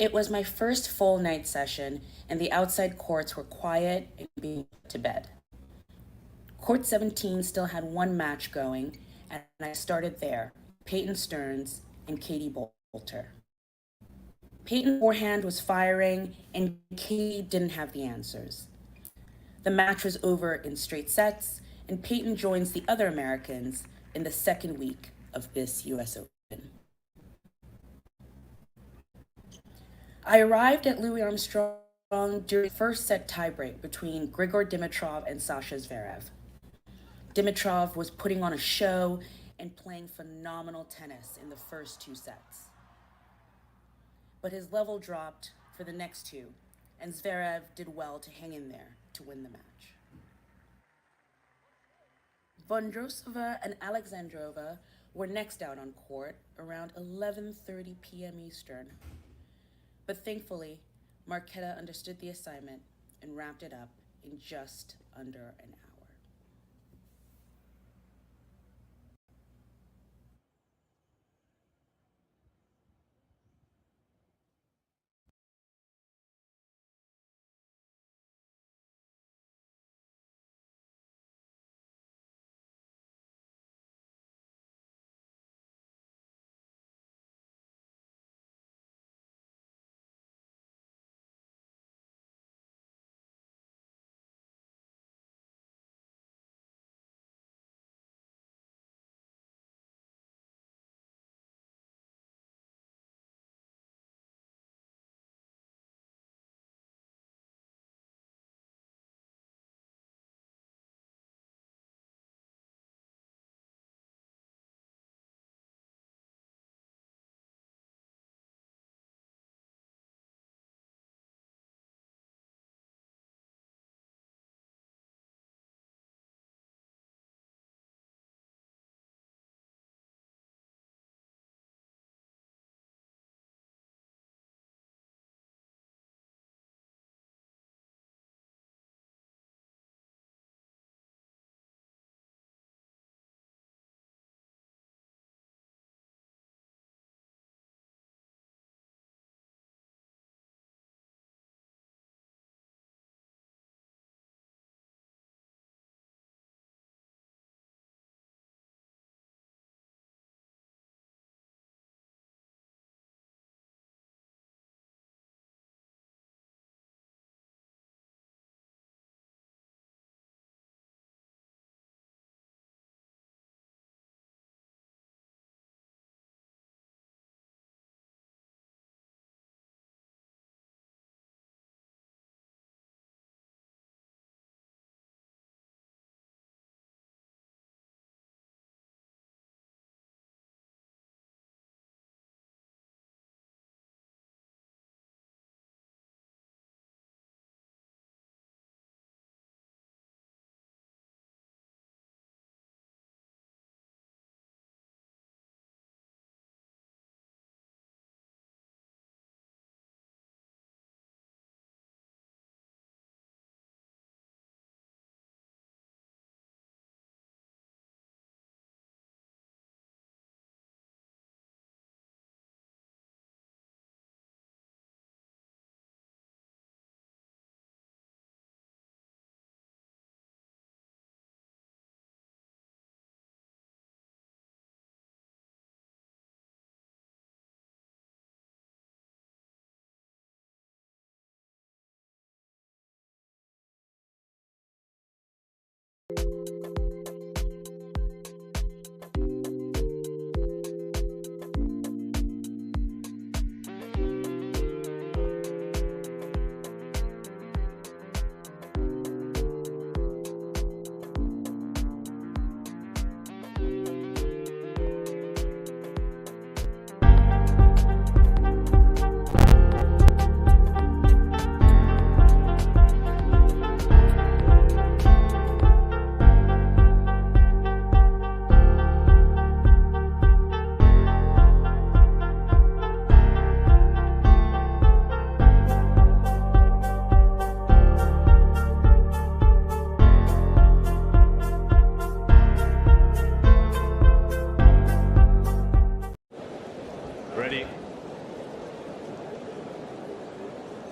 It was my first full night session, and the outside courts were quiet and being put to bed. Court 17 still had one match going, and I started there, Peyton Stearns and Katie Bolter. Peyton's forehand was firing, and Katie didn't have the answers. The match was over in straight sets, and Peyton joins the other Americans in the second week of this US Open. I arrived at Louis Armstrong during the first set tiebreak between Grigor Dimitrov and Sasha Zverev. Dimitrov was putting on a show and playing phenomenal tennis in the first two sets. But his level dropped for the next two, and Zverev did well to hang in there to win the match. Vondrousova and Alexandrova were next out on court around 11:30 p.m. Eastern. But thankfully, Marketa understood the assignment and wrapped it up in just under an hour.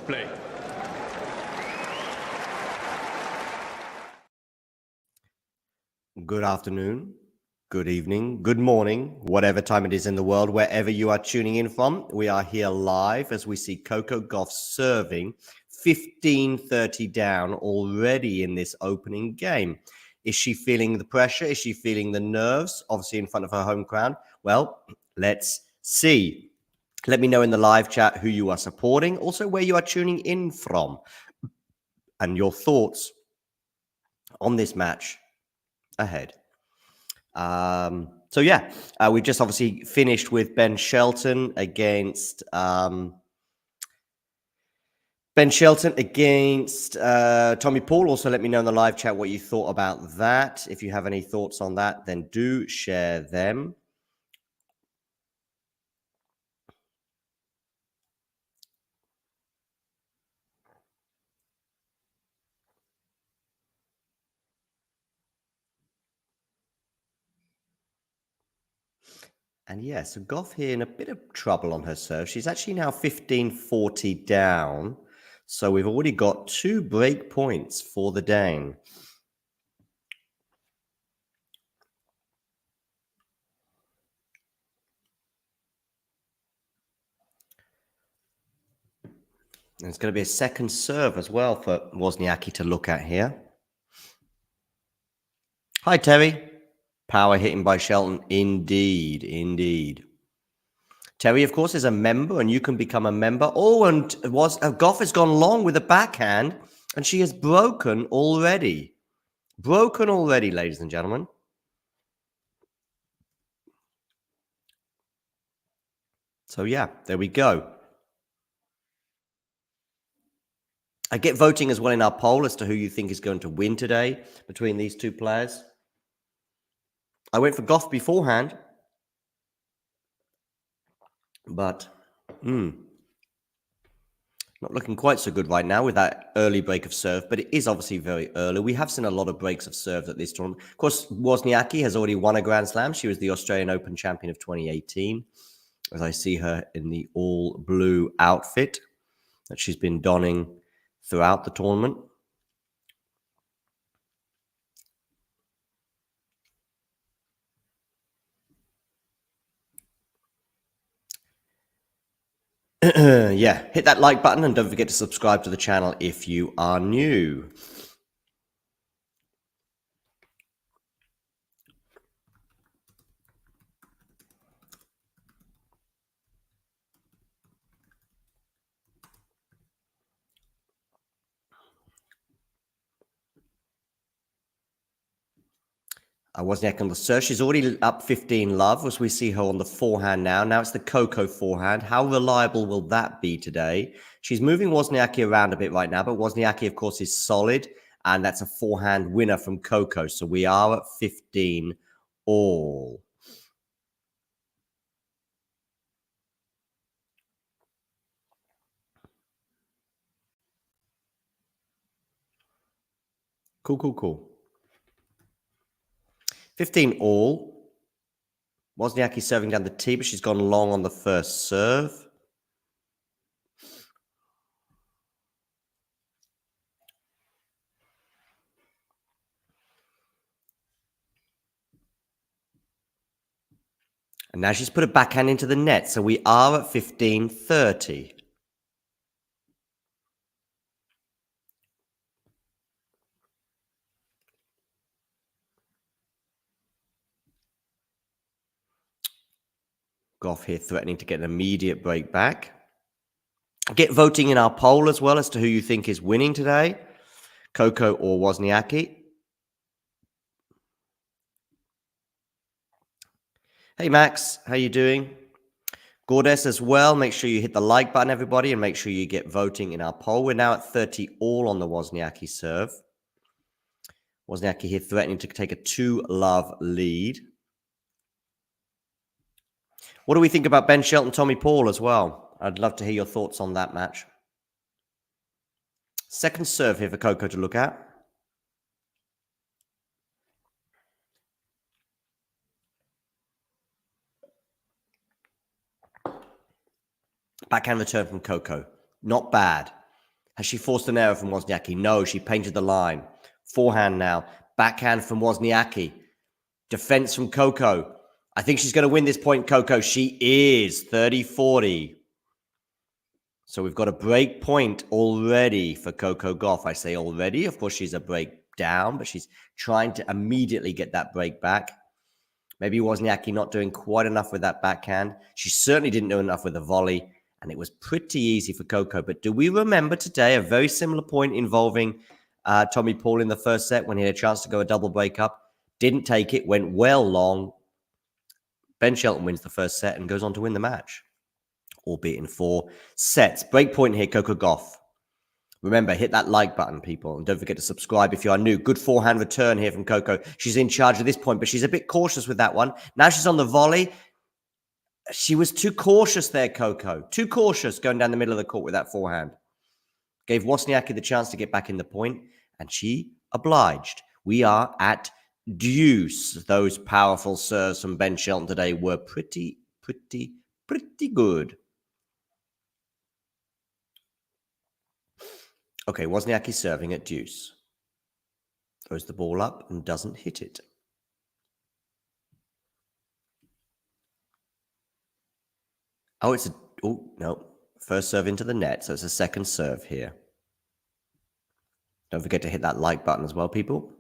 Play. Good afternoon, good evening, good morning, whatever time it is in the world, wherever you are tuning in from. We are here live as we see Coco Gauff serving 15-30 down already in this opening game. Is she feeling the pressure? Is she feeling the nerves? Obviously in front of her home crowd. Well, let's see. Let me know in the live chat who you are supporting, also where you are tuning in from, and your thoughts on this match ahead. So yeah, we just obviously finished with Ben Shelton against Tommy Paul. Also, let me know in the live chat what you thought about that. If you have any thoughts on that, then do share them. And yeah, so Gauff here in a bit of trouble on her serve. She's actually now 15-40 down. So we've already got 2 break points for the Dane. And it's going to be a second serve as well for Wozniacki to look at here. Hi, Terry. Power hitting by Shelton. Indeed, indeed. Terry, of course, is a member, and you can become a member. Oh, and Gauff has gone long with a backhand, and she has broken already. Broken already, ladies and gentlemen. So, yeah, there we go. I get voting as well in our poll as to who you think is going to win today between these two players. I went for Gauff beforehand, but not looking quite so good right now with that early break of serve, but it is obviously very early. We have seen a lot of breaks of serve at this tournament. Of course, Wozniacki has already won a Grand Slam. She was the Australian Open champion of 2018, as I see her in the all-blue outfit that she's been donning throughout the tournament. Yeah, hit that like button and don't forget to subscribe to the channel if you are new. Wozniacki on the serve. She's already up 15 love as we see her on the forehand now. Now it's the Coco forehand. How reliable will that be today? She's moving Wozniacki around a bit right now, but Wozniacki, of course, is solid, and that's a forehand winner from Coco. So we are at 15 all. Cool, cool, cool. 15 all. Wozniacki serving down the tee, but she's gone long on the first serve. And now she's put a backhand into the net. So we are at 15-30. Gauff here threatening to get an immediate break back. Get voting in our poll as well as to who you think is winning today, Coco or Wozniacki. Hey, Max, how you doing? Gordes as well. Make sure you hit the like button, everybody, and make sure you get voting in our poll. We're now at 30 all on the Wozniacki serve. Wozniacki here threatening to take a 2-love lead. What do we think about Ben Shelton, Tommy Paul as well? I'd love to hear your thoughts on that match. Second serve here for Coco to look at. Backhand return from Coco. Not bad. Has she forced an error from Wozniacki? No, she painted the line. Forehand now. Backhand from Wozniacki. Defense from Coco. I think she's going to win this point, Coco. She is 30-40. So we've got a break point already for Coco Gauff. I say already. Of course, she's a break down, but she's trying to immediately get that break back. Maybe Wozniacki not doing quite enough with that backhand. She certainly didn't do enough with the volley, and it was pretty easy for Coco. But do we remember today a very similar point involving Tommy Paul in the first set when he had a chance to go a double break up? Didn't take it, went well long. Ben Shelton wins the first set and goes on to win the match, albeit in 4 sets. Break point here, Coco Gauff. Remember, hit that like button, people. And don't forget to subscribe if you are new. Good forehand return here from Coco. She's in charge at this point, but she's a bit cautious with that one. Now she's on the volley. She was too cautious there, Coco. Too cautious going down the middle of the court with that forehand. Gave Wozniacki the chance to get back in the point, and she obliged. We are at deuce. Those powerful serves from Ben Shelton today were pretty good. Okay, Wozniacki serving at deuce. Throws the ball up and doesn't hit it. Oh, no. First serve into the net, so it's a second serve here. Don't forget to hit that like button as well, people.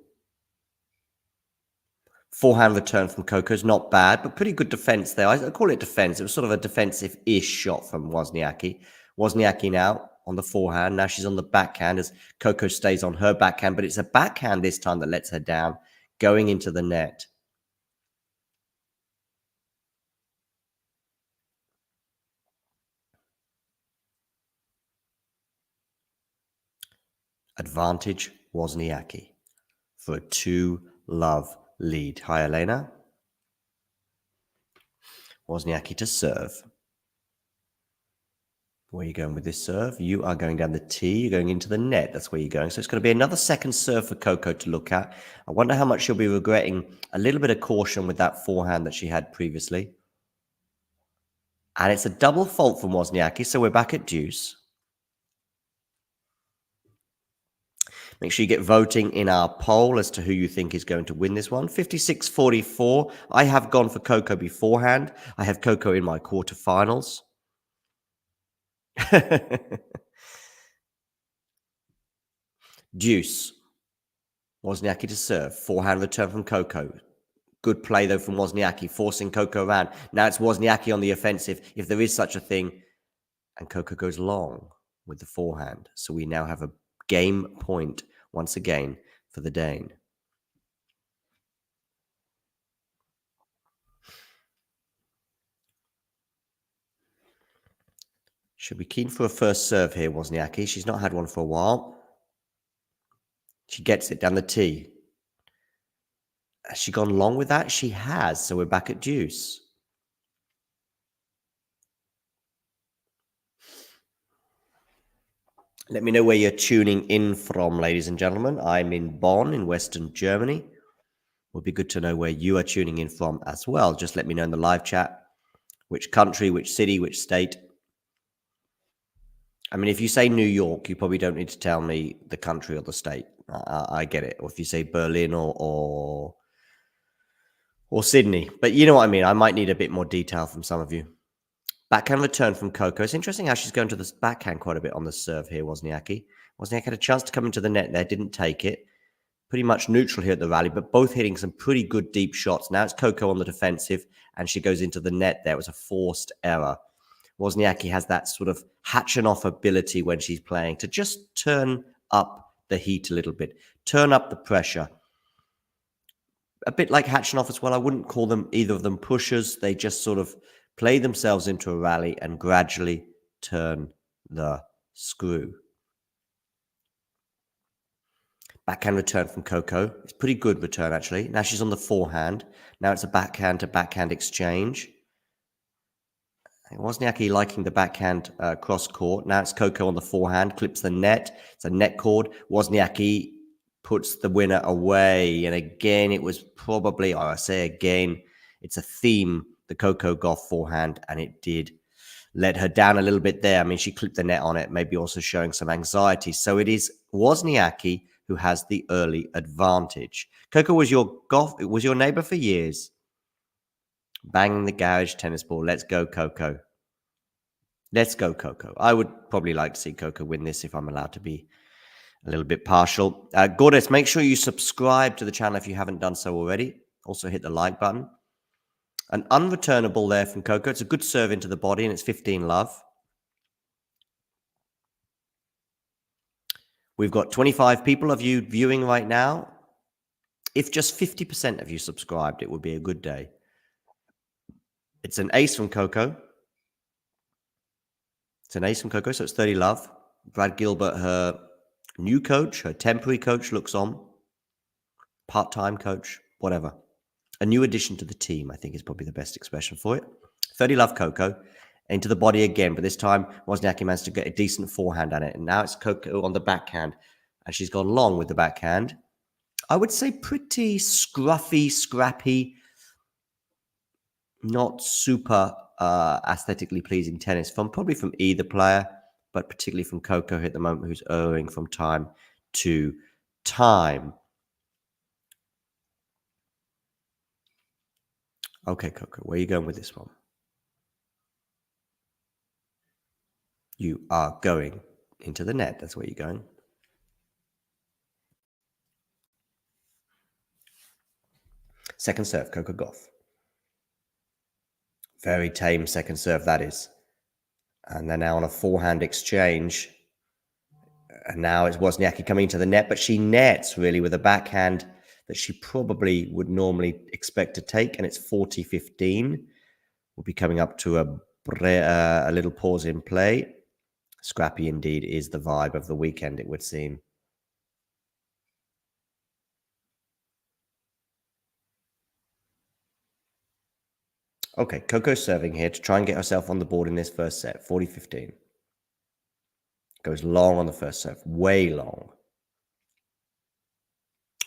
Forehand return from Coco's not bad, but pretty good defense there. I call it defense. It was sort of a defensive-ish shot from Wozniacki. Wozniacki now on the forehand. Now she's on the backhand as Coco stays on her backhand, but it's a backhand this time that lets her down, going into the net. Advantage Wozniacki for a 2-love lead. Hi, Elena. Wozniacki to serve. Where are you going with this serve? You are going down the tee. You're going into the net. That's where you're going. So it's going to be another second serve for Coco to look at. I wonder how much she'll be regretting a little bit of caution with that forehand that she had previously. And it's a double fault from Wozniacki, so we're back at deuce. Make sure you get voting in our poll as to who you think is going to win this one. 56-44. I have gone for Coco beforehand. I have Coco in my quarterfinals. Deuce. Wozniacki to serve. Forehand return from Coco. Good play, though, from Wozniacki, forcing Coco around. Now it's Wozniacki on the offensive, if there is such a thing. And Coco goes long with the forehand. So we now have a game point once again for the Dane. Should be keen for a first serve here, Wozniacki. She's not had one for a while. She gets it down the tee. Has she gone long with that? She has. So we're back at deuce. Let me know where you're tuning in from, ladies and gentlemen. I'm in Bonn in Western Germany. Would be good to know where you are tuning in from as well. Just let me know in the live chat which country, which city, which state. I mean, if you say New York, you probably don't need to tell me the country or the state. I get it. Or if you say Berlin or Sydney. But you know what I mean. I might need a bit more detail from some of you. Backhand return from Coco. It's interesting how she's going to this backhand quite a bit on the serve here, Wozniacki. Wozniacki had a chance to come into the net there, didn't take it. Pretty much neutral here at the rally, but both hitting some pretty good deep shots. Now it's Coco on the defensive, and she goes into the net there. It was a forced error. Wozniacki has that sort of Hatching-off ability when she's playing to just turn up the heat a little bit, turn up the pressure. A bit like Hatching-off as well. I wouldn't call them either of them pushers. They just sort of play themselves into a rally and gradually turn the screw. Backhand return from Coco. It's pretty good return, actually. Now she's on the forehand. Now it's a backhand to backhand exchange. Wozniacki liking the backhand cross court. Now it's Coco on the forehand, clips the net. It's a net cord. Wozniacki puts the winner away. And again, it was probably, or I say again, it's a theme, the Coco Gauff forehand, and it did let her down a little bit there. I mean, she clipped the net on it, maybe also showing some anxiety. So it is Wozniacki who has the early advantage. Coco was your neighbor for years. Bang the garage tennis ball. Let's go, Coco. Let's go, Coco. I would probably like to see Coco win this if I'm allowed to be a little bit partial. Gordas, make sure you subscribe to the channel if you haven't done so already. Also hit the like button. An unreturnable there from Coco. It's a good serve into the body, and it's 15 love. We've got 25 people of you viewing right now. If just 50% of you subscribed, it would be a good day. It's an ace from Coco. It's an ace from Coco, so it's 30 love. Brad Gilbert, her new coach, her temporary coach, looks on. Part-time coach, whatever. A new addition to the team, I think, is probably the best expression for it. 30 love Coco. Into the body again, but this time Wozniacki managed to get a decent forehand on it. And now it's Coco on the backhand. And she's gone long with the backhand. I would say pretty scruffy, scrappy, not super aesthetically pleasing tennis probably from either player, but particularly from Coco at the moment, who's erring from time to time. Okay, Coco, where are you going with this one? You are going into the net. That's where you're going. Second serve, Coco Gauff. Very tame second serve, that is. And they're now on a forehand exchange. And now it's Wozniacki coming to the net, but she nets really with a backhand that she probably would normally expect to take. And it's 40-15. We'll be coming up to a little pause in play. Scrappy indeed is the vibe of the weekend, it would seem. Okay, Coco's serving here to try and get herself on the board in this first set, 40-15. Goes long on the first serve, way long.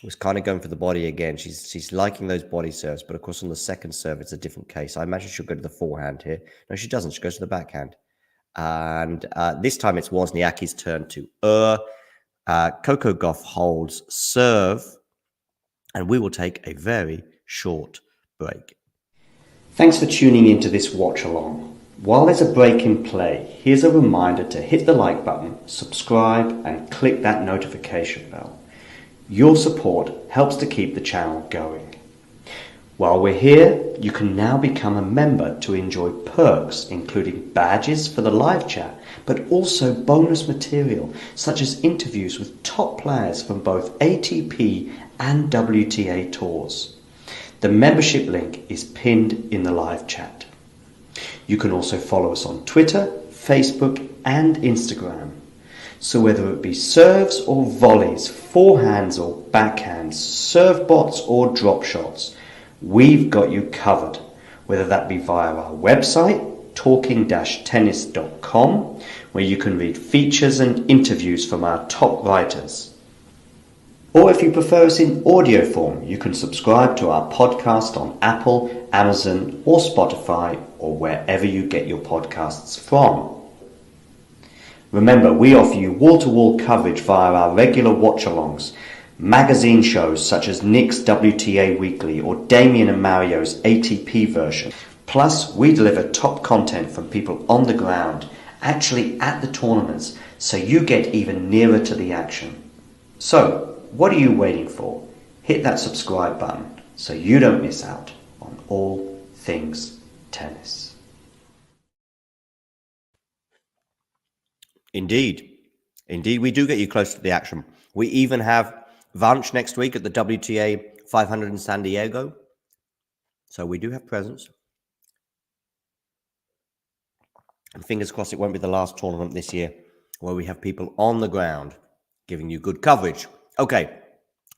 Was kind of going for the body again. She's liking those body serves, but of course on the second serve, it's a different case. I imagine she'll go to the forehand here. No, she doesn't. She goes to the backhand. And this time it's Wozniacki's turn to Coco Gauff holds serve, and we will take a very short break. Thanks for tuning into this watch along. While there's a break in play, here's a reminder to hit the like button, subscribe, and click that notification bell. Your support helps to keep the channel going. While we're here, you can now become a member to enjoy perks, including badges for the live chat, but also bonus material, such as interviews with top players from both ATP and WTA tours. The membership link is pinned in the live chat. You can also follow us on Twitter, Facebook, and Instagram. So whether it be serves or volleys, forehands or backhands, serve bots or drop shots, we've got you covered, whether that be via our website, talking-tennis.com, where you can read features and interviews from our top writers. Or if you prefer us in audio form, you can subscribe to our podcast on Apple, Amazon, or Spotify, or wherever you get your podcasts from. Remember, we offer you wall-to-wall coverage via our regular watch-alongs, magazine shows such as Nick's WTA Weekly or Damien and Mario's ATP version. Plus, we deliver top content from people on the ground, actually at the tournaments, so you get even nearer to the action. So, what are you waiting for? Hit that subscribe button so you don't miss out on all things tennis. Indeed. Indeed, we do get you close to the action. We even have Vanch next week at the WTA 500 in San Diego. So we do have presence. And fingers crossed it won't be the last tournament this year where we have people on the ground giving you good coverage. Okay,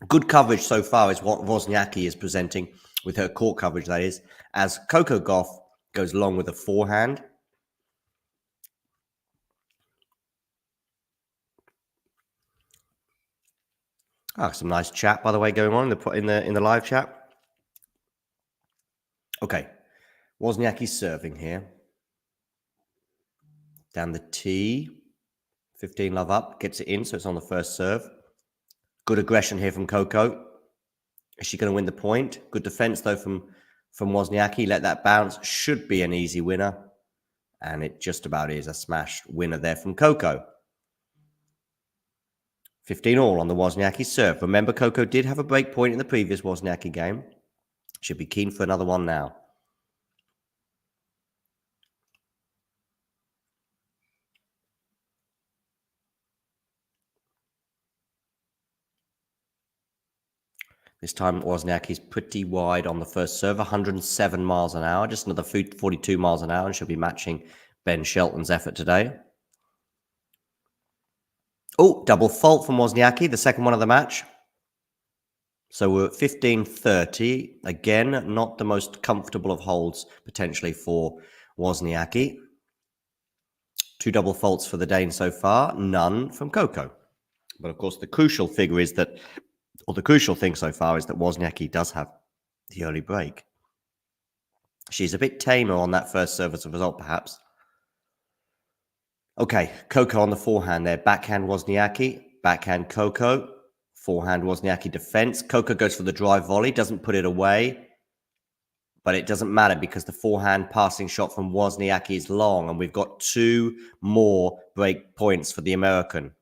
good coverage so far is what Wozniacki is presenting with her court coverage, that is, as Coco Gauff goes long with a forehand. Some nice chat, by the way, going on in the live chat. Okay, Wozniacki's serving here. Down the tee. 15 love up. Gets it in, so it's on the first serve. Good aggression here from Coco. Is she going to win the point? Good defense, though, from Wozniacki. Let that bounce. Should be an easy winner. And it just about is a smash winner there from Coco. 15 all on the Wozniacki serve. Remember, Coco did have a break point in the previous Wozniacki game. Should be keen for another one now. This time, Wozniacki's pretty wide on the first serve, 107 miles an hour, just another 42 miles an hour, and she'll be matching Ben Shelton's effort today. Oh, double fault from Wozniacki, the second one of the match. So we're at 15-30. Again, not the most comfortable of holds, potentially, for Wozniacki. 2 double faults for the Dane so far, none from Coco. But, of course, the crucial figure is that, or the crucial thing so far is that Wozniacki does have the early break. She's a bit tamer on that first serve as a result, perhaps. Okay, Coco on the forehand there. Backhand Wozniacki, backhand Coco. Forehand Wozniacki defense. Coco goes for the drive volley, doesn't put it away. But it doesn't matter because the forehand passing shot from Wozniacki is long. And we've got 2 more break points for the American.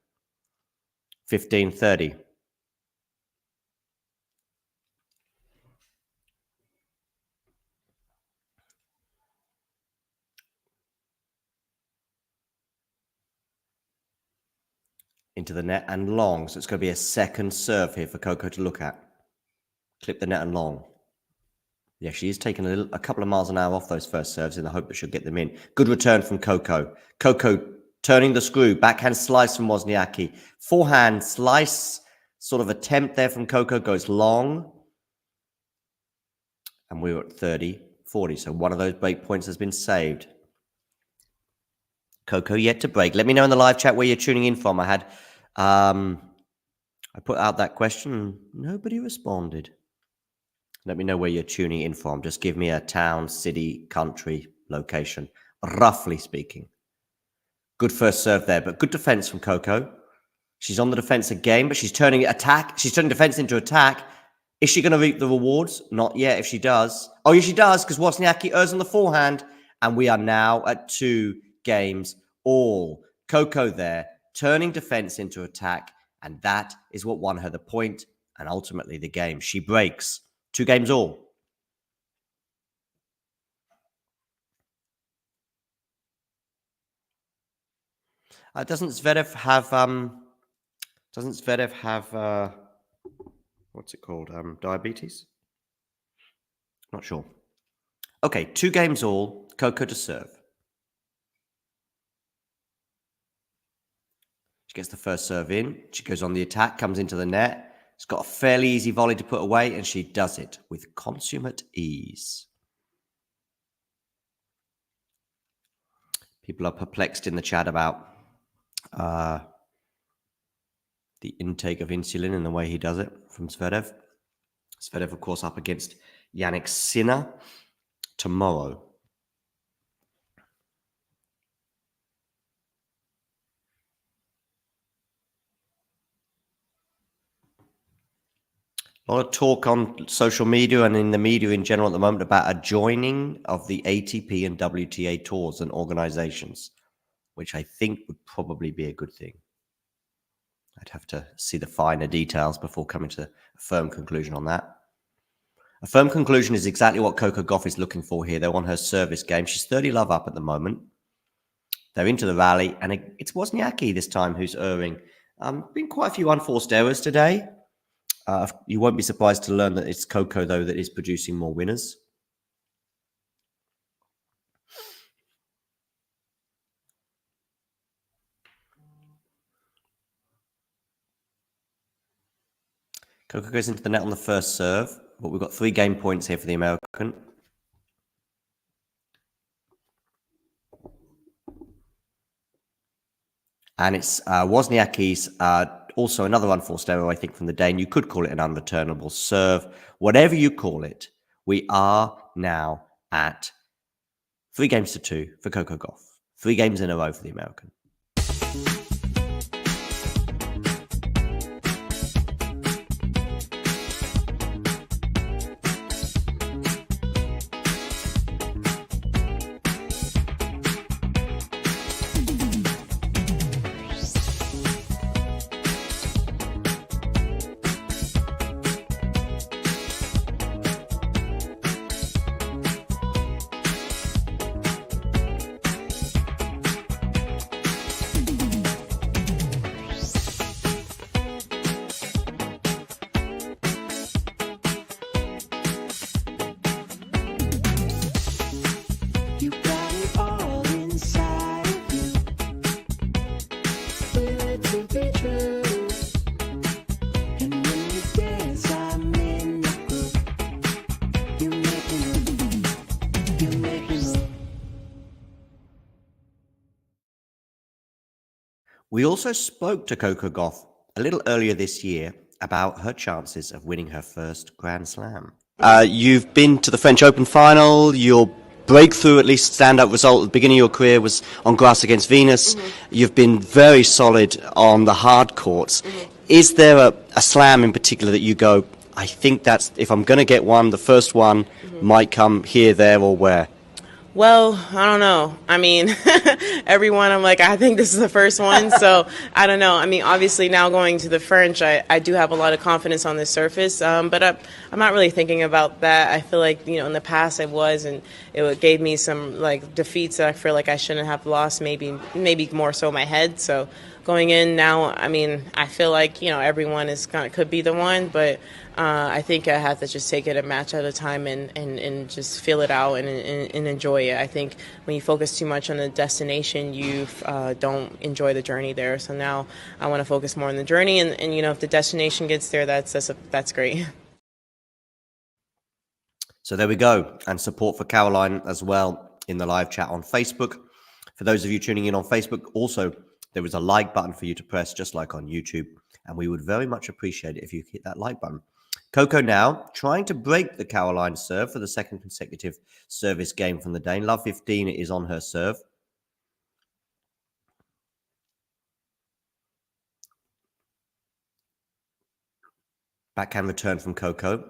15-30. Into the net and long. So it's going to be a second serve here for Coco to look at. Clip the net and long. Yeah, she is taking a couple of miles an hour off those first serves in the hope that she'll get them in. Good return from Coco. Coco turning the screw. Backhand slice from Wozniacki. Forehand slice. Sort of attempt there from Coco. Goes long. And we were at 30-40. So one of those break points has been saved. Coco yet to break. Let me know in the live chat where you're tuning in from. I put out that question and nobody responded. Let me know where you're tuning in from. Just give me a town, city, country, location, roughly speaking. Good first serve there, but good defense from Coco. She's on the defense again, but she's turning attack. She's turning defense into attack. Is she going to reap the rewards? Not yet. If she does. Oh, yes, she does, because Wozniacki errs on the forehand. And we are now at 2 games all. Coco there, turning defense into attack. And that is what won her the point and ultimately the game. She breaks. 2 games all. Doesn't Zverev have what's it called? Diabetes? Not sure. Okay, 2 games all. Coco to serve. She gets the first serve in. She goes on the attack, comes into the net. It's got a fairly easy volley to put away, and she does it with consummate ease. People are perplexed in the chat about the intake of insulin and the way he does it from Zverev. Zverev, of course, up against Yannick Sinner tomorrow. A lot of talk on social media and in the media in general at the moment about a joining of the ATP and WTA tours and organizations, which I think would probably be a good thing. I'd have to see the finer details before coming to a firm conclusion on that. A firm conclusion is exactly what Coco Gauff is looking for here. They're on her service game. She's 30 love up at the moment. They're into the rally, and it's Wozniacki this time who's erring. Been quite a few unforced errors today. You won't be surprised to learn that it's Coco, though, that is producing more winners. Coco goes into the net on the first serve, but we've got 3 game points here for the American. And it's Wozniacki's also another unforced error, I think, from the Dane. You could call it an unreturnable serve. Whatever you call it, we are now at 3 games to 2 for Coco Gauff. 3 games in a row for the American. We also spoke to Coco Gauff a little earlier this year about her chances of winning her first Grand Slam. You've been to the French Open final. Your breakthrough, at least standout result at the beginning of your career, was on grass against Venus. You've been very solid on the hard courts. Is there a slam in particular that you go, I think that's, if I'm going to get one, the first one might come here, there, or where? Well, I don't know. I mean, everyone, I'm like, I think this is the first one. So I don't know. I mean, obviously now going to the French, I do have a lot of confidence on the surface. But I'm not really thinking about that. I feel like, in the past I was, and it gave me some like defeats that I feel like I shouldn't have lost, maybe more so my head. So going in now, I mean, I feel like, everyone could be the one, but I think I have to just take it a match at a time and just feel it out and enjoy it. I think when you focus too much on the destination, you don't enjoy the journey there. So now I want to focus more on the journey, and if the destination gets there, that's great. So there we go. And support for Caroline as well in the live chat on Facebook. For those of you tuning in on Facebook, also, there is a like button for you to press, just like on YouTube. And we would very much appreciate it if you hit that like button. Coco now trying to break the Caroline serve for the second consecutive service game from the Dane. Love 15 is on her serve. Backhand return from Coco.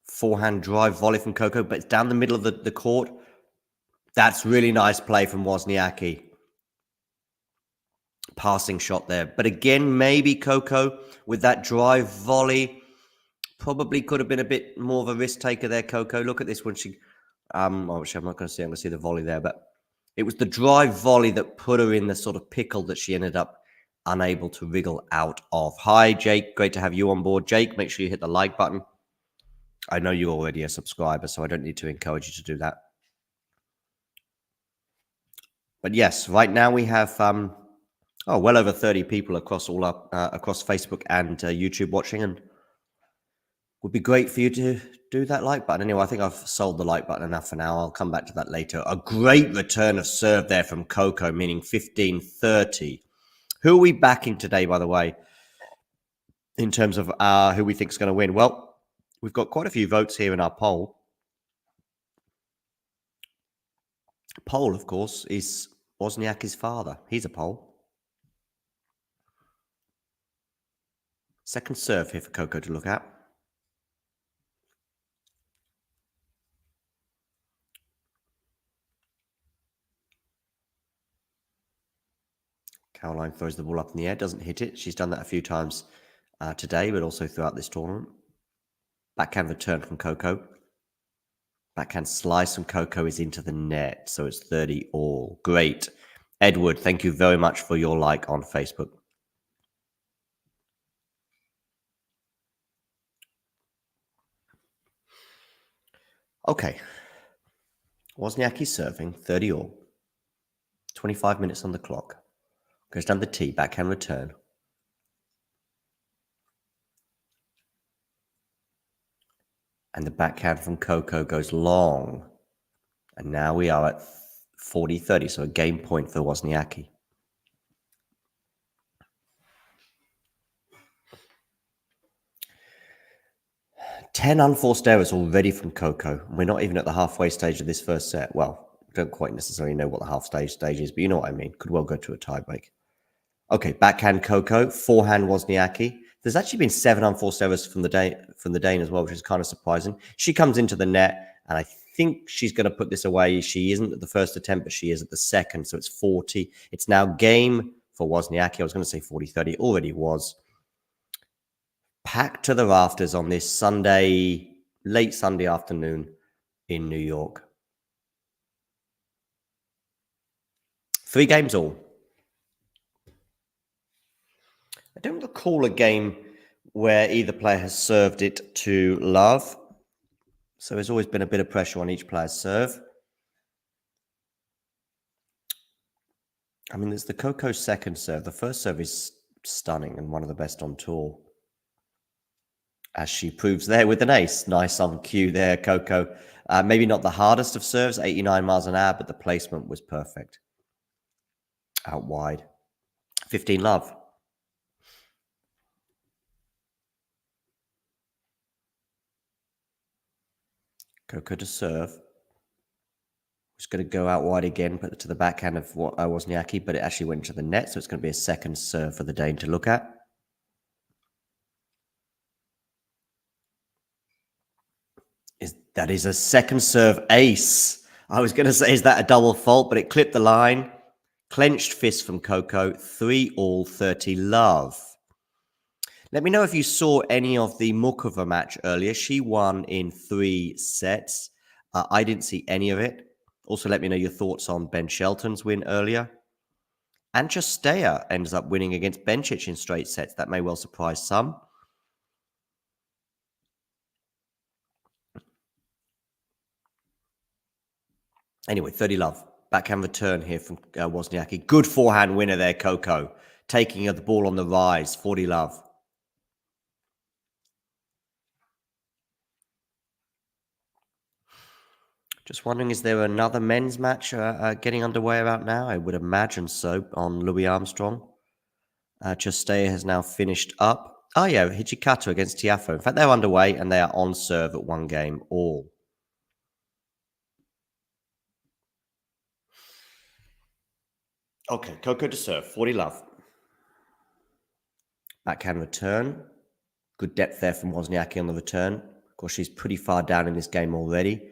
Forehand drive volley from Coco, but it's down the middle of the court. That's really nice play from Wozniacki. Passing shot there. But again, maybe Coco with that drive volley probably could have been a bit more of a risk taker there, Coco. Look at this one. I'm not going to see. I'm going to see the volley there, but it was the drive volley that put her in the sort of pickle that she ended up unable to wriggle out of. Hi, Jake. Great to have you on board. Jake, make sure you hit the like button. I know you're already a subscriber, so I don't need to encourage you to do that. But yes, right now we have well over 30 people across across Facebook and YouTube watching, and would be great for you to do that like button. Anyway, I think I've sold the like button enough for now. I'll come back to that later. A great return of serve there from Coco, meaning 15-30. Who are we backing today, by the way, in terms of who we think is going to win? Well, we've got quite a few votes here in our poll. Poll, of course, is Wozniacki's father. He's a poll. Second serve here for Coco to look at. Caroline throws the ball up in the air, doesn't hit it. She's done that a few times today, but also throughout this tournament. Backhand return from Coco. Backhand slice from Coco is into the net, so it's 30 all. Great. Edward, thank you very much for your like on Facebook. Okay. Wozniacki serving, 30 all. 25 minutes on the clock. Goes down the tee, backhand return. And the backhand from Coco goes long. And now we are at 40-30, so a game point for Wozniacki. 10 unforced errors already from Coco. We're not even at the halfway stage of this first set. Well, don't quite necessarily know what the half stage is, but you know what I mean. Could well go to a tiebreak. Okay, backhand Coco, forehand Wozniacki. There's actually been 7 unforced errors from the Dane as well, which is kind of surprising. She comes into the net, and I think she's going to put this away. She isn't at the first attempt, but she is at the second, so it's 40. It's now game for Wozniacki. I was going to say 40-30. It already was. Packed to the rafters on this Sunday, late Sunday afternoon in New York. 3 games all. I don't recall a game where either player has served it to love. So there's always been a bit of pressure on each player's serve. I mean, there's the Coco second serve. The first serve is stunning and one of the best on tour. As she proves there with an ace. Nice on cue there, Coco. Maybe not the hardest of serves, 89 miles an hour, but the placement was perfect. Out wide. 15 love. Coco to serve. It's going to go out wide again, put it to the backhand of Wozniacki, but it actually went to the net, so it's going to be a second serve for the Dane to look at. That is a second serve ace. I was going to say, is that a double fault? But it clipped the line. Clenched fist from Coco. 3-all, 30 love. Let me know if you saw any of the Mukova match earlier. She won in 3 sets. I didn't see any of it. Also, let me know your thoughts on Ben Shelton's win earlier. And Chastea ends up winning against Bencic in straight sets. That may well surprise some. Anyway, 30 love. Backhand return here from Wozniacki. Good forehand winner there, Coco. Taking the ball on the rise. 40 love. Just wondering, is there another men's match getting underway about now? I would imagine so on Louis Armstrong. Chastea has now finished up. Oh, yeah, Hijikata against Tiafoe. In fact, they're underway and they are on serve at 1 game all. Okay, Coco to serve. 40 love. Backhand return. Good depth there from Wozniacki on the return. Of course, she's pretty far down in this game already.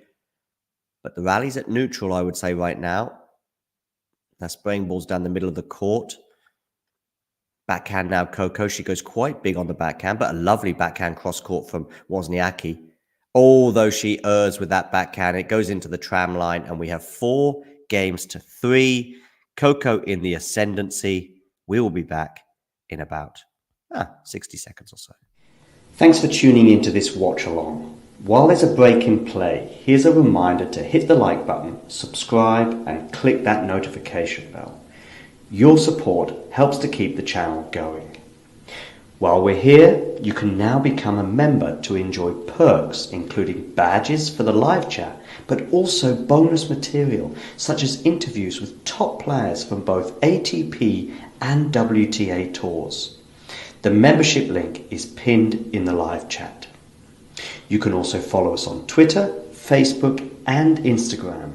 But the rally's at neutral, I would say, right now. Now spraying balls down the middle of the court. Backhand now, Coco. She goes quite big on the backhand, but a lovely backhand cross-court from Wozniacki. Although she errs with that backhand, it goes into the tram line, and we have 4 games to 3. Coco in the ascendancy. We will be back in about 60 seconds or so. Thanks for tuning into this watch-along. While there's a break in play, here's a reminder to hit the like button, subscribe, and click that notification bell. Your support helps to keep the channel going. While we're here, you can now become a member to enjoy perks, including badges for the live chat, but also bonus material, such as interviews with top players from both ATP and WTA tours. The membership link is pinned in the live chat. You can also follow us on Twitter, Facebook, and Instagram.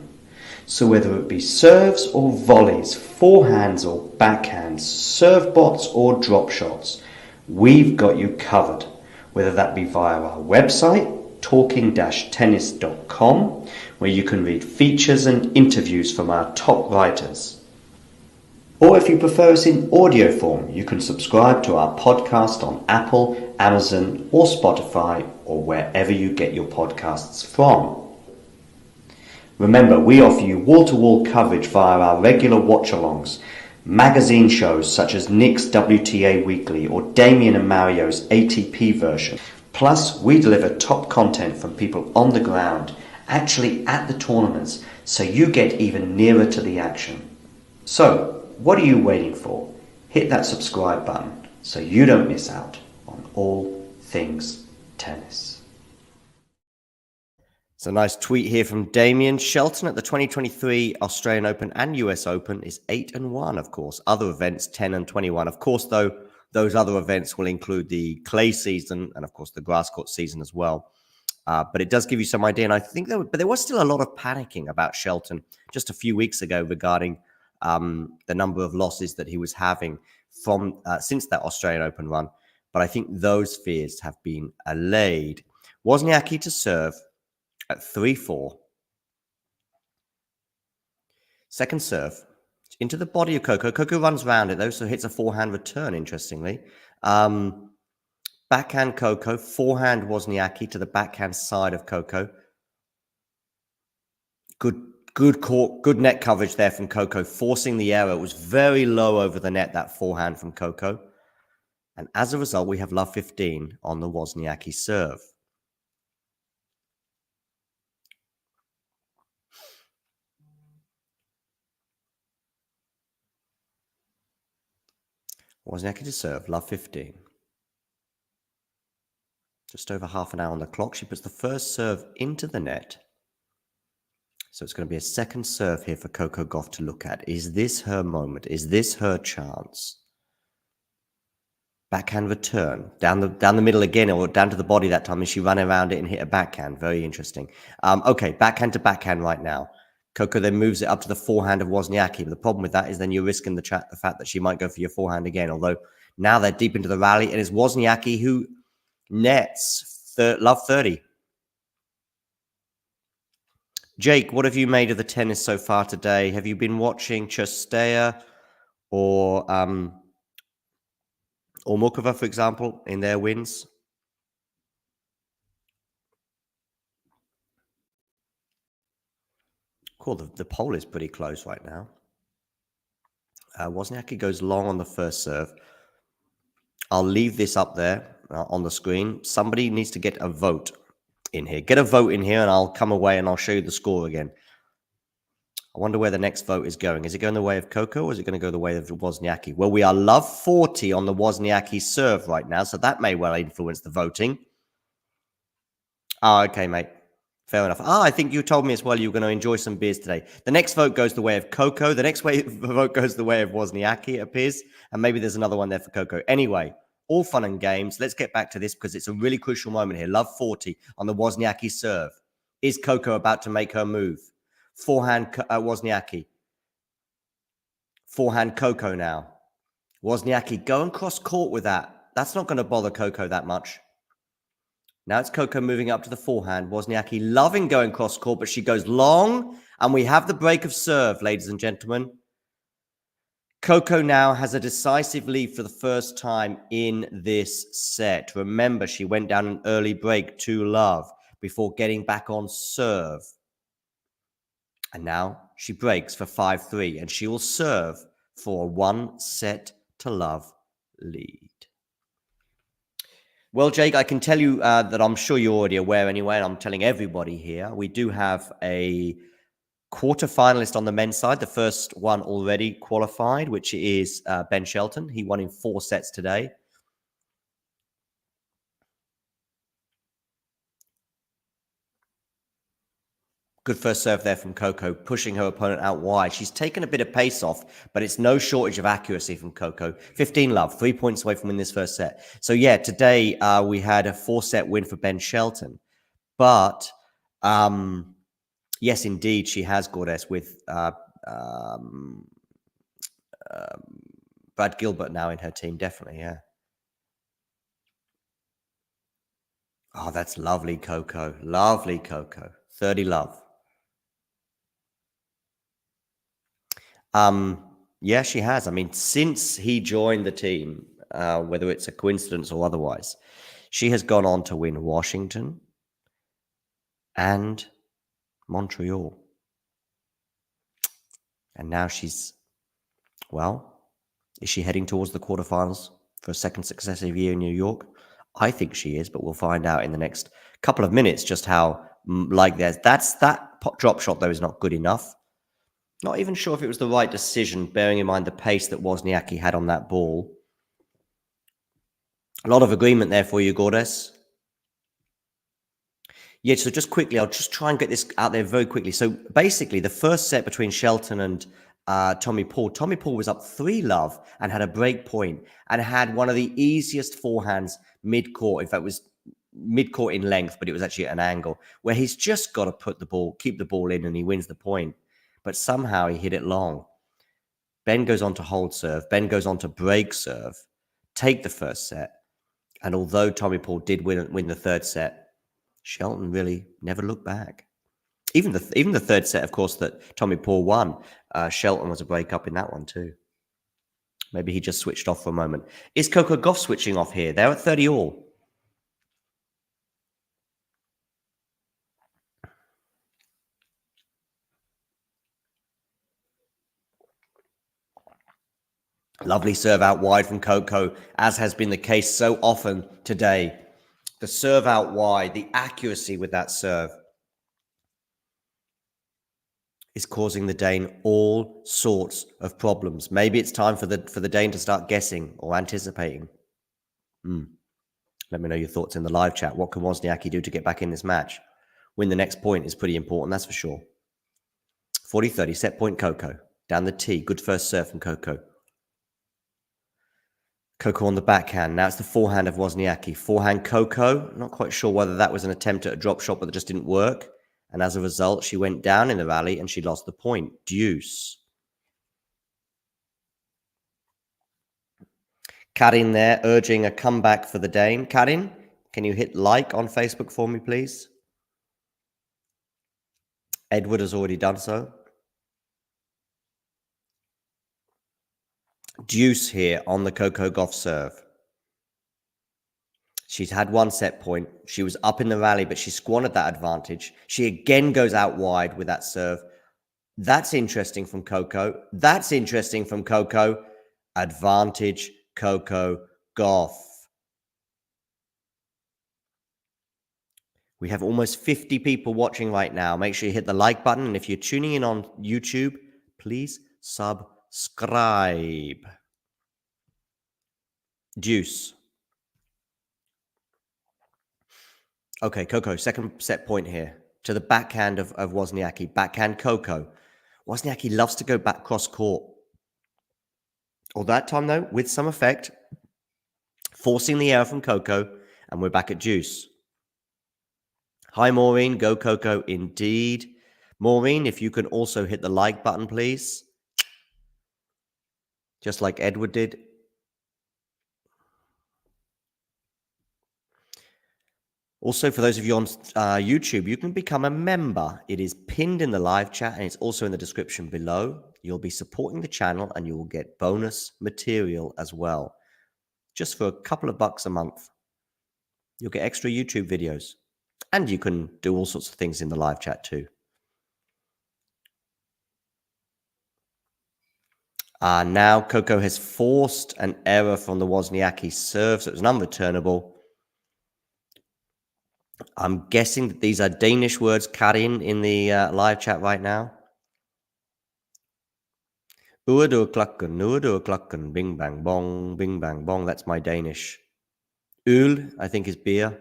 So whether it be serves or volleys, forehands or backhands, serve bots or drop shots, we've got you covered. Whether that be via our website, talking-tennis.com, where you can read features and interviews from our top writers. Or if you prefer us in audio form, you can subscribe to our podcast on Apple, Amazon, or Spotify, or wherever you get your podcasts from. Remember, we offer you wall-to-wall coverage via our regular watch-alongs, magazine shows such as Nick's WTA Weekly or Damien and Mario's ATP version. Plus, we deliver top content from people on the ground, actually at the tournaments, so you get even nearer to the action. So, what are you waiting for? Hit that subscribe button so you don't miss out on all things tennis. It's a nice tweet here from Damien. Shelton at the 2023 Australian Open and US Open is 8-1, of course. Other events, 10-21. Of course, though, those other events will include the clay season and, of course, the grass court season as well. But it does give you some idea. And I think there was still a lot of panicking about Shelton just a few weeks ago regarding the number of losses that he was having from since that Australian Open run. But I think those fears have been allayed. Wozniacki to serve at 3-4. Second serve into the body of Coco. Coco runs around it though, so hits a forehand return, interestingly. Backhand Coco, forehand Wozniacki to the backhand side of Coco. Good court, good net coverage there from Coco, forcing the error. It was very low over the net, that forehand from Coco. And as a result, we have love 15 on the Wozniacki serve. Wozniacki to serve, love 15. Just over half an hour on the clock. She puts the first serve into the net. So it's going to be a second serve here for Coco Gauff to look at. Is this her moment? Is this her chance? Backhand return. Down the middle again, or down to the body that time, and she ran around it and hit a backhand. Very interesting. Okay, backhand to backhand right now. Coco then moves it up to the forehand of Wozniacki. But the problem with that is then you're risking the fact that she might go for your forehand again. Although now they're deep into the rally, and it's Wozniacki who nets love 30. Jake, what have you made of the tennis so far today? Have you been watching Chestea or Mukova, for example, in their wins? Cool. The poll is pretty close right now. Wozniacki goes long on the first serve. I'll leave this up there on the screen. Somebody needs to get a vote in here. Get a vote in here, and I'll come away and I'll show you the score again. I wonder where the next vote is going. Is it going the way of Coco, or is it going to go the way of Wozniacki? Well, we are love 40 on the Wozniacki serve right now, so that may well influence the voting. Oh, okay, mate. Fair enough. I think you told me as well you were going to enjoy some beers today. The next vote goes the way of Coco. The next vote goes the way of Wozniacki, it appears. And maybe there's another one there for Coco. Anyway, all fun and games. Let's get back to this because it's a really crucial moment here. Love 40 on the Wozniacki serve. Is Coco about to make her move? Forehand Wozniacki. Forehand Coco now. Wozniacki, go and cross court with that. That's not going to bother Coco that much. Now it's Coco moving up to the forehand. Wozniacki loving going cross court, but she goes long. And we have the break of serve, ladies and gentlemen. Coco now has a decisive lead for the first time in this set. Remember, she went down an early break to love before getting back on serve. And now she breaks for 5-3, and she will serve for a 1-set-to-love lead. Well, Jake, I can tell you that I'm sure you're already aware anyway, and I'm telling everybody here, we do have a quarter-finalist on the men's side, the first one already qualified, which is Ben Shelton. He won in 4 sets today. Good first serve there from Coco, pushing her opponent out wide. She's taken a bit of pace off, but it's no shortage of accuracy from Coco. 15 love, 3 points away from winning this first set. So yeah, today we had a 4-set win for Ben Shelton. But yes, indeed, she has Gordes with Brad Gilbert now in her team. Definitely, yeah. Oh, that's lovely, Coco. Lovely, Coco. 30 love. Yeah, she has. I mean, since he joined the team, whether it's a coincidence or otherwise, she has gone on to win Washington and Montreal. And now she's, well, is she heading towards the quarterfinals for a second successive year in New York? I think she is, but we'll find out in the next couple of minutes just how, like, that drop shot, though, is not good enough. Not even sure if it was the right decision, bearing in mind the pace that Wozniacki had on that ball. A lot of agreement there for you, Gordes. Yeah, so just quickly, I'll just try and get this out there very quickly. So basically, the first set between Shelton and Tommy Paul. Tommy Paul was up 3 love and had a break point and had one of the easiest forehands mid-court. In fact, it was mid-court in length, but it was actually at an angle where he's just got to keep the ball in, and he wins the point. But somehow he hit it long. Ben goes on to hold serve. Ben goes on to break serve, take the first set. And although Tommy Paul did win the third set, Shelton really never looked back. Even the third set, of course, that Tommy Paul won, Shelton was a break-up in that one too. Maybe he just switched off for a moment. Is Coco Gauff switching off here? They're at 30 all. Lovely serve out wide from Coco, as has been the case so often today. The serve out wide, the accuracy with that serve is causing the Dane all sorts of problems. Maybe it's time for the Dane to start guessing or anticipating. Let me know your thoughts in the live chat. What can Wozniacki do to get back in this match? Win the next point is pretty important, that's for sure. 40-30, set point Coco. Down the tee, good first serve from Coco. Coco on the backhand. Now it's the forehand of Wozniacki. Forehand Coco. Not quite sure whether that was an attempt at a drop shot, but that just didn't work. And as a result, she went down in the rally and she lost the point. Deuce. Karin there urging a comeback for the Dane. Karin, can you hit like on Facebook for me, please? Edward has already done so. Deuce here on the Coco Gauff serve. She's had one set point. She was up in the rally, but she squandered that advantage. She again goes out wide with that serve. That's interesting from Coco. That's interesting from Coco. Advantage Coco Gauff. We have almost 50 people watching right now. Make sure you hit the like button. And if you're tuning in on YouTube, please subscribe. Deuce. Okay, Coco, second set point here. To the backhand of Wozniacki. Backhand Coco. Wozniacki loves to go back cross court. All that time, though, with some effect. Forcing the error from Coco. And we're back at deuce. Hi, Maureen. Go Coco, indeed. Maureen, if you can also hit the like button, please. Just like Edward did. Also, for those of you on YouTube, you can become a member. It is pinned in the live chat and it's also in the description below. You'll be supporting the channel and you will get bonus material as well. Just for a couple of bucks a month. You'll get extra YouTube videos. And you can do all sorts of things in the live chat too. Now Coco has forced an error from the Wozniacki serve, so it was an unreturnable. I'm guessing that these are Danish words, Karin, in the live chat right now. Klokken, bing bang bong, bing bang bong. That's my Danish. Øl, I think, is beer.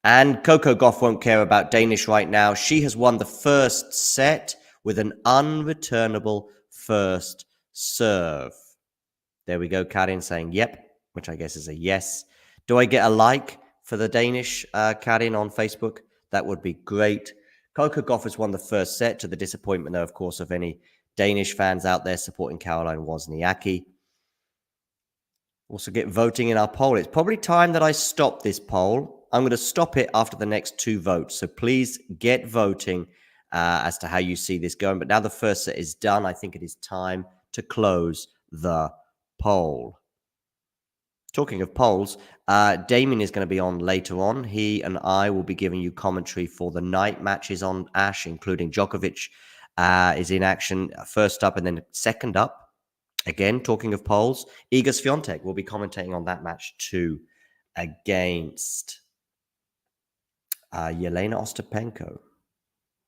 And Coco Gauff won't care about Danish right now. She has won the first set with an unreturnable first serve. There we go, Karin saying yep, which I guess is a yes. Do I get a like for the Danish Karin on Facebook? That would be great. Coco Gauff has won the first set, to the disappointment, though, of course, of any Danish fans out there supporting Caroline Wozniacki. Also get voting in our poll. It's probably time that I stop this poll. I'm going to stop it after the next two votes. So please get voting as to how you see this going. But now the first set is done, I think it is time to close the poll. Talking of polls, Damien is going to be on later on. He and I will be giving you commentary for the night matches on Ash, including Djokovic is in action first up and then second up. Again, talking of polls, Iga Swiatek will be commentating on that match too against Yelena Ostapenko.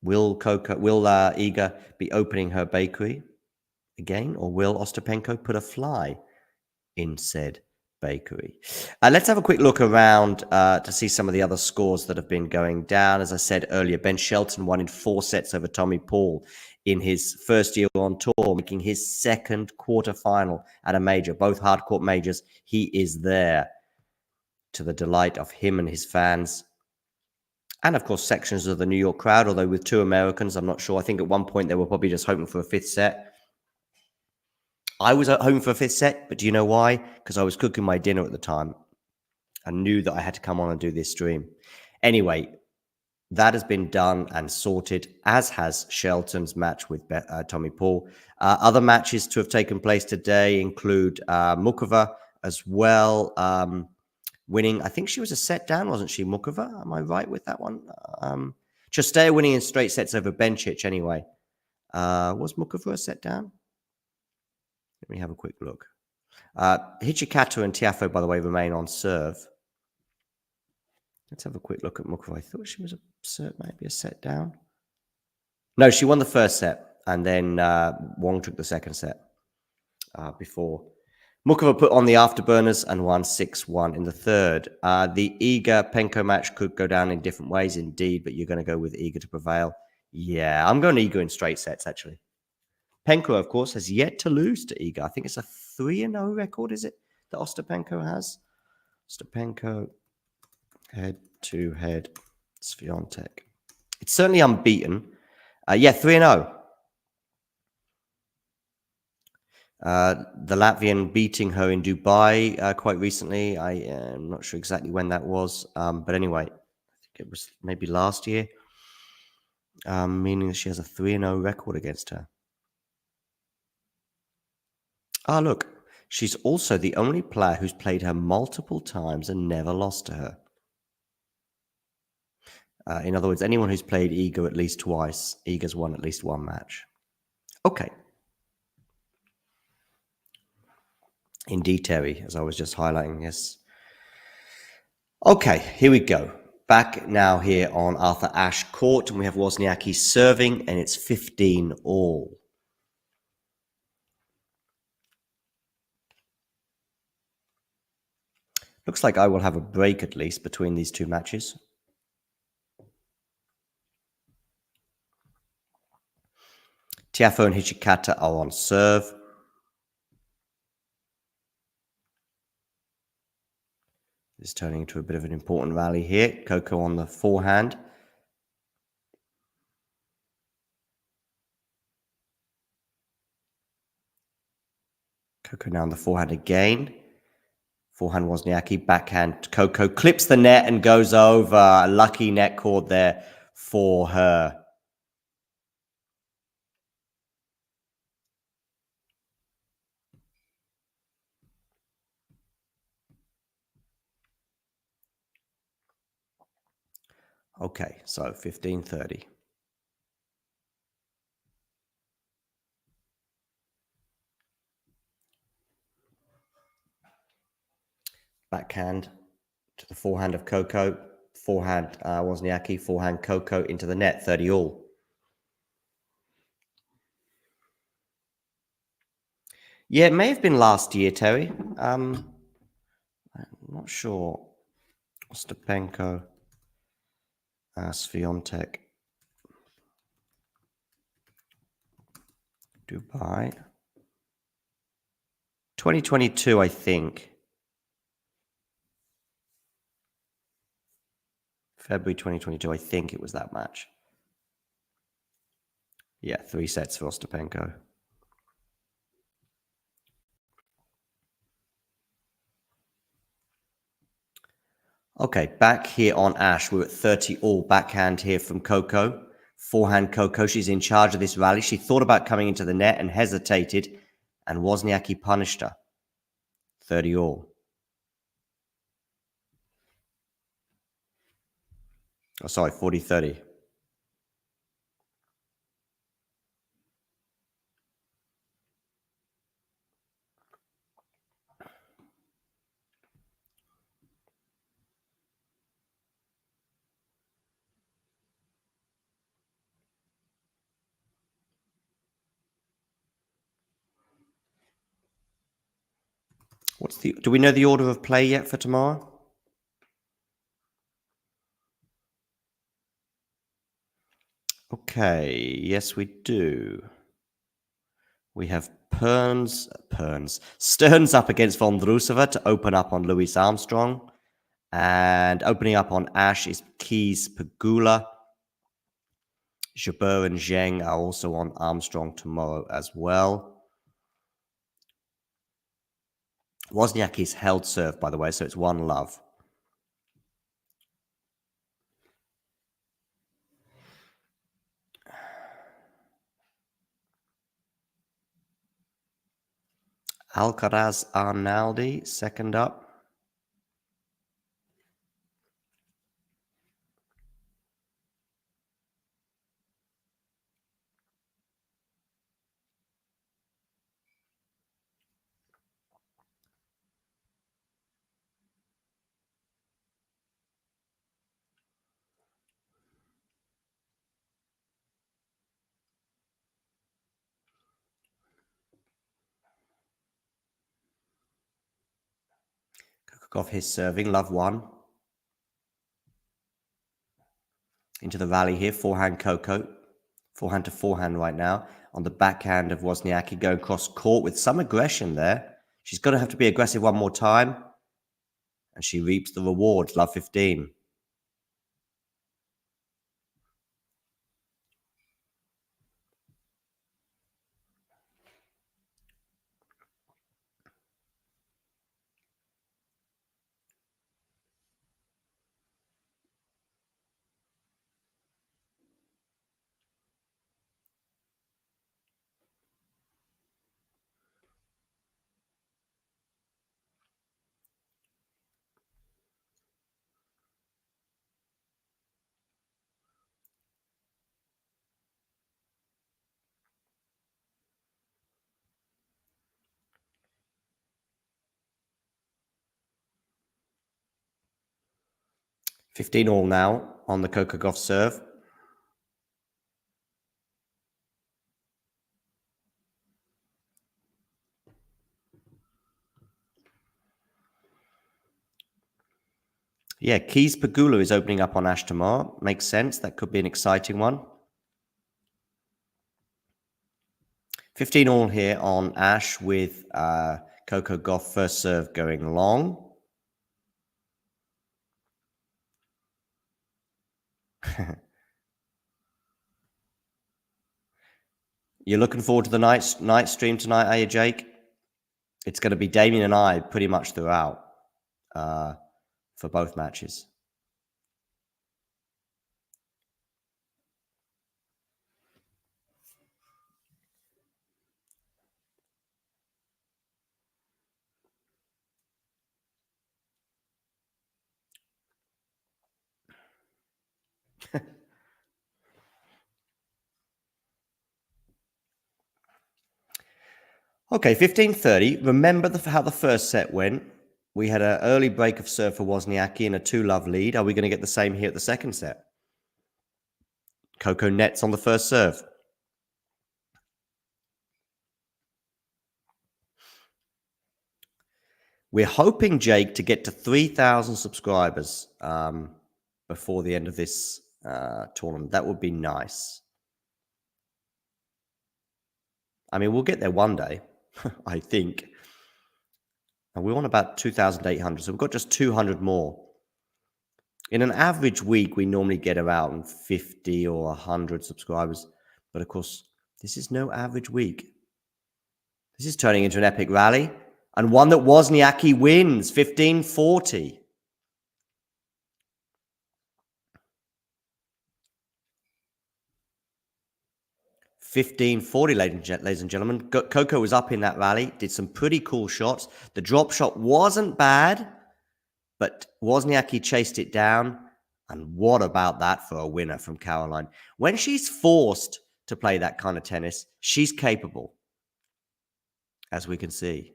Will Iga be opening her bakery again, or will Ostapenko put a fly in said bakery? Let's have a quick look around to see some of the other scores that have been going down. As I said earlier, Ben Shelton won in 4 sets over Tommy Paul in his first year on tour, making his second quarterfinal at a major, both hardcourt majors. He is there. to the delight of him and his fans. And of course, sections of the New York crowd, although with two Americans, I'm not sure. I think at one point they were probably just hoping for a fifth set. I was at home for a fifth set, but do you know why? Because I was cooking my dinner at the time. I knew that I had to come on and do this stream. Anyway, that has been done and sorted, as has Shelton's match with Tommy Paul. Other matches to have taken place today include Mukova as well, winning. I think she was a set down, wasn't she, Mukova? Am I right with that one? Chastea winning in straight sets over Bencic anyway. Was Mukova a set down? Let me have a quick look. Hichikata and Tiafoe, by the way, remain on serve. Let's have a quick look at Mukova. I thought she was maybe a set down. No, she won the first set, and then Wong took the second set before. Mukova put on the afterburners and won 6-1 in the third. The Iga-Penko match could go down in different ways, indeed, but you're going to go with Iga to prevail. Yeah, I'm going Iga in straight sets, actually. Penko, of course, has yet to lose to Iga. I think it's a 3-0 record, is it, that Ostapenko has? Ostapenko, head-to-head, Swiatek. It's certainly unbeaten. 3-0. The Latvian beating her in Dubai quite recently. I am not sure exactly when that was. But anyway, I think it was maybe last year. Meaning that she has a 3-0 record against her. Look, she's also the only player who's played her multiple times and never lost to her. In other words, anyone who's played Iga at least twice, Iga's won at least one match. Okay. Indeed, Terry, as I was just highlighting, yes. Okay, here we go. Back now here on Arthur Ashe Court, and we have Wozniacki serving, and it's 15-all. Looks like I will have a break at least between these two matches. Tiafoe and Hichikata are on serve. This is turning into a bit of an important rally here. Coco on the forehand. Coco now on the forehand again. Forehand Wozniacki, backhand Coco clips the net and goes over. A lucky net cord there for her. Okay, so 15-30. Backhand to the forehand of Coco. Forehand Wozniacki, forehand Coco into the net, 30-all. Yeah, it may have been last year, Terry. I'm not sure. Ostapenko, Swiatek, Dubai. 2022, I think. February 2022, I think it was that match. Yeah, 3 sets for Ostapenko. Okay, back here on Ashe, we're at 30-all. Backhand here from Coco. Forehand Coco, she's in charge of this rally. She thought about coming into the net and hesitated, and Wozniacki punished her. 30-all. Oh, sorry, 40-30. Do we know the order of play yet for tomorrow? Okay, yes we do. We have Stearns up against Vondrousova to open up on Louis Armstrong. And opening up on Ash is Keys Pegula. Jabeur and Zheng are also on Armstrong tomorrow as well. Wozniacki's held serve, by the way, so it's 1-love. Alcaraz Arnaldi, second up. Gauff his serving, love 1. Into the rally here, forehand Coco. Forehand to forehand right now. On the backhand of Wozniacki, going cross court with some aggression there. She's going to have to be aggressive one more time. And she reaps the rewards, love 15. $15 all now on the Coco Gauff serve. Yeah, Keys Pegula is opening up on Ash tomorrow. Makes sense. That could be an exciting one. 15 all here on Ash with Coco Gauff first serve going long. You're looking forward to the night stream tonight, are you, Jake? It's going to be Damien and I pretty much throughout for both matches. Okay, 15:30. Remember how the first set went? We had an early break of serve for Wozniacki and a 2-love lead. Are we going to get the same here at the second set? Coco nets on the first serve. We're hoping, Jake, to get to 3,000 subscribers before the end of this tournament. That would be nice. I mean, we'll get there one day, I think. And we're on about 2,800, so we've got just 200 more. In an average week, we normally get around 50 or 100 subscribers. But of course, this is no average week. This is turning into an epic rally. And one that Wozniacki wins, 1540. Ladies and gentlemen. Coco was up in that rally, did some pretty cool shots. The drop shot wasn't bad, but Wozniacki chased it down. And what about that for a winner from Caroline? When she's forced to play that kind of tennis, she's capable, as we can see.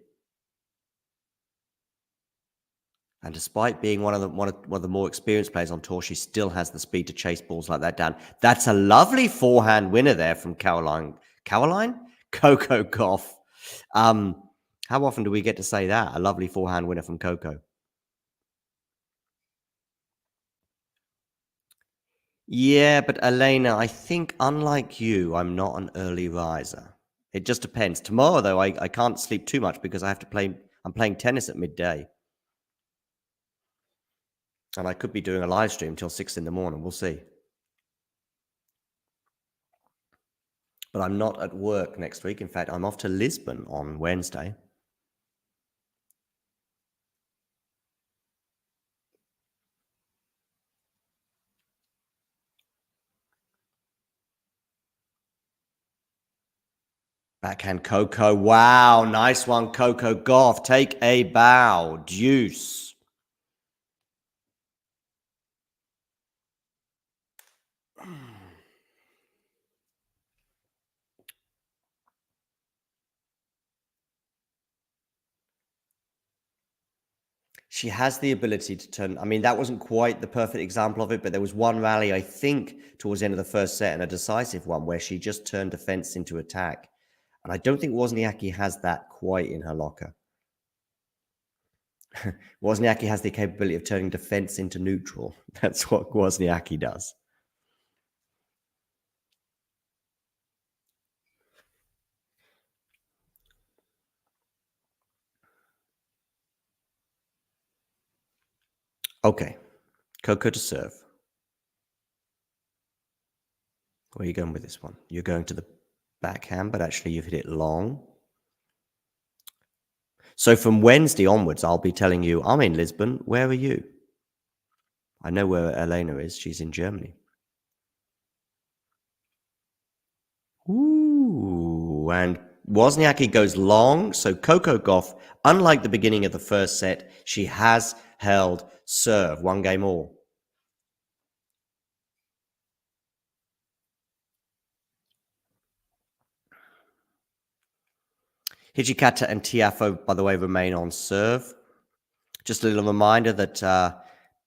And despite being one of the more experienced players on tour, she still has the speed to chase balls like that down. That's a lovely forehand winner there from Caroline? Coco Gauff. How often do we get to say that? A lovely forehand winner from Coco. Yeah, but Elena, I think unlike you, I'm not an early riser. It just depends. Tomorrow, though, I can't sleep too much because I have to play. I'm playing tennis at midday. And I could be doing a live stream till 6 in the morning. We'll see. But I'm not at work next week. In fact, I'm off to Lisbon on Wednesday. Backhand Coco. Wow, nice one, Coco Gauff. Take a bow. Deuce. She has the ability to turn. I mean, that wasn't quite the perfect example of it, but there was one rally, I think, towards the end of the first set, and a decisive one, where she just turned defense into attack. And I don't think Wozniacki has that quite in her locker. Wozniacki has the capability of turning defense into neutral. That's what Wozniacki does. Okay, Coco to serve. Where are you going with this one? You're going to the backhand, but actually you've hit it long. So from Wednesday onwards, I'll be telling you, I'm in Lisbon. Where are you? I know where Elena is. She's in Germany. Ooh, and Wozniacki goes long. So Coco Gauff, unlike the beginning of the first set, she has held serve. One game all. Hijikata and Tiafoe, by the way, remain on serve. Just a little reminder that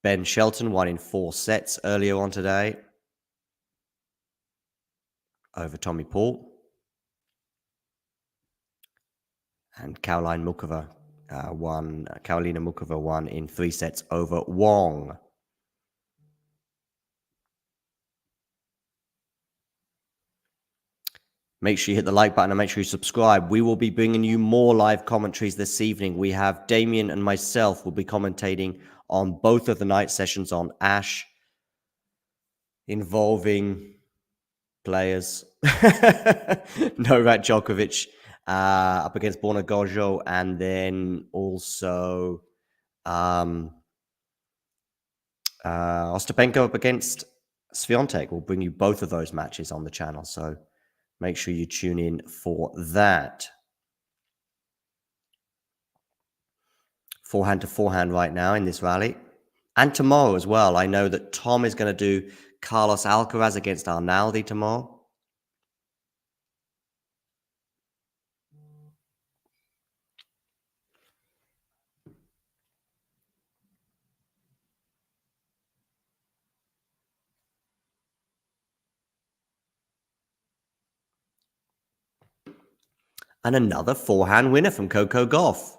Ben Shelton won in 4 sets earlier on today over Tommy Paul. And Karolina Muchova won in 3 sets over Wong. Make sure you hit the like button and make sure you subscribe. We will be bringing you more live commentaries this evening. We have Damien and myself will be commentating on both of the night sessions on Ash, involving players. Novak Djokovic up against Borna Gojo, and then also Ostapenko up against Swiatek. We'll bring you both of those matches on the channel, so make sure you tune in for that. Forehand to forehand right now in this rally. And tomorrow as well. I know that Tom is going to do Carlos Alcaraz against Arnaldi tomorrow. And another forehand winner from Coco Gauff.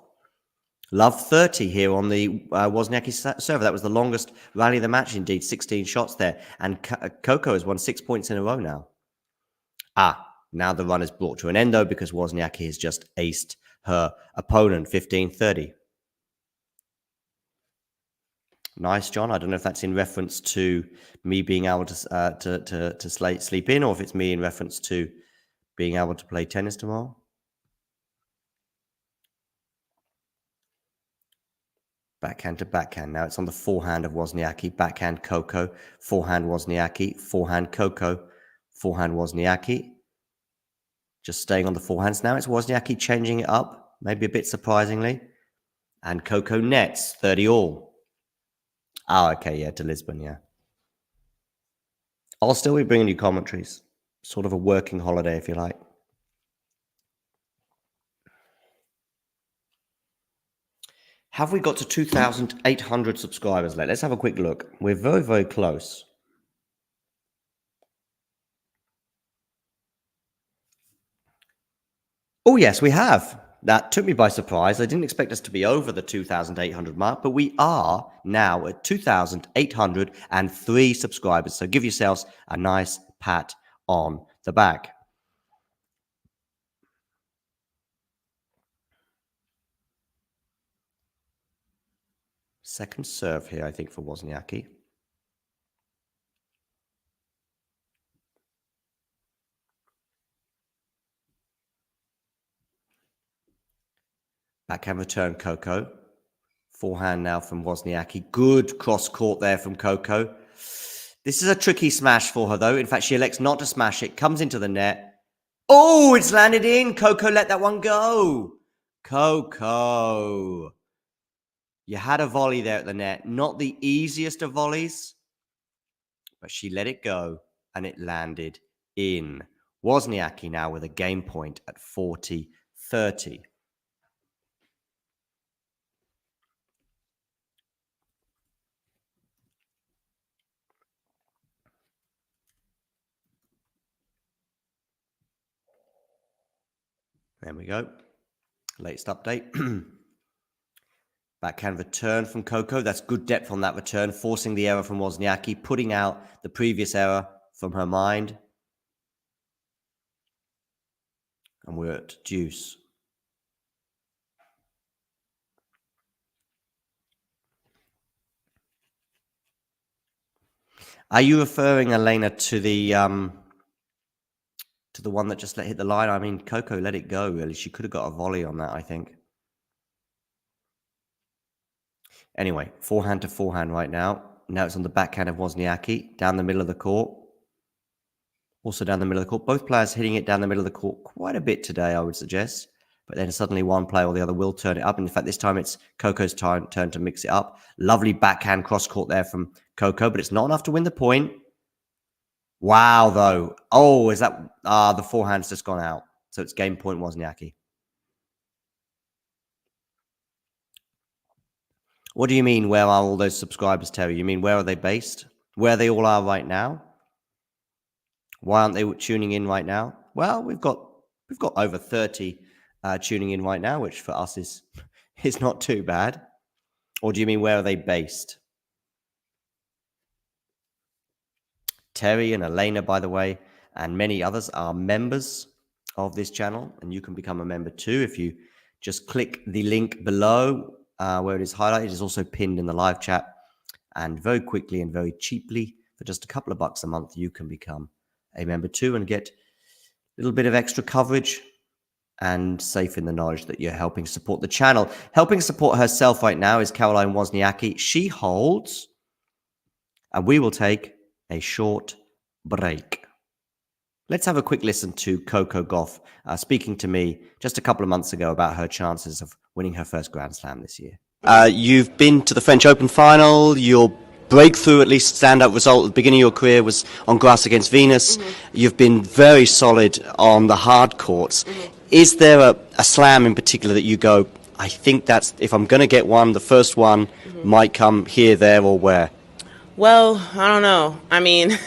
Love 30 here on the Wozniacki server. That was the longest rally of the match, indeed. 16 shots there. And Coco has won 6 points in a row now. Now the run is brought to an end, though, because Wozniacki has just aced her opponent, 15-30. Nice, John. I don't know if that's in reference to me being able to sleep in, or if it's me in reference to being able to play tennis tomorrow. Backhand to backhand. Now it's on the forehand of Wozniacki. Backhand Coco. Forehand Wozniacki. Forehand Coco. Forehand Wozniacki. Just staying on the forehands. Now it's Wozniacki changing it up. Maybe a bit surprisingly. And Coco nets. 30 all. Okay. Yeah, to Lisbon. Yeah. I'll still be bringing you commentaries. Sort of a working holiday, if you like. Have we got to 2,800 subscribers? Let's have a quick look. We're very, very close. Oh, yes, we have. That took me by surprise. I didn't expect us to be over the 2,800 mark, but we are now at 2,803 subscribers. So give yourselves a nice pat on the back. Second serve here, I think, for Wozniacki. Backhand return, Coco. Forehand now from Wozniacki. Good cross court there from Coco. This is a tricky smash for her, though. In fact, she elects not to smash it. Comes into the net. Oh, it's landed in. Coco let that one go. Coco. You had a volley there at the net. Not the easiest of volleys, but she let it go and it landed in. Wozniacki now with a game point at 40-30. There we go. Latest update. Backhand return from Coco. That's good depth on that return, forcing the error from Wozniacki, putting out the previous error from her mind. And we're at deuce. Are you referring, Elena, to the one that just hit the line? I mean, Coco let it go, really. She could have got a volley on that, I think. Anyway, forehand to forehand right now. Now it's on the backhand of Wozniacki, down the middle of the court. Also down the middle of the court. Both players hitting it down the middle of the court quite a bit today, I would suggest. But then suddenly one player or the other will turn it up. And in fact, this time it's Coco's turn to mix it up. Lovely backhand cross court there from Coco, but it's not enough to win the point. Wow, though. Oh, is that... the forehand's just gone out. So it's game point Wozniacki. What do you mean, where are all those subscribers, Terry? You mean, where are they based? Where they all are right now? Why aren't they tuning in right now? Well, we've got over 30 tuning in right now, which for us is not too bad. Or do you mean, where are they based? Terry and Elena, by the way, and many others are members of this channel, and you can become a member too if you just click the link below where it is highlighted. It is also pinned in the live chat, and very quickly and very cheaply, for just a couple of bucks a month, you can become a member too and get a little bit of extra coverage and safe in the knowledge that you're helping support the channel. Helping support herself right now is Caroline Wozniacki. She holds, and we will take a short break. Let's have a quick listen to Coco Gauff speaking to me just a couple of months ago about her chances of winning her first Grand Slam this year. You've been to the French Open final. Your breakthrough, at least standout result at the beginning of your career, was on grass against Venus. You've been very solid on the hard courts. Is there a slam in particular that you go, I think that's, if I'm going to get one, the first one might come here, there, or where? Well, I don't know. I mean,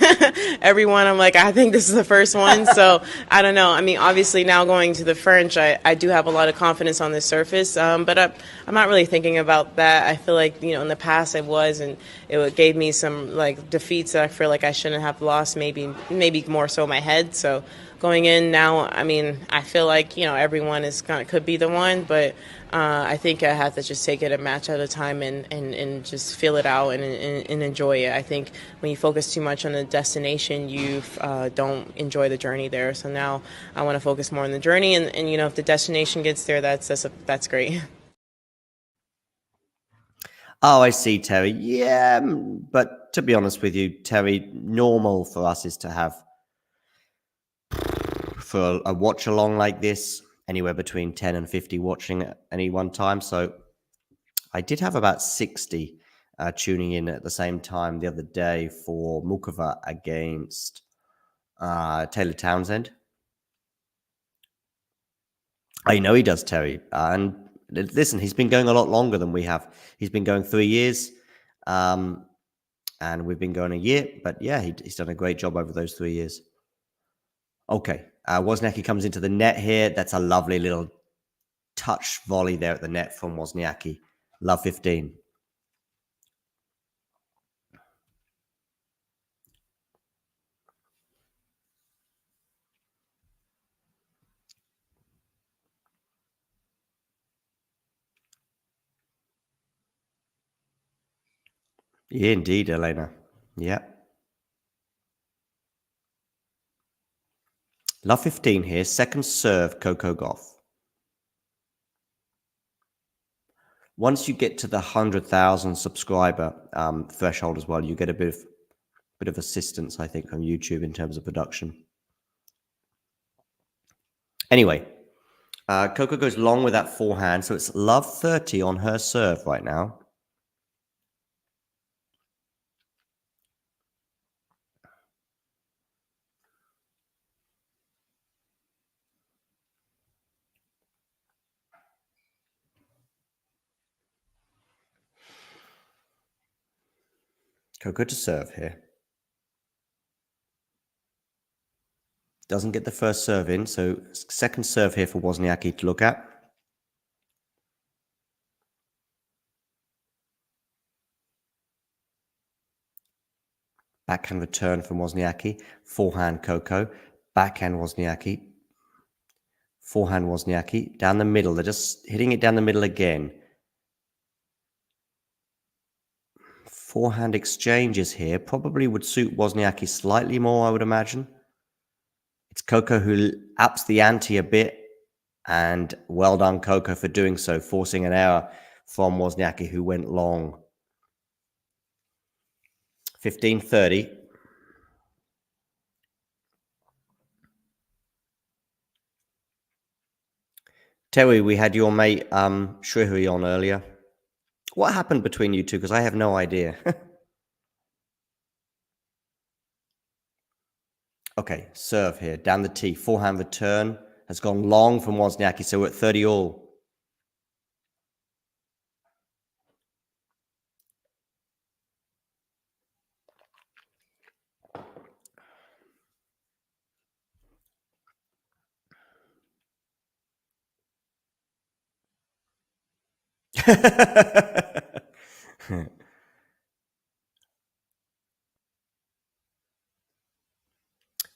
everyone, I'm like, I think this is the first one. So I don't know. I mean, obviously now going to the French, I do have a lot of confidence on this surface. But I'm not really thinking about that. I feel like, in the past I was, and it gave me some like defeats that I feel like I shouldn't have lost, maybe more so my head. So going in now, I mean, I feel like, everyone could be the one, but I think I have to just take it a match at a time and just feel it out and enjoy it. I think when you focus too much on the destination, you don't enjoy the journey there. So now I want to focus more on the journey, and if the destination gets there, that's great. Oh, I see, Terry. Yeah, but to be honest with you, Terry, normal for us is to have, for a watch along like this, anywhere between 10 and 50 watching at any one time. So I did have about 60 tuning in at the same time the other day for Mukova against Taylor Townsend. I know he does, Terry. And listen, he's been going a lot longer than we have. He's been going 3 years, and we've been going a year. But yeah, he's done a great job over those 3 years. Okay, Wozniacki comes into the net here. That's a lovely little touch volley there at the net from Wozniacki. Love 15. Yeah, indeed, Elena. Yeah. Love 15 here. Second serve, Coco Gauff. Once you get to the 100,000 subscriber threshold as well, you get a bit of assistance, I think, from YouTube in terms of production. Anyway, Coco goes long with that forehand, so it's love 30 on her serve right now. Coco to serve here. Doesn't get the first serve in, so second serve here for Wozniacki to look at. Backhand return from Wozniacki. Forehand Coco. Backhand Wozniacki. Forehand Wozniacki. Down the middle. They're just hitting it down the middle again. Forehand exchanges here probably would suit Wozniacki slightly more, I would imagine. It's Coco who ups the ante a bit, and well done, Coco, for doing so, forcing an error from Wozniacki, who went long. 15-30. Terry, we had your mate Shrihari on earlier. What happened between you two? Because I have no idea. Okay, serve here, down the tee. Forehand return has gone long from Wozniacki, so we're at 30 all.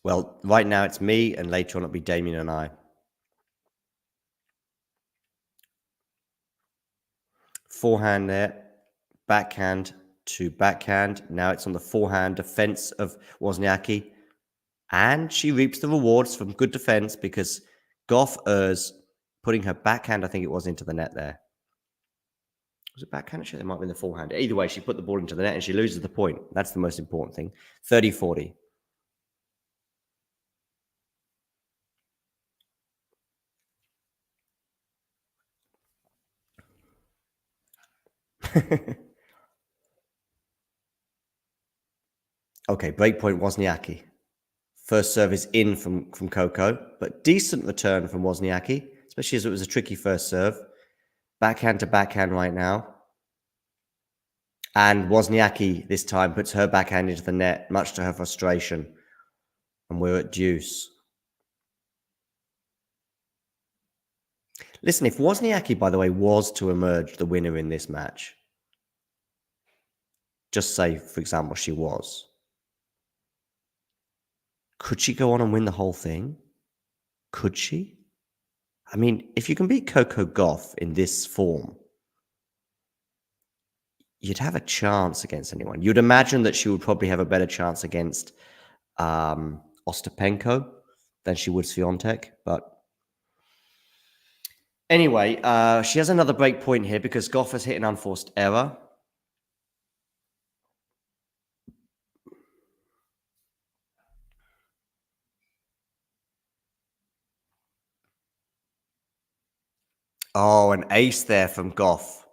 Well, right now it's me, and later on it'll be Damien and I. Forehand there, backhand to backhand. Now it's on the forehand defense of Wozniacki. And she reaps the rewards from good defense because Gauff errs, putting her backhand, I think it was, into the net there. Was it backhand? It might have been the forehand. Either way, she put the ball into the net and she loses the point. That's the most important thing. 30-40. Okay, breakpoint Wozniacki. First serve is in from Coco, but decent return from Wozniacki, especially as it was a tricky first serve. Backhand to backhand right now. And Wozniacki this time puts her backhand into the net, much to her frustration. And we're at deuce. Listen, if Wozniacki, by the way, was to emerge the winner in this match, just say, for example, she was, could she go on and win the whole thing? Could she? I mean, if you can beat Coco Gauff in this form, you'd have a chance against anyone. You'd imagine that she would probably have a better chance against Ostapenko than she would Swiatek. But anyway, she has another break point here because Gauff has hit an unforced error. Oh, an ace there from Gauff.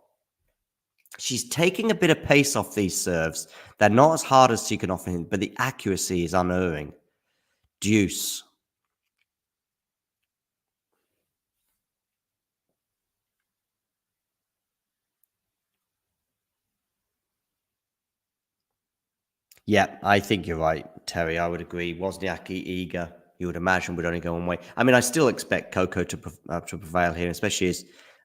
She's taking a bit of pace off these serves. They're not as hard as she can offer him, but the accuracy is unerring. Deuce. Yeah, I think you're right, Terry. I would agree. Wozniacki, eager, you would imagine, would only go one way. I mean, I still expect Coco to prevail here, especially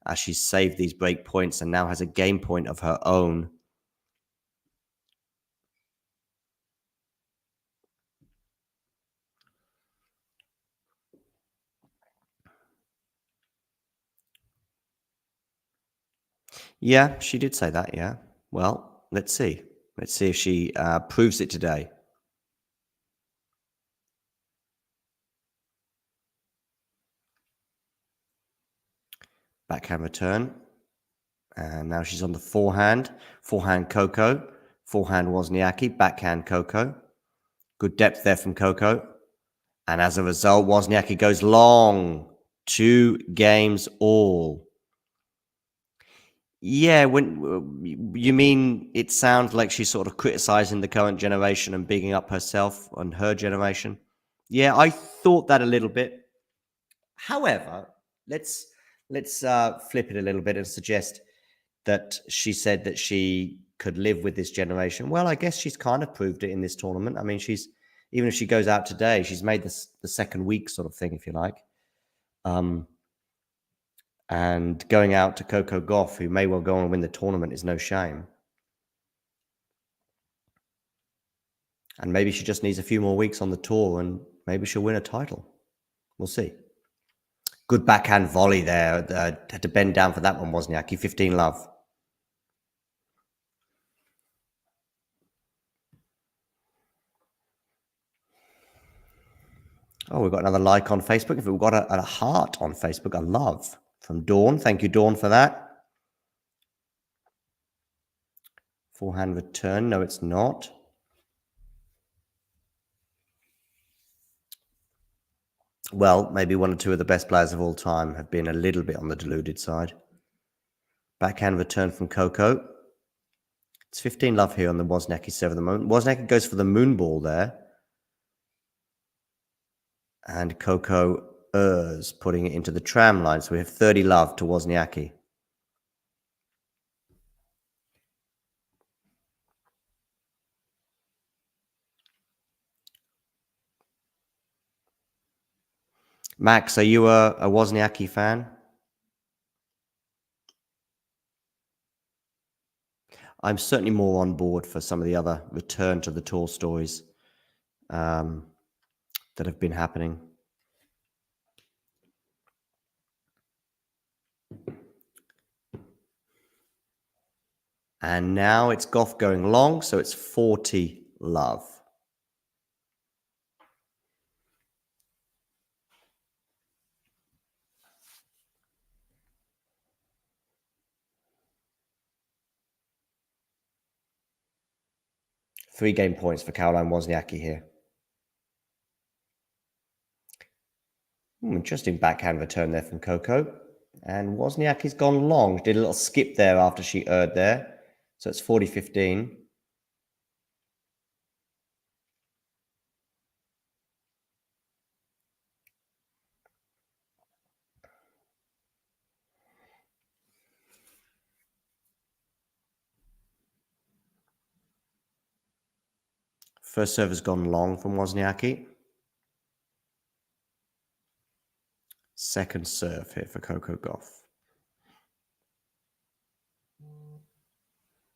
as she's saved these break points and now has a game point of her own. Yeah, she did say that, yeah. Well, let's see. Let's see if she proves it today. Backhand return. And now she's on the forehand. Forehand Coco. Forehand Wozniacki. Backhand Coco. Good depth there from Coco. And as a result, Wozniacki goes long. 2 games all. Yeah, when you mean it sounds like she's sort of criticizing the current generation and bigging up herself and her generation. Yeah, I thought that a little bit. However, let's flip it a little bit and suggest that she said that she could live with this generation. Well, I guess she's kind of proved it in this tournament. I mean, she's even if she goes out today, she's made this the second week sort of thing, if you like. And going out to Coco Gauff, who may well go on and win the tournament, is no shame. And maybe she just needs a few more weeks on the tour and maybe she'll win a title. We'll see. Good backhand volley there. Had to bend down for that one, Wozniacki. 15 love. Oh, we've got another like on Facebook. If we've got a heart on Facebook, a love from Dawn. Thank you, Dawn, for that. Forehand return. No, it's not. Well, maybe 1 or 2 of the best players of all time have been a little bit on the deluded side. Backhand return from Coco. It's 15 love here on the Wozniacki serve at the moment. Wozniacki goes for the moon ball there. And Coco errs, putting it into the tram line. So we have 30 love to Wozniacki. Max, are you a Wozniacki fan? I'm certainly more on board for some of the other return to the tour stories that have been happening. And now it's Gauff going long, so it's 40 love. Three game points for Caroline Wozniacki here. Interesting backhand return there from Coco. And Wozniacki's gone long. Did a little skip there after she erred there. So it's 40-15. First serve has gone long from Wozniacki. Second serve here for Coco Gauff.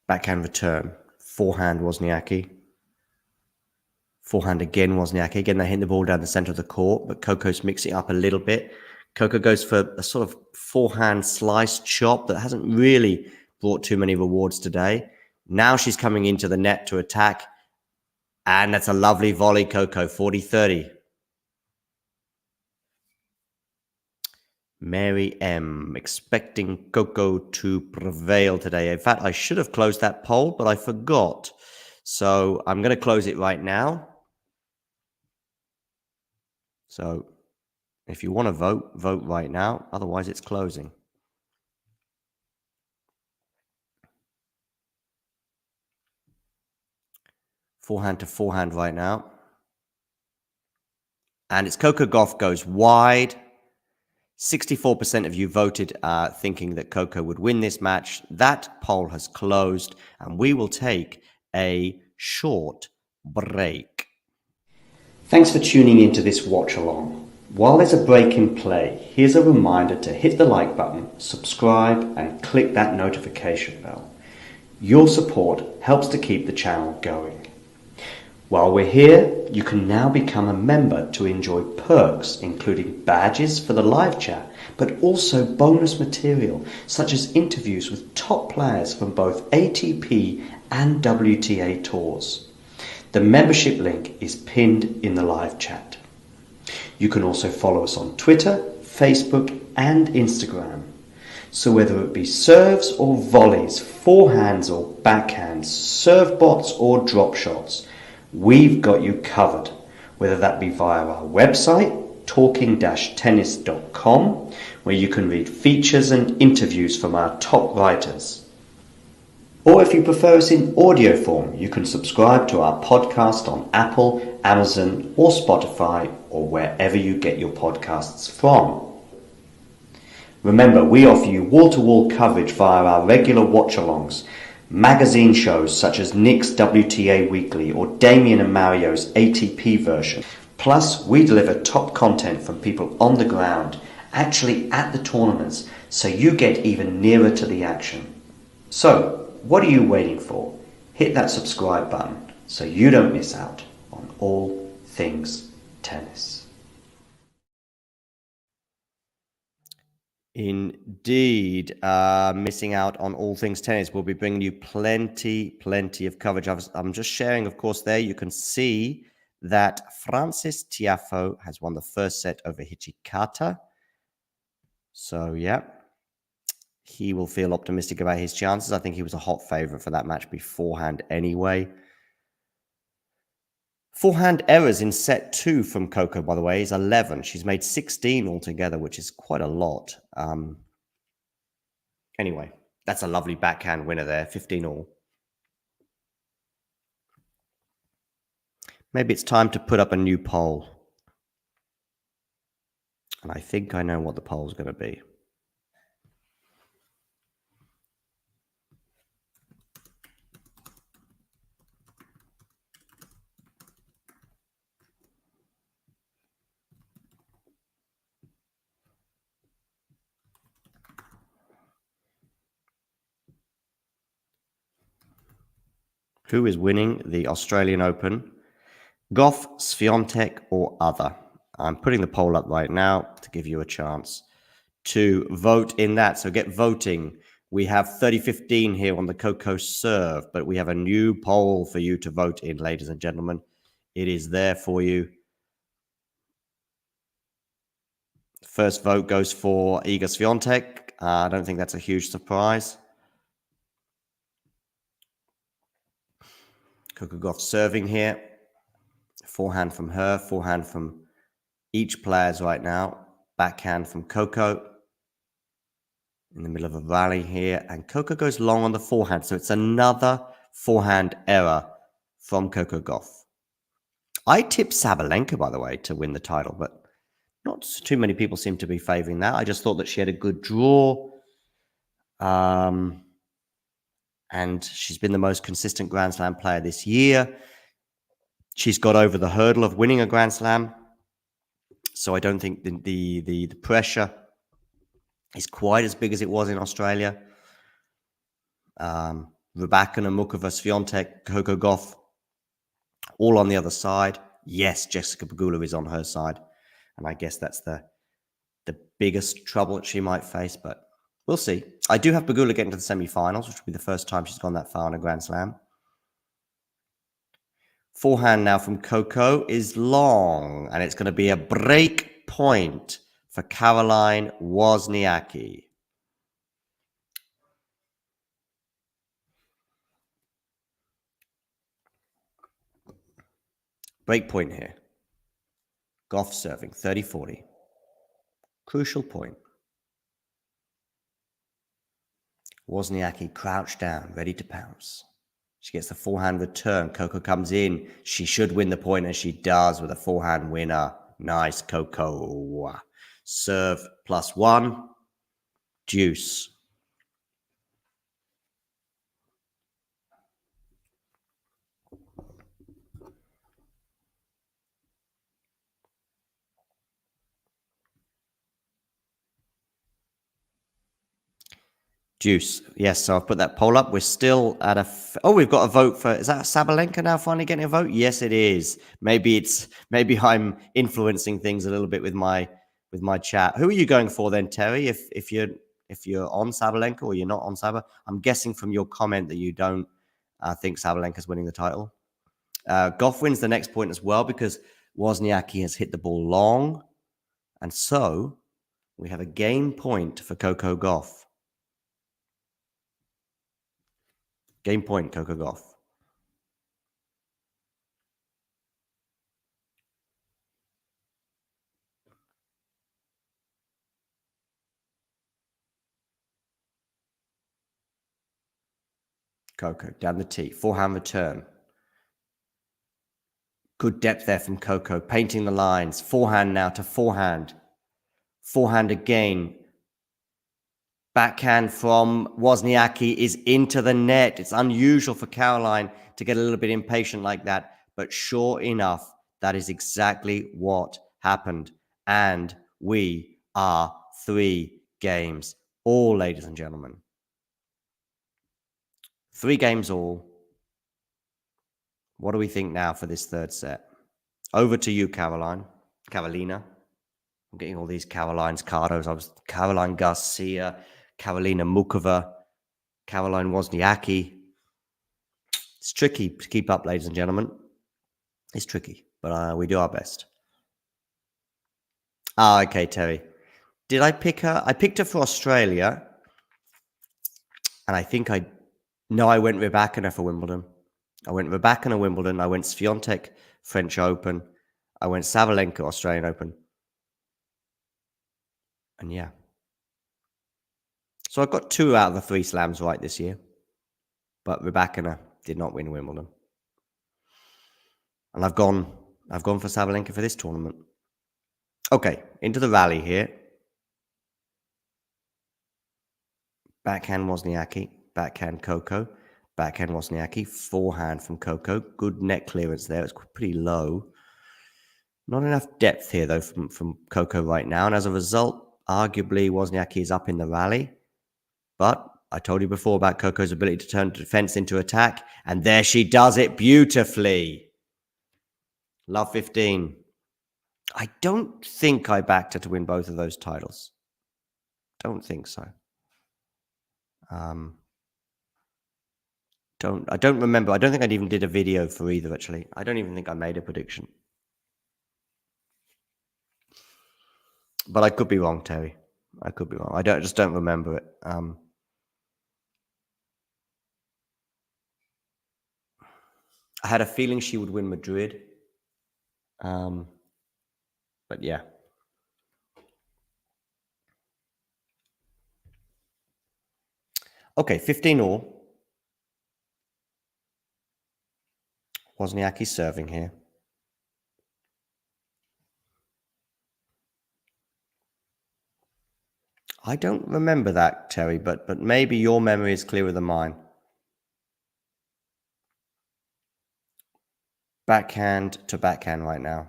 Backhand return. Forehand Wozniacki. Forehand again Wozniacki. Again, they hit the ball down the center of the court, but Coco's mixing it up a little bit. Coco goes for a sort of forehand slice chop that hasn't really brought too many rewards today. Now she's coming into the net to attack. And that's a lovely volley, Coco, 40-30. Mary M. expecting Coco to prevail today. In fact, I should have closed that poll, but I forgot. So I'm going to close it right now. So if you want to vote, vote right now. Otherwise, it's closing. Forehand to forehand right now. And it's Coco Gauff goes wide. 64% of you voted thinking that Coco would win this match. That poll has closed, and we will take a short break. Thanks for tuning into this watch along. While there's a break in play, here's a reminder to hit the like button, subscribe, and click that notification bell. Your support helps to keep the channel going. While we're here, you can now become a member to enjoy perks, including badges for the live chat, but also bonus material such as interviews with top players from both ATP and WTA tours. The membership link is pinned in the live chat. You can also follow us on Twitter, Facebook and Instagram. So whether it be serves or volleys, forehands or backhands, serve bots or drop shots, we've got you covered. Whether that be via our website, talking-tennis.com, where you can read features and interviews from our top writers. Or if you prefer us in audio form, you can subscribe to our podcast on Apple, Amazon or Spotify or wherever you get your podcasts from. Remember, we offer you wall-to-wall coverage via our regular watch-alongs, magazine shows such as Nick's WTA Weekly or Damien and Mario's ATP version. Plus, we deliver top content from people on the ground, actually at the tournaments, so you get even nearer to the action. So, what are you waiting for? Hit that subscribe button so you don't miss out on all things tennis. Indeed, missing out on all things tennis. We'll be bringing you plenty of coverage. I'm just sharing, of course, there you can see that Francis Tiafoe has won the first set over Hichikata. So, yeah, he will feel optimistic about his chances. I think he was a hot favorite for that match beforehand anyway. Forehand errors in set 2 from Coco, by the way, is 11. She's made 16 altogether, which is quite a lot. Anyway, that's a lovely backhand winner there, 15 all. Maybe it's time to put up a new poll. And I think I know what the poll's going to be. Who is winning the Australian Open? Gauff, Swiatek, or other? I'm putting the poll up right now to give you a chance to vote in that. So get voting. We have 30-15 here on the Coco serve, but we have a new poll for you to vote in, ladies and gentlemen. It is there for you. First vote goes for Iga Swiatek. I don't think that's a huge surprise. Coco Gauff serving here. Forehand from her, forehand from each players right now. Backhand from Coco. In the middle of a rally here. And Coco goes long on the forehand. So it's another forehand error from Coco Gauff. I tipped Sabalenka, by the way, to win the title, but not too many people seem to be favoring that. I just thought that she had a good draw. And she's been the most consistent Grand Slam player this year. She's got over the hurdle of winning a Grand Slam. So I don't think the pressure is quite as big as it was in Australia. Rybakina, Mukova, Swiatek, Coco Gauff, all on the other side. Yes, Jessica Pegula is on her side. And I guess that's the biggest trouble that she might face, but we'll see. I do have Pegula getting to the semi-finals, which will be the first time she's gone that far in a Grand Slam. Forehand now from Coco is long, and it's going to be a break point for Caroline Wozniacki. Break point here. Gauff serving 30-40. Crucial point. Wozniacki crouched down, ready to pounce. She gets the forehand return. Coco comes in. She should win the point, and she does with a forehand winner. Nice, Coco. Serve +1. Deuce. Deuce. Yes, so I've put that poll up. We're still at we've got a vote for, is that Sabalenka now finally getting a vote? Yes, it is. Maybe I'm influencing things a little bit with my my chat. Who are you going for then, Terry? If you're on Sabalenka or you're not on Saba, I'm guessing from your comment that you don't think Sabalenka's winning the title. Gauff wins the next point as well because Wozniacki has hit the ball long, and so we have a game point for Coco Gauff. Game point, Coco Gauff. Coco down the tee, forehand return. Good depth there from Coco, painting the lines. Forehand now to forehand. Forehand again. Backhand from Wozniacki is into the net. It's unusual for Caroline to get a little bit impatient like that. But sure enough, that is exactly what happened. And we are 3 games all, ladies and gentlemen. 3 games all. What do we think now for this third set? Over to you, Carolina. I'm getting all these Carolines cardos. I was Caroline Garcia, Karolina Muchova, Caroline Wozniacki. It's tricky to keep up, ladies and gentlemen. It's tricky, but we do our best. Okay, Terry. Did I pick her? I picked her for Australia. And I think I went Rybakina for Wimbledon. I went Rybakina Wimbledon. I went Swiatek French Open. I went Sabalenka Australian Open. And yeah. So I got 2 out of the 3 slams right this year. But Rybakina did not win Wimbledon. And I've gone for Sabalenka for this tournament. Okay, into the rally here. Backhand Wozniacki, backhand Coco, backhand Wozniacki, forehand from Coco. Good net clearance there. It's pretty low. Not enough depth here, though, from Coco right now. And as a result, arguably, Wozniacki is up in the rally. But I told you before about Coco's ability to turn defense into attack. And there she does it beautifully. Love 15. I don't think I backed her to win both of those titles. Don't think so. I don't remember. I don't think I even did a video for either, actually. I don't even think I made a prediction. But I could be wrong, Terry. I could be wrong. I just don't remember it. I had a feeling she would win Madrid. But yeah. Okay, 15 all. Wozniacki serving here. I don't remember that, Terry, but maybe your memory is clearer than mine. Backhand to backhand right now.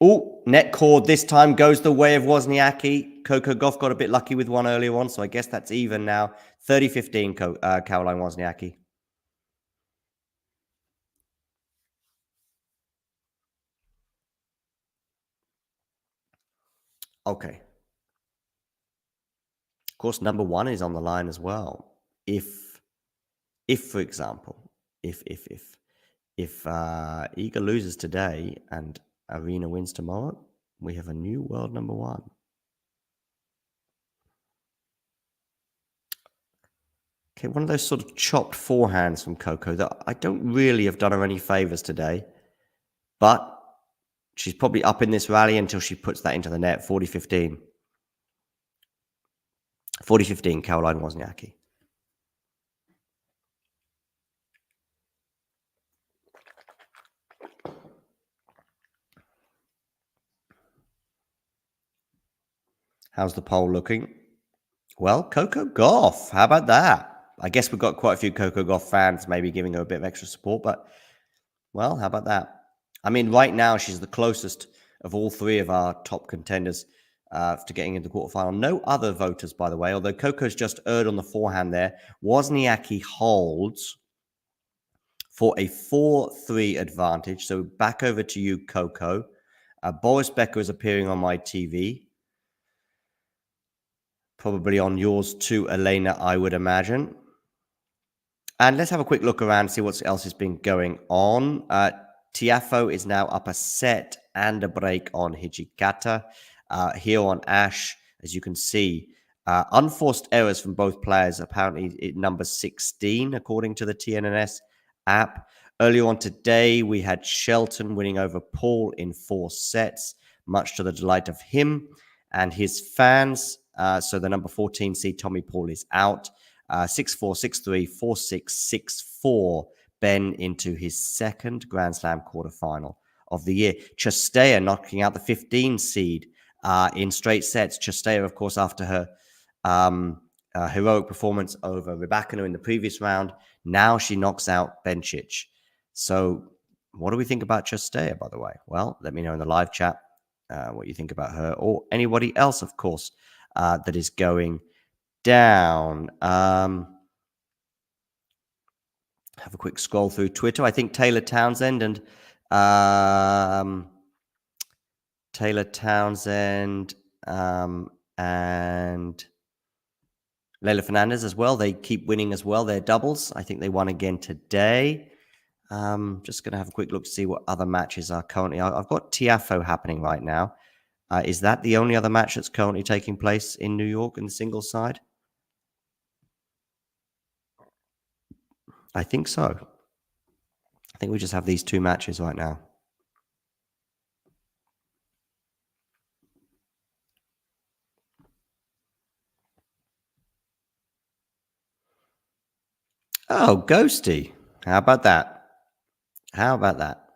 Oh, net cord this time goes the way of Wozniacki. Coco Gauff got a bit lucky with one earlier on, so I guess that's even now. 30-15, Caroline Wozniacki. Okay. Of course, number 1 is on the line as well. If for example, if Iga loses today and Arena wins tomorrow, we have a new world number 1. Okay, one of those sort of chopped forehands from Coco that I don't really have done her any favors today. But she's probably up in this rally until she puts that into the net. 40-15. 40-15, Caroline Wozniacki. How's the poll looking? Well, Coco Gauff. How about that? I guess we've got quite a few Coco Gauff fans maybe giving her a bit of extra support, but, well, how about that? I mean, right now, she's the closest of all 3 of our top contenders to getting into the quarterfinal. No other voters, by the way, although Coco's just erred on the forehand there. Wozniacki holds for a 4-3 advantage. So back over to you, Coco. Boris Becker is appearing on my TV. Probably on yours too, Elena, I would imagine. And let's have a quick look around and see what else has been going on. Tiafoe is now up a set and a break on Hijikata. Here on Ash, as you can see, unforced errors from both players. Apparently, it numbers 16, according to the TNNS app. Earlier on today, we had Shelton winning over Paul in 4 sets, much to the delight of him and his fans. So the number 14 seed, Tommy Paul, is out. 6-4, 6-3, 4-6, 6-4. Ben into his second Grand Slam quarterfinal of the year. Chastea knocking out the 15 seed in straight sets. Chastea, of course, after her heroic performance over Rybakina in the previous round, now she knocks out Bencic. So what do we think about Chastea, by the way? Well, let me know in the live chat what you think about her or anybody else, of course, that is going down. Have a quick scroll through Twitter. I think Taylor Townsend and Leila Fernandez as well. They keep winning as well. Their doubles. I think they won again today. Just going to have a quick look to see what other matches are currently. I've got Tiafoe happening right now. Is that the only other match that's currently taking place in New York in the singles side? I think so. I think we just have these 2 matches right now. Oh, Ghosty. How about that? How about that?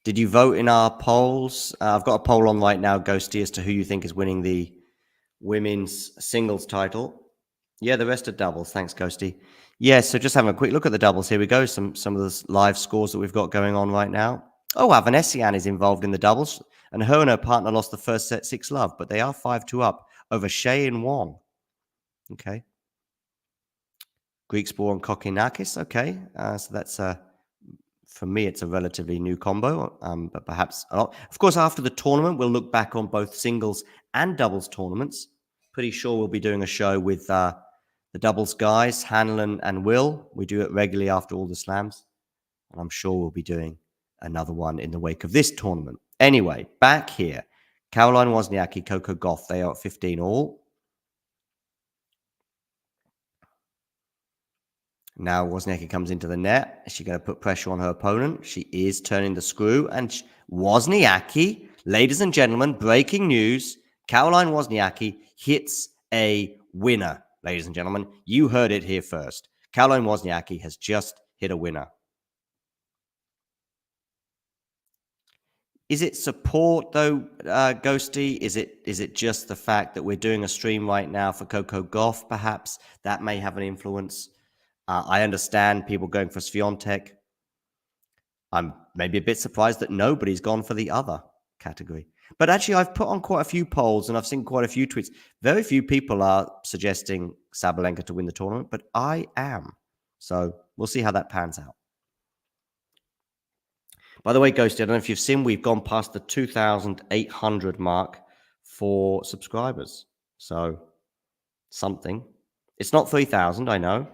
Did you vote in our polls? I've got a poll on right now, Ghosty, as to who you think is winning the women's singles title. Yeah, the rest are doubles. Thanks, Ghosty. Yeah, so just having a quick look at the doubles. Here we go. Some of the live scores that we've got going on right now. Oh, Avanesian is involved in the doubles, and her partner lost the first set 6-love, but they are 5-2 up over Shea and Wong. Okay. Greek Spore and Kokinakis. Okay, so that's for me, it's a relatively new combo, but perhaps a lot. Of course, after the tournament, we'll look back on both singles and doubles tournaments. Pretty sure we'll be doing a show with the doubles guys, Hanlon and Will. We do it regularly after all the slams. And I'm sure we'll be doing another one in the wake of this tournament. Anyway, back here. Caroline Wozniacki, Coco Gauff, they are at 15 all. Now Wozniacki comes into the net. Is she going to put pressure on her opponent? She is turning the screw. And Wozniacki, ladies and gentlemen, breaking news. Caroline Wozniacki hits a winner. Ladies and gentlemen, you heard it here first. Caroline Wozniacki has just hit a winner. Is it support, though, Ghosty? Is it just the fact that we're doing a stream right now for Coco Gauff, perhaps? That may have an influence. I understand people going for Swiatek. I'm maybe a bit surprised that nobody's gone for the other category. But actually, I've put on quite a few polls and I've seen quite a few tweets. Very few people are suggesting Sabalenka to win the tournament, but I am. So we'll see how that pans out. By the way, Ghosty, I don't know if you've seen, we've gone past the 2,800 mark for subscribers. So something. It's not 3,000, I know.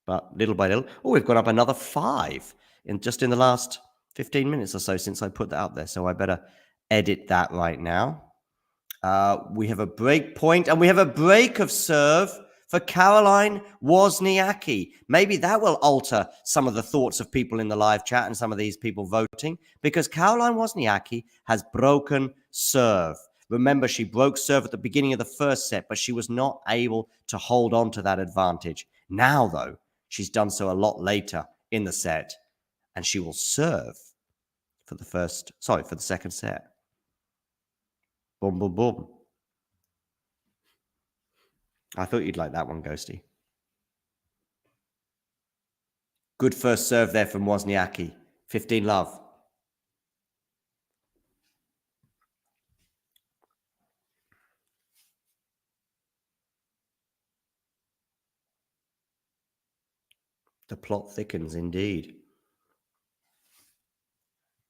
But little by little, we've gone up another 5 in the last 15 minutes or so since I put that out there. So I better edit that right now. We have a break point and we have a break of serve for Caroline Wozniacki. Maybe that will alter some of the thoughts of people in the live chat and some of these people voting, because Caroline Wozniacki has broken serve. Remember, she broke serve at the beginning of the first set, but she was not able to hold on to that advantage. Now, though, she's done so a lot later in the set, and she will serve for the second set. Boom, boom, boom. I thought you'd like that one, Ghosty. Good first serve there from Wozniacki. 15-love. The plot thickens indeed.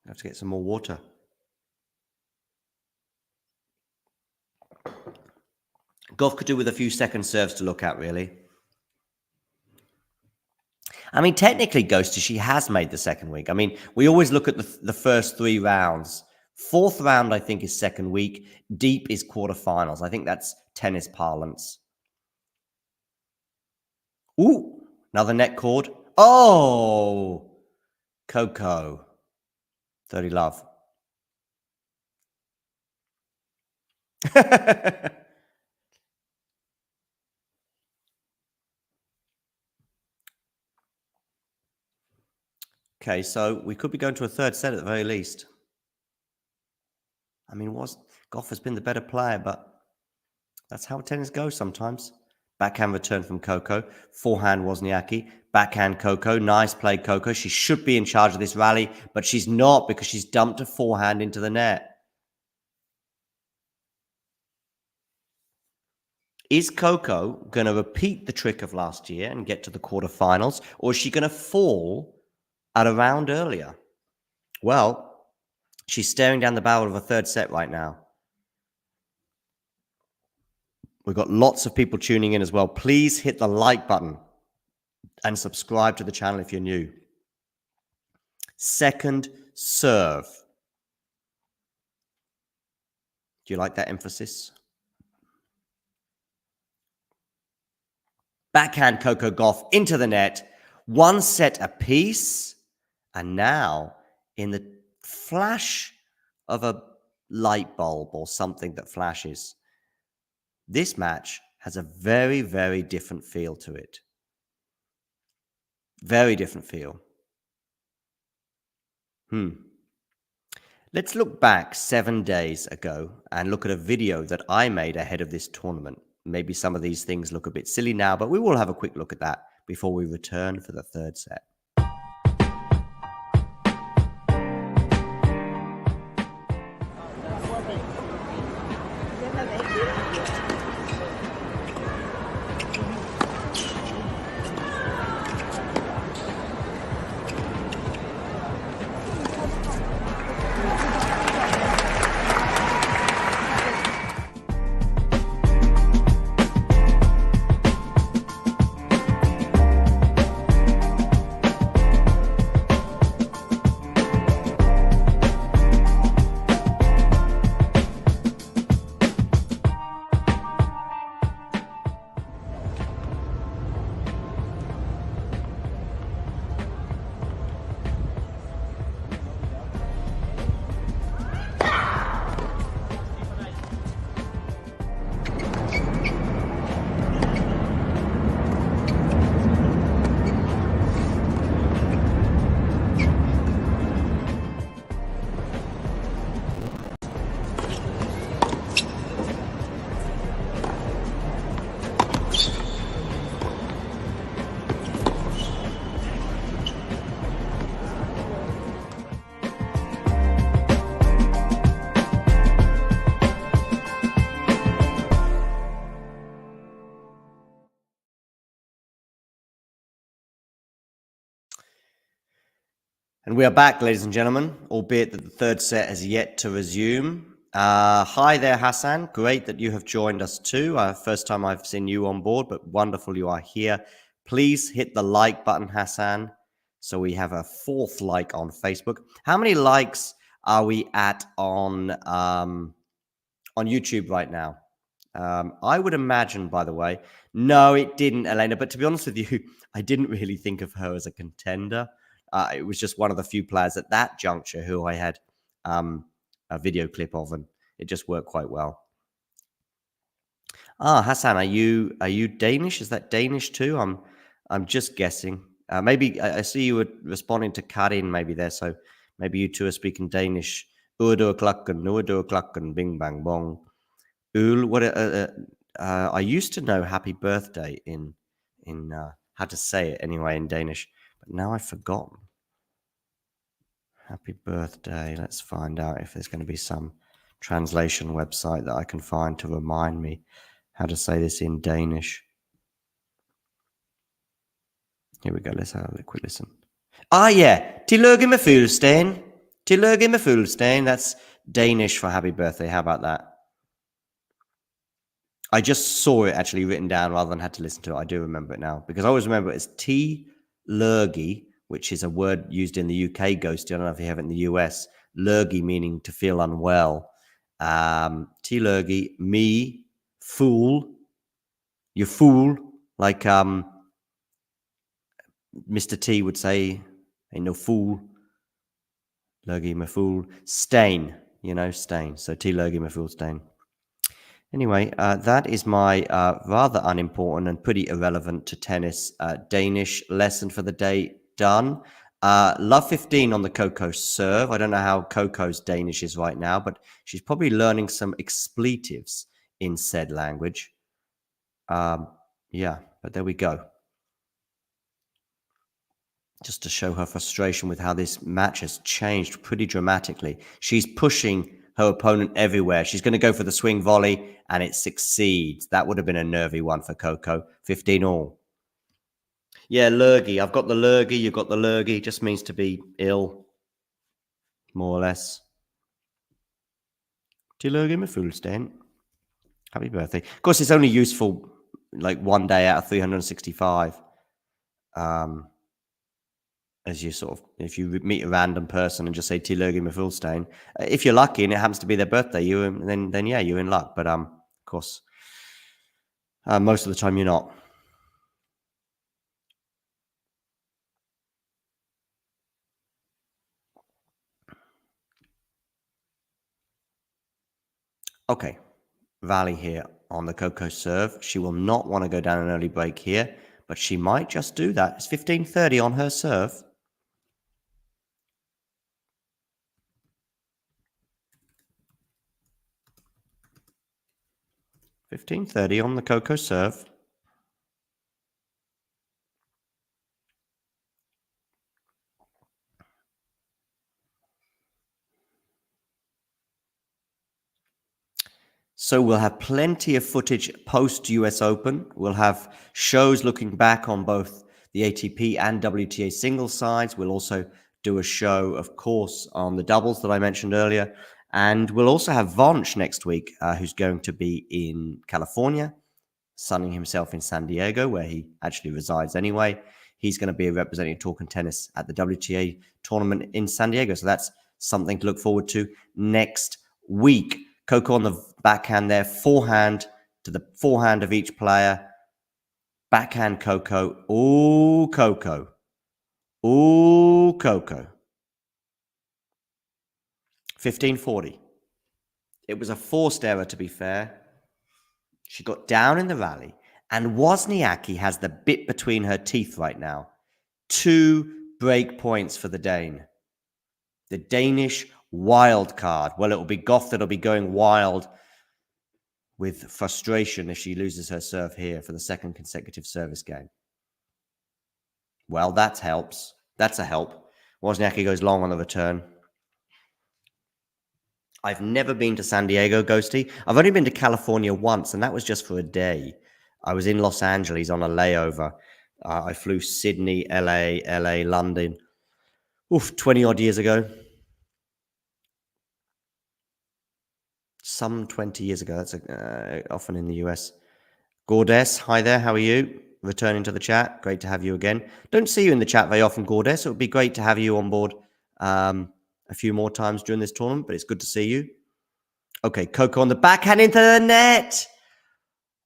I have to get some more water. Gauff could do with a few second serves to look at, really. I mean, technically, Ghosty, she has made the second week. I mean, we always look at the first 3 rounds. 4th round, I think, is second week. Deep is quarterfinals. I think that's tennis parlance. Ooh, another net cord. Oh, Coco. 30 love. Okay, so we could be going to a third set at the very least. I mean, Gauff has been the better player, but that's how tennis goes sometimes. Backhand return from Coco. Forehand Wozniacki. Backhand Coco. Nice play, Coco. She should be in charge of this rally, but she's not because she's dumped a forehand into the net. Is Coco going to repeat the trick of last year and get to the quarterfinals, or is she going to fall at a round earlier? Well, she's staring down the barrel of a third set right now. We've got lots of people tuning in as well. Please hit the like button and subscribe to the channel if you're new. Second serve. Do you like that emphasis? Backhand Coco Gauff into the net. 1 set apiece. And now, in the flash of a light bulb or something that flashes, this match has a very, very different feel to it. Very different feel. Let's look back 7 days ago and look at a video that I made ahead of this tournament. Maybe some of these things look a bit silly now, but we will have a quick look at that before we return for the third set. And we are back, ladies and gentlemen, albeit that the third set has yet to resume. Hi there, Hassan. Great that you have joined us too. First time I've seen you on board, but wonderful you are here. Please hit the like button, Hassan, so we have a 4th like on Facebook. How many likes are we at on YouTube right now? I would imagine, by the way, no, it didn't, Elena. But to be honest with you, I didn't really think of her as a contender. It was just one of the few players at that juncture who I had a video clip of, and it just worked quite well. Hassan, are you Danish? Is that Danish too? I'm just guessing. Maybe I see you were responding to Karin maybe there, so maybe you two are speaking Danish. Udo klakken, bing bang bong. What I used to know happy birthday in how to say it anyway in Danish, but now I've forgotten. Happy birthday. Let's find out if there's going to be some translation website that I can find to remind me how to say this in Danish. Here we go. Let's have a quick listen. Yeah. Tillykke med fødselsdagen. Tillykke med fødselsdagen. That's Danish for happy birthday. How about that? I just saw it actually written down rather than had to listen to it. I do remember it now because I always remember it as T lurgy, which is a word used in the UK, Ghosty. I don't know if you have it in the US. Lurgy meaning to feel unwell. T lurgy, me, fool. You fool. Like Mr. T would say, ain't no fool. Lurgy, my fool. Stain, stain. So T lurgy, my fool, stain. Anyway, that is my rather unimportant and pretty irrelevant to tennis Danish lesson for the day done. Love 15 on the Coco serve. I don't know how Coco's Danish is right now, but she's probably learning some expletives in said language. Yeah, but there we go. Just to show her frustration with how this match has changed pretty dramatically. She's pushing her opponent everywhere. She's going to go for the swing volley, and it succeeds. That would have been a nervy one for Coco. 15 all. Yeah, lurgy. I've got the lurgy. You've got the lurgy. Just means to be ill, more or less. Til lurgy med fuldstændig. Happy birthday. Of course, it's only useful like one day out of 365. As you sort of, if you meet a random person and just say Tilurgi Mafulstein, if you're lucky and it happens to be their birthday, then yeah, you're in luck. But of course, most of the time you're not. Okay, Valley here on the Coco serve. She will not want to go down an early break here, but she might just do that. It's 15:30 on her serve. $15.30 on the Coco serve. So we'll have plenty of footage post-US Open. We'll have shows looking back on both the ATP and WTA singles sides. We'll also do a show, of course, on the doubles that I mentioned earlier. And we'll also have Vonch next week, who's going to be in California, sunning himself in San Diego, where he actually resides anyway. He's going to be representing Talking Tennis at the WTA tournament in San Diego. So that's something to look forward to next week. Coco on the backhand there, forehand to the forehand of each player. Backhand Coco. Ooh, Coco. Ooh, Coco. 15:40. It was a forced error, to be fair. She got down in the rally, and Wozniacki has the bit between her teeth right now. 2 break points for the Dane. The Danish wild card. Well, it'll be Gauff that'll be going wild with frustration if she loses her serve here for the second consecutive service game. Well, that helps. That's a help. Wozniacki goes long on the return. I've never been to San Diego, Ghosty. I've only been to California once, and that was just for a day. I was in Los Angeles on a layover. I flew Sydney, LA, London. 20 odd years ago. Some 20 years ago. That's often in the US. Gordes, hi there. How are you? Returning to the chat. Great to have you again. Don't see you in the chat very often, Gordes. It would be great to have you on board a few more times during this tournament, but it's good to see you. Okay, Coco on the backhand into the net.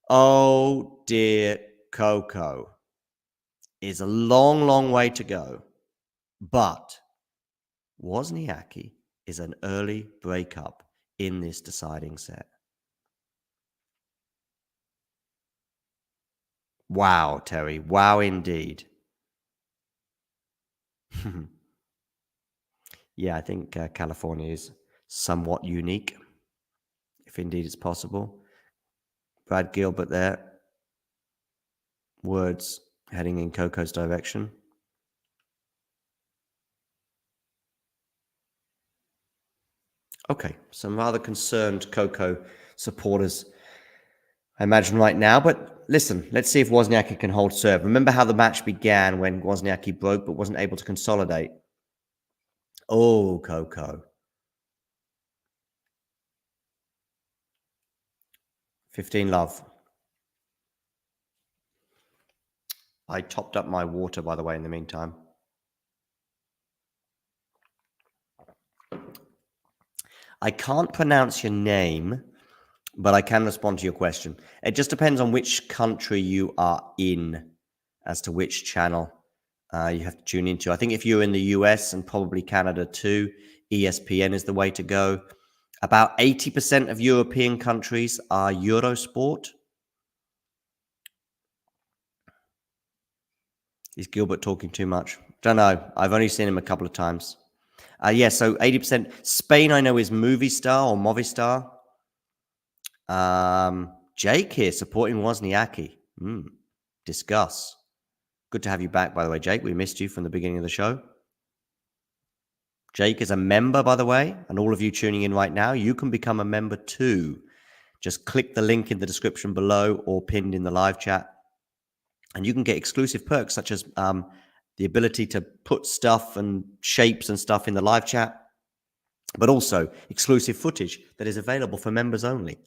Oh, dear Coco. Is a long, long way to go. But Wozniacki is an early breakup in this deciding set. Wow, Terry. Wow, indeed. Yeah, I think California is somewhat unique, if indeed it's possible. Brad Gilbert there. Words heading in Coco's direction. Okay, some rather concerned Coco supporters, I imagine, right now. But listen, let's see if Wozniacki can hold serve. Remember how the match began when Wozniacki broke but wasn't able to consolidate? Oh, Coco. 15 love. I topped up my water, by the way, in the meantime. I can't pronounce your name, but I can respond to your question. It just depends on which country you are in as to which channel you have to tune into. I think if you're in the US and probably Canada too, ESPN is the way to go. About 80% of European countries are Eurosport. Is Gilbert talking too much? Don't know. I've only seen him a couple of times. Yeah, so 80%. Spain, I know, is Movistar or Movistar. Jake here supporting Wozniacki. Discuss. Good to have you back, by the way, Jake. We missed you from the beginning of the show. Jake is a member, by the way, and all of you tuning in right now, you can become a member too. Just click the link in the description below or pinned in the live chat, and you can get exclusive perks such as the ability to put stuff and shapes and stuff in the live chat, but also exclusive footage that is available for members only.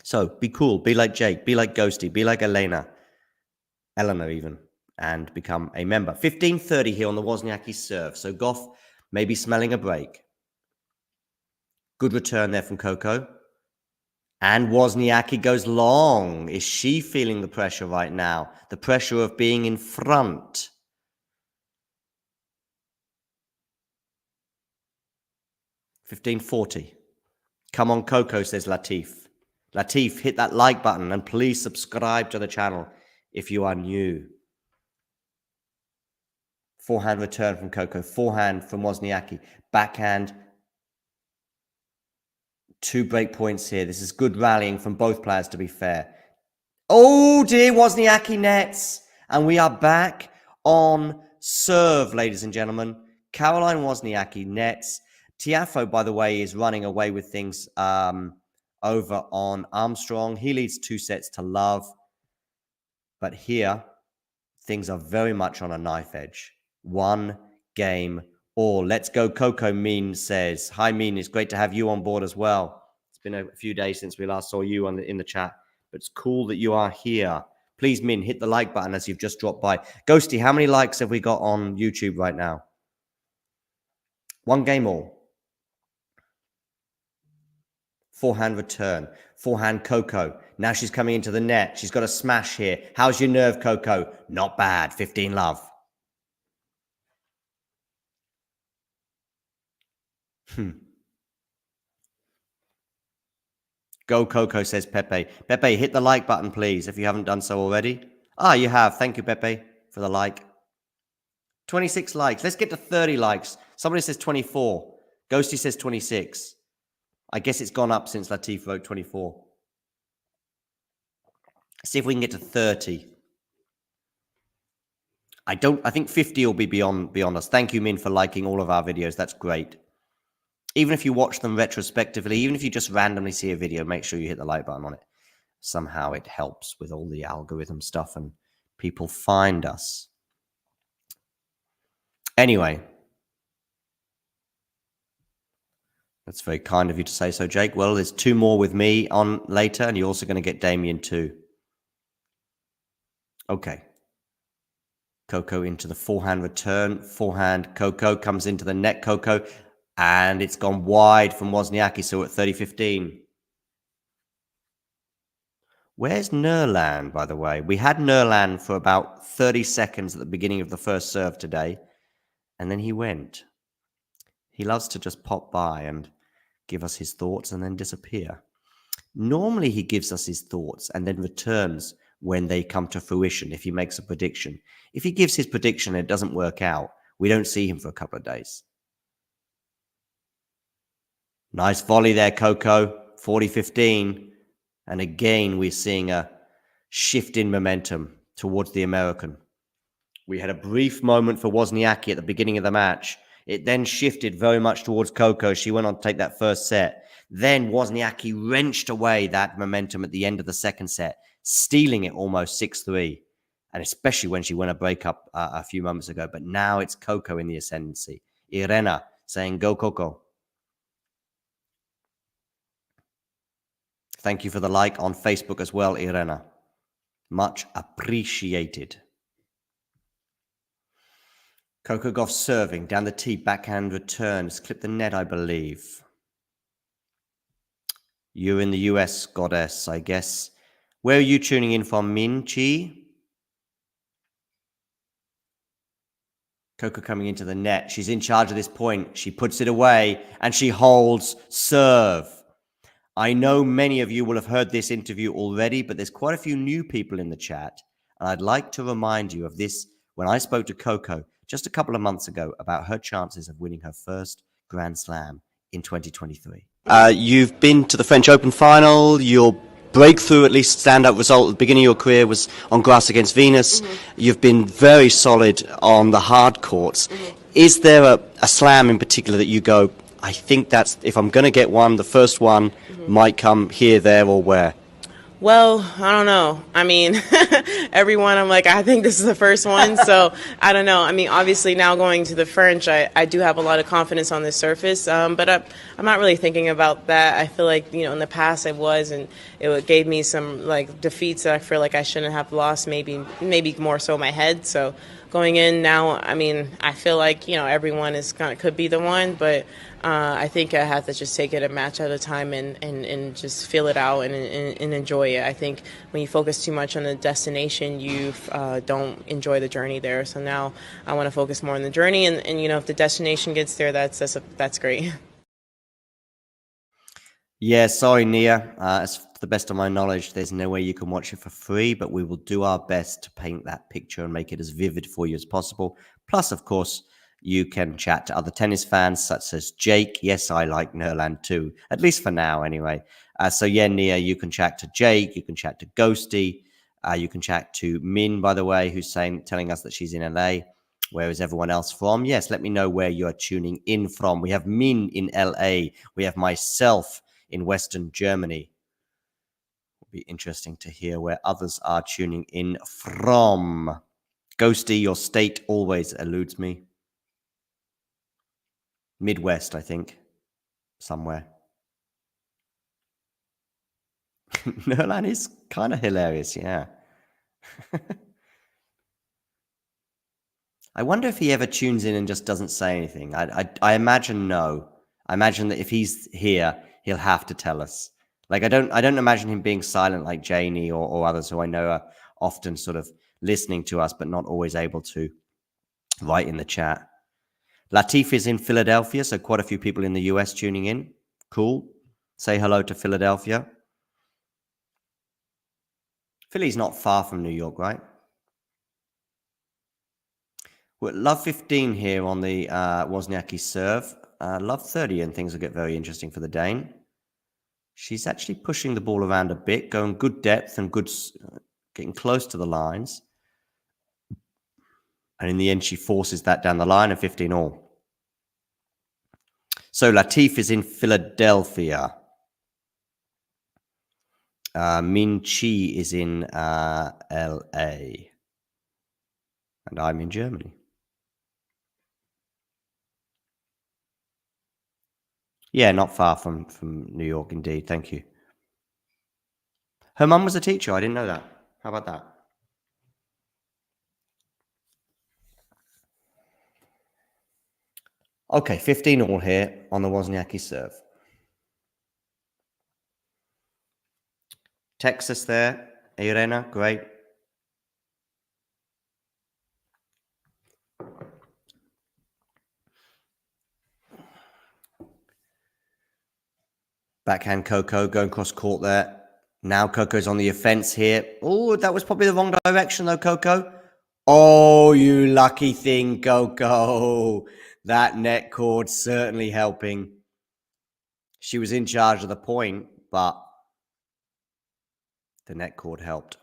So be cool, be like Jake, be like Ghosty, be like Eleanor even, and become a member. 15:30 here on the Wozniacki serve. So Gauff may be smelling a break. Good return there from Coco. And Wozniacki goes long. Is she feeling the pressure right now? The pressure of being in front. $15.40. Come on, Coco, says Latif. Latif, hit that like button and please subscribe to the channel if you are new. Forehand return from Coco. Forehand from Wozniacki. Backhand. 2 break points here. This is good rallying from both players, to be fair. Oh dear, Wozniacki nets. And we are back on serve, ladies and gentlemen. Caroline Wozniacki nets. Tiafoe, by the way, is running away with things over on Armstrong. He leads 2 sets to love. But here, things are very much on a knife edge. 1 game all. Let's go, Coco, Mean says. Hi, Mean. It's great to have you on board as well. It's been a few days since we last saw you in the chat, but it's cool that you are here. Please, Min, hit the like button as you've just dropped by. Ghosty, how many likes have we got on YouTube right now? 1 game all. Forehand return. Forehand Coco. Now she's coming into the net. She's got a smash here. How's your nerve, Coco? Not bad. 15 love. Go Coco, says Pepe. Pepe, hit the like button, please, if you haven't done so already. Ah, you have. Thank you, Pepe, for the like. 26 likes. Let's get to 30 likes. Somebody says 24. Ghosty says 26. I guess it's gone up since Latif wrote 24. See if we can get to 30. I think 50 will be beyond us. Thank you, Min, for liking all of our videos. That's great. Even if you watch them retrospectively, even if you just randomly see a video, make sure you hit the like button on it. Somehow it helps with all the algorithm stuff and people find us. Anyway. That's very kind of you to say so, Jake. Well, there's 2 more with me on later, and you're also going to get Damien too. Okay. Coco into the forehand return. Forehand Coco comes into the net, Coco. And it's gone wide from Wozniacki, so we're at 30-15. Where's Nerland, by the way? We had Nerland for about 30 seconds at the beginning of the first serve today, and then he went. He loves to just pop by and give us his thoughts and then disappear. Normally, he gives us his thoughts and then returns when they come to fruition, if he makes a prediction. If he gives his prediction and it doesn't work out, we don't see him for a couple of days. Nice volley there, Coco. 40-15. And again, we're seeing a shift in momentum towards the American. We had a brief moment for Wozniacki at the beginning of the match. It then shifted very much towards Coco. She went on to take that first set. Then Wozniacki wrenched away that momentum at the end of the second set, stealing it almost 6-3. And especially when she won a breakup a few moments ago. But now it's Coco in the ascendancy. Irena saying, go Coco. Thank you for the like on Facebook as well, Irena. Much appreciated. Coco Gauff serving down the tee, backhand returns, clip the net, I believe. You're in the US, goddess, I guess. Where are you tuning in from, Min Chi? Coco coming into the net. She's in charge of this point. She puts it away and she holds serve. I know many of you will have heard this interview already, but there's quite a few new people in the chat. And I'd like to remind you of this when I spoke to Coco just a couple of months ago about her chances of winning her first Grand Slam in 2023. You've been to the French Open final. Your breakthrough, at least standout result at the beginning of your career, was on grass against Venus. You've been very solid on the hard courts. Is there a slam in particular that you go, I think that's, if I'm going to get one, the first one might come here, there, or where? Well, I don't know. I mean, everyone, I'm like, I think this is the first one. So I don't know. I mean, obviously now going to the French, I do have a lot of confidence on this surface. But I'm not really thinking about that. I feel like, in the past I was, and it gave me some like defeats that I feel like I shouldn't have lost, maybe more so my head. So going in now, I mean, I feel like, everyone could be the one, but I think I have to just take it a match at a time and just feel it out and enjoy it. I think when you focus too much on the destination, you don't enjoy the journey there. So now I want to focus more on the journey, and if the destination gets there, that's great. Yeah, sorry, Nia. As to the best of my knowledge, there's no way you can watch it for free, but we will do our best to paint that picture and make it as vivid for you as possible. Plus, of course, you can chat to other tennis fans such as Jake. Yes, I like Nerland too, at least for now anyway. So yeah, Nia, you can chat to Jake, you can chat to Ghosty, you can chat to Min, by the way, who's telling us that she's in LA. Where is everyone else from? Yes, let me know where you are tuning in from. We have Min in LA. We have myself in Western Germany. It'll be interesting to hear where others are tuning in from. Ghosty, your state always eludes me. Midwest, I think. Somewhere. Nerlan is kind of hilarious, yeah. I wonder if he ever tunes in and just doesn't say anything. I imagine no. I imagine that if he's here, he'll have to tell us. Like I don't imagine him being silent like Janie or others who I know are often sort of listening to us but not always able to write in the chat. Latif is in Philadelphia, so quite a few people in the US tuning in. Cool. Say hello to Philadelphia. Philly's not far from New York, right? We're at love 15 here on the Wozniacki serve. Love 30 and things will get very interesting for the Dane. She's actually pushing the ball around a bit, going good depth and good, getting close to the lines. And in the end, she forces that down the line at 15 all. So Latif is in Philadelphia. Min Chi is in LA. And I'm in Germany. Yeah, not far from New York, indeed. Thank you. Her mum was a teacher. I didn't know that. How about that? Okay, 15 all here on the Wozniacki serve. Texas there. Irena, great. Backhand Coco going cross court there. Now Coco's on the offense here. Oh, that was probably the wrong direction though, Coco. Oh, you lucky thing, Coco. That net cord certainly helping. She was in charge of the point, but the net cord helped.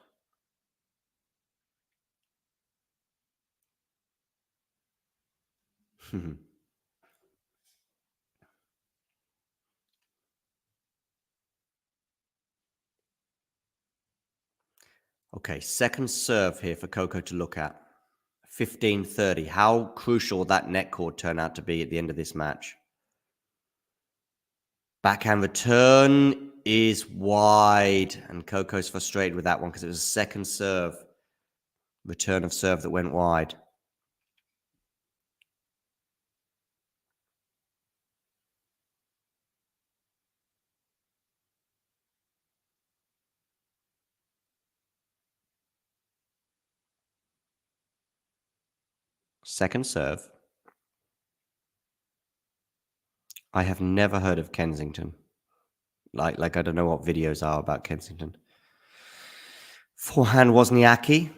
Okay, second serve here for Coco to look at. 15-30. How crucial that net cord turned out to be at the end of this match. Backhand return is wide, and Coco's frustrated with that one because it was a second serve, return of serve that went wide. Second serve. I have never heard of Kensington. Like I don't know what videos are about Kensington. Forehand Wozniacki.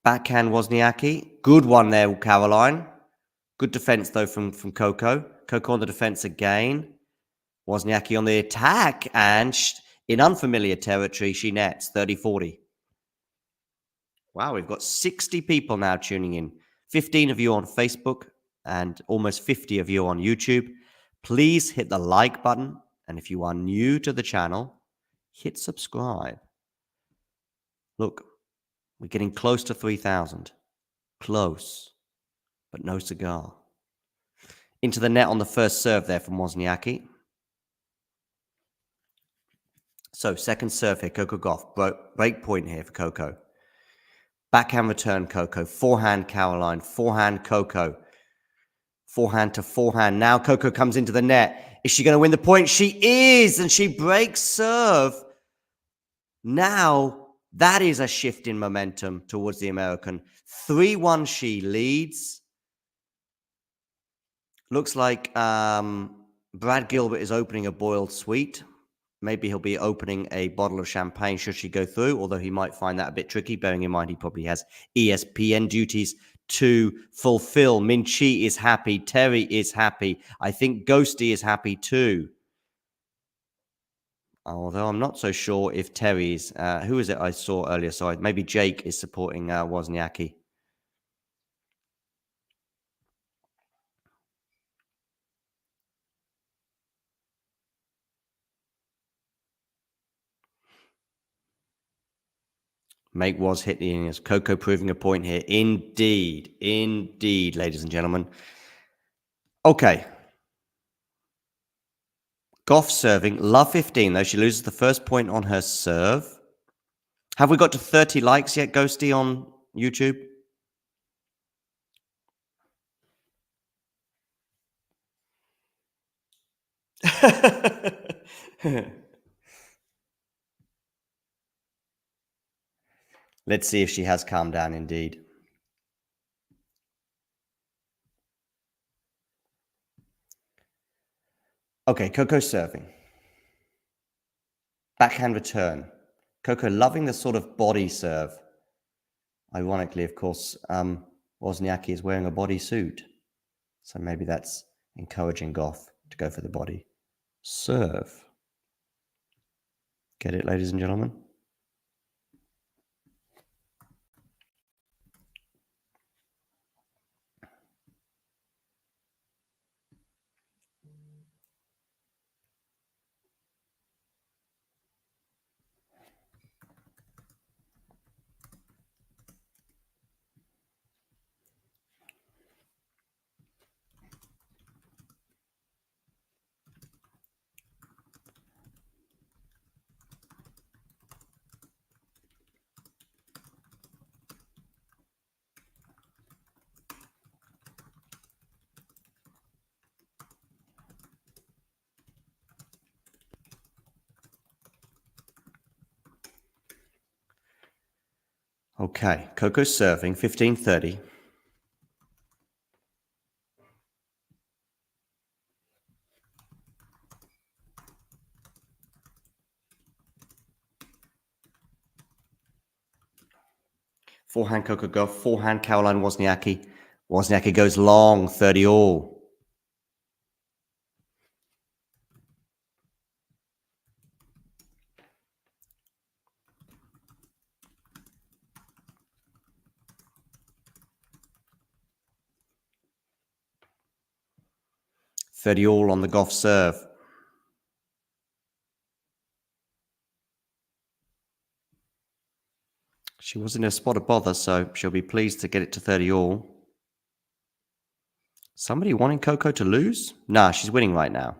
Backhand Wozniacki. Good one there, Caroline. Good defense, though, from Coco. Coco on the defense again. Wozniacki on the attack. And in unfamiliar territory, she nets 30-40. Wow, we've got 60 people now tuning in. 15 of you on Facebook and almost 50 of you on YouTube. Please hit the like button. And if you are new to the channel, hit subscribe. Look, we're getting close to 3,000. Close, but no cigar. Into the net on the first serve there from Wozniacki. So second serve here, Coco Gauff. Break point here for Coco. Backhand return, Coco. Forehand, Caroline. Forehand, Coco. Forehand to forehand. Now Coco comes into the net. Is she going to win the point? She is, and she breaks serve. Now, that is a shift in momentum towards the American. 3-1 she leads. Looks like Brad Gilbert is opening a boiled sweet. Maybe he'll be opening a bottle of champagne should she go through, although he might find that a bit tricky, bearing in mind he probably has ESPN duties to fulfill. Min Chi is happy. Terry is happy. I think Ghosty is happy too. Although I'm not so sure if Terry's... who is it I saw earlier? Sorry, maybe Jake is supporting Wozniacki. Make was hit the innings. Coco proving a point here. Indeed. Indeed, ladies and gentlemen. Okay. Gauff serving. Love 15, though. She loses the first point on her serve. Have we got to 30 likes yet, Ghosty, on YouTube? Let's see if she has calmed down indeed. Okay, Coco serving. Backhand return. Coco loving the sort of body serve. Ironically, of course, Wozniacki is wearing a bodysuit. So maybe that's encouraging Gauff to go for the body. Serve. Get it, ladies and gentlemen? Okay, Coco's serving, 15-30. Forehand Coco Gauff, forehand Caroline Wozniacki. Wozniacki goes long, 30 all. All on the Gauff serve. She was in a spot of bother, so she'll be pleased to get it to 30 all. Somebody wanting Coco to lose? Nah, she's winning right now.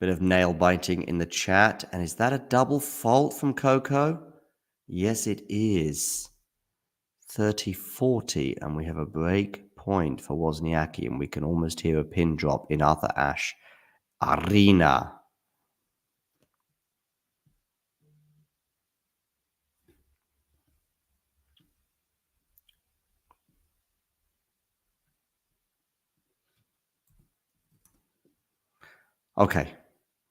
Bit of nail biting in the chat. And is that a double fault from Coco? Yes, it is. 30-40, and we have a break point for Wozniacki, and we can almost hear a pin drop in Arthur Ashe Arena. Okay.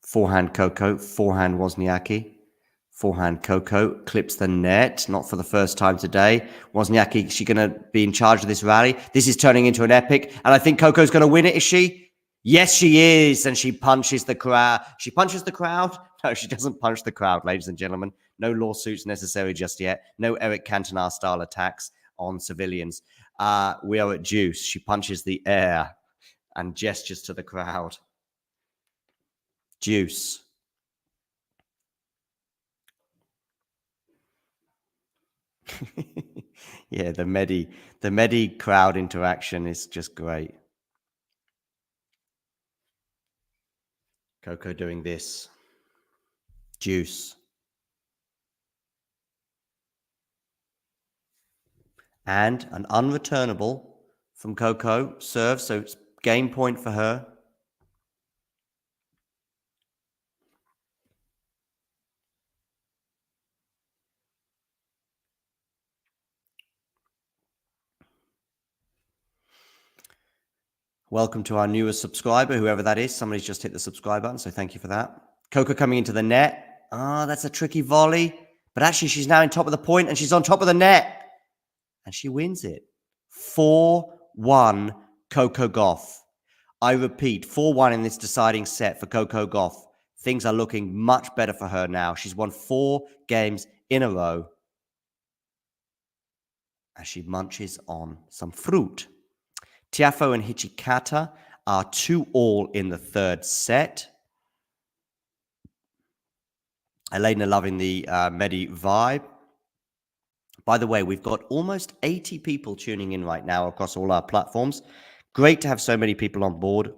Forehand Coco, forehand Wozniacki. Forehand Coco clips the net, not for the first time today. Wozniacki, is she going to be in charge of this rally? This is turning into an epic, and I think Coco's going to win it, is she? Yes, she is, and she punches the crowd. She punches the crowd? No, she doesn't punch the crowd, ladies and gentlemen. No lawsuits necessary just yet. No Eric Cantona-style attacks on civilians. We are at deuce. She punches the air and gestures to the crowd. Deuce. Yeah, the Medi crowd interaction is just great. Coco doing this. Deuce. And an unreturnable from Coco serve, so it's game point for her. Welcome to our newest subscriber, whoever that is. Somebody's just hit the subscribe button, so thank you for that. Coco coming into the net. That's a tricky volley. But actually, she's now in top of the point, and she's on top of the net. And she wins it. 4-1 Coco Gauff. I repeat, 4-1 in this deciding set for Coco Gauff. Things are looking much better for her now. She's won 4 games in a row as she munches on some fruit. Tiafoe and Hichikata are 2-all in the third set. Elena loving the Medi vibe. By the way, we've got almost 80 people tuning in right now across all our platforms. Great to have so many people on board.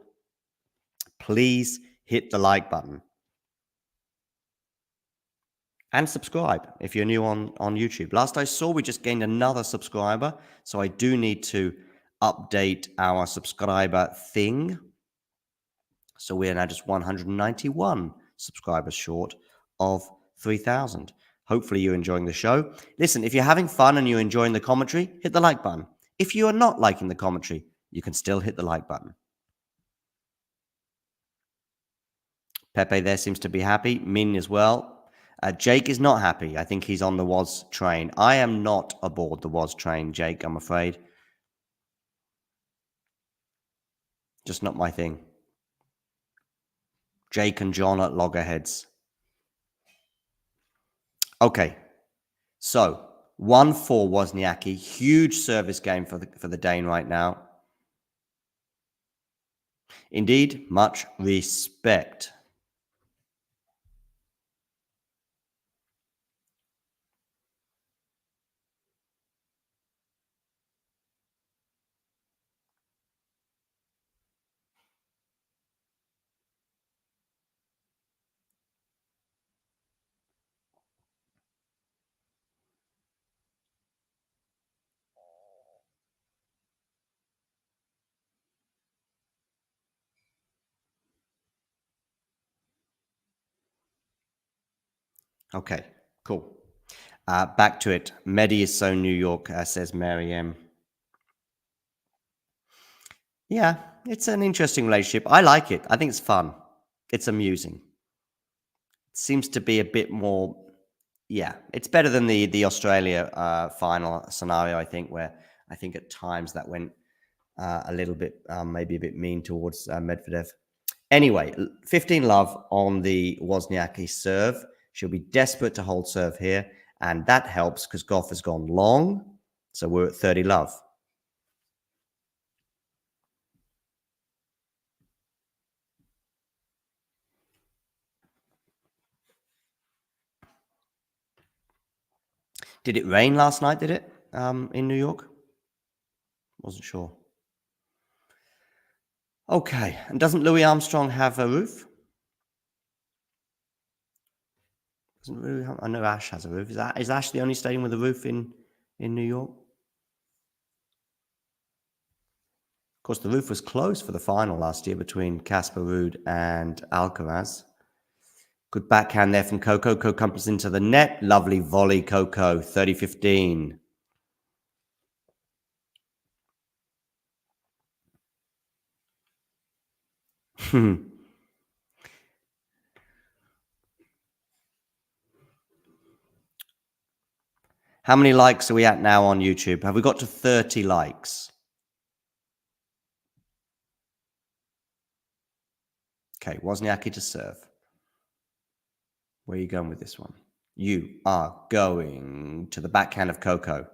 Please hit the like button. And subscribe if you're new on YouTube. Last I saw, we just gained another subscriber. So I do need to update our subscriber thing. So we're now just 191 subscribers short of 3,000. Hopefully you're enjoying the show. Listen, if you're having fun and you're enjoying the commentary, hit the like button. If you are not liking the commentary, you can still hit the like button. Pepe there seems to be happy. Min as well. Jake is not happy. I think he's on the Woz train. I am not aboard the Woz train, Jake, I'm afraid. Just not my thing. Jake and John at loggerheads. Okay. So, 1-4 Wozniacki. Huge service game for the Dane right now. Indeed, much respect. Okay, cool. Back to it. Medi is so New York, says Mary M. Yeah, it's an interesting relationship. I like it. I think it's fun. It's amusing. It seems to be a bit more, yeah, it's better than the Australia final scenario, I think, where I think at times that went a little bit, maybe a bit mean towards Medvedev. Anyway, 15 love on the Wozniacki serve. She'll be desperate to hold serve here, and that helps because Gauff has gone long, so we're at 30 love. Did it rain last night, did it, in New York? Wasn't sure. Okay, and doesn't Louis Armstrong have a roof? I know Ash has a roof. Is Ash the only stadium with a roof in New York? Of course, the roof was closed for the final last year between Casper Ruud and Alcaraz. Good backhand there from Coco. Coco comes into the net. Lovely volley, Coco. 30-15. How many likes are we at now on YouTube? Have we got to 30 likes? Okay, Wozniacki to serve. Where are you going with this one? You are going to the backhand of Coco.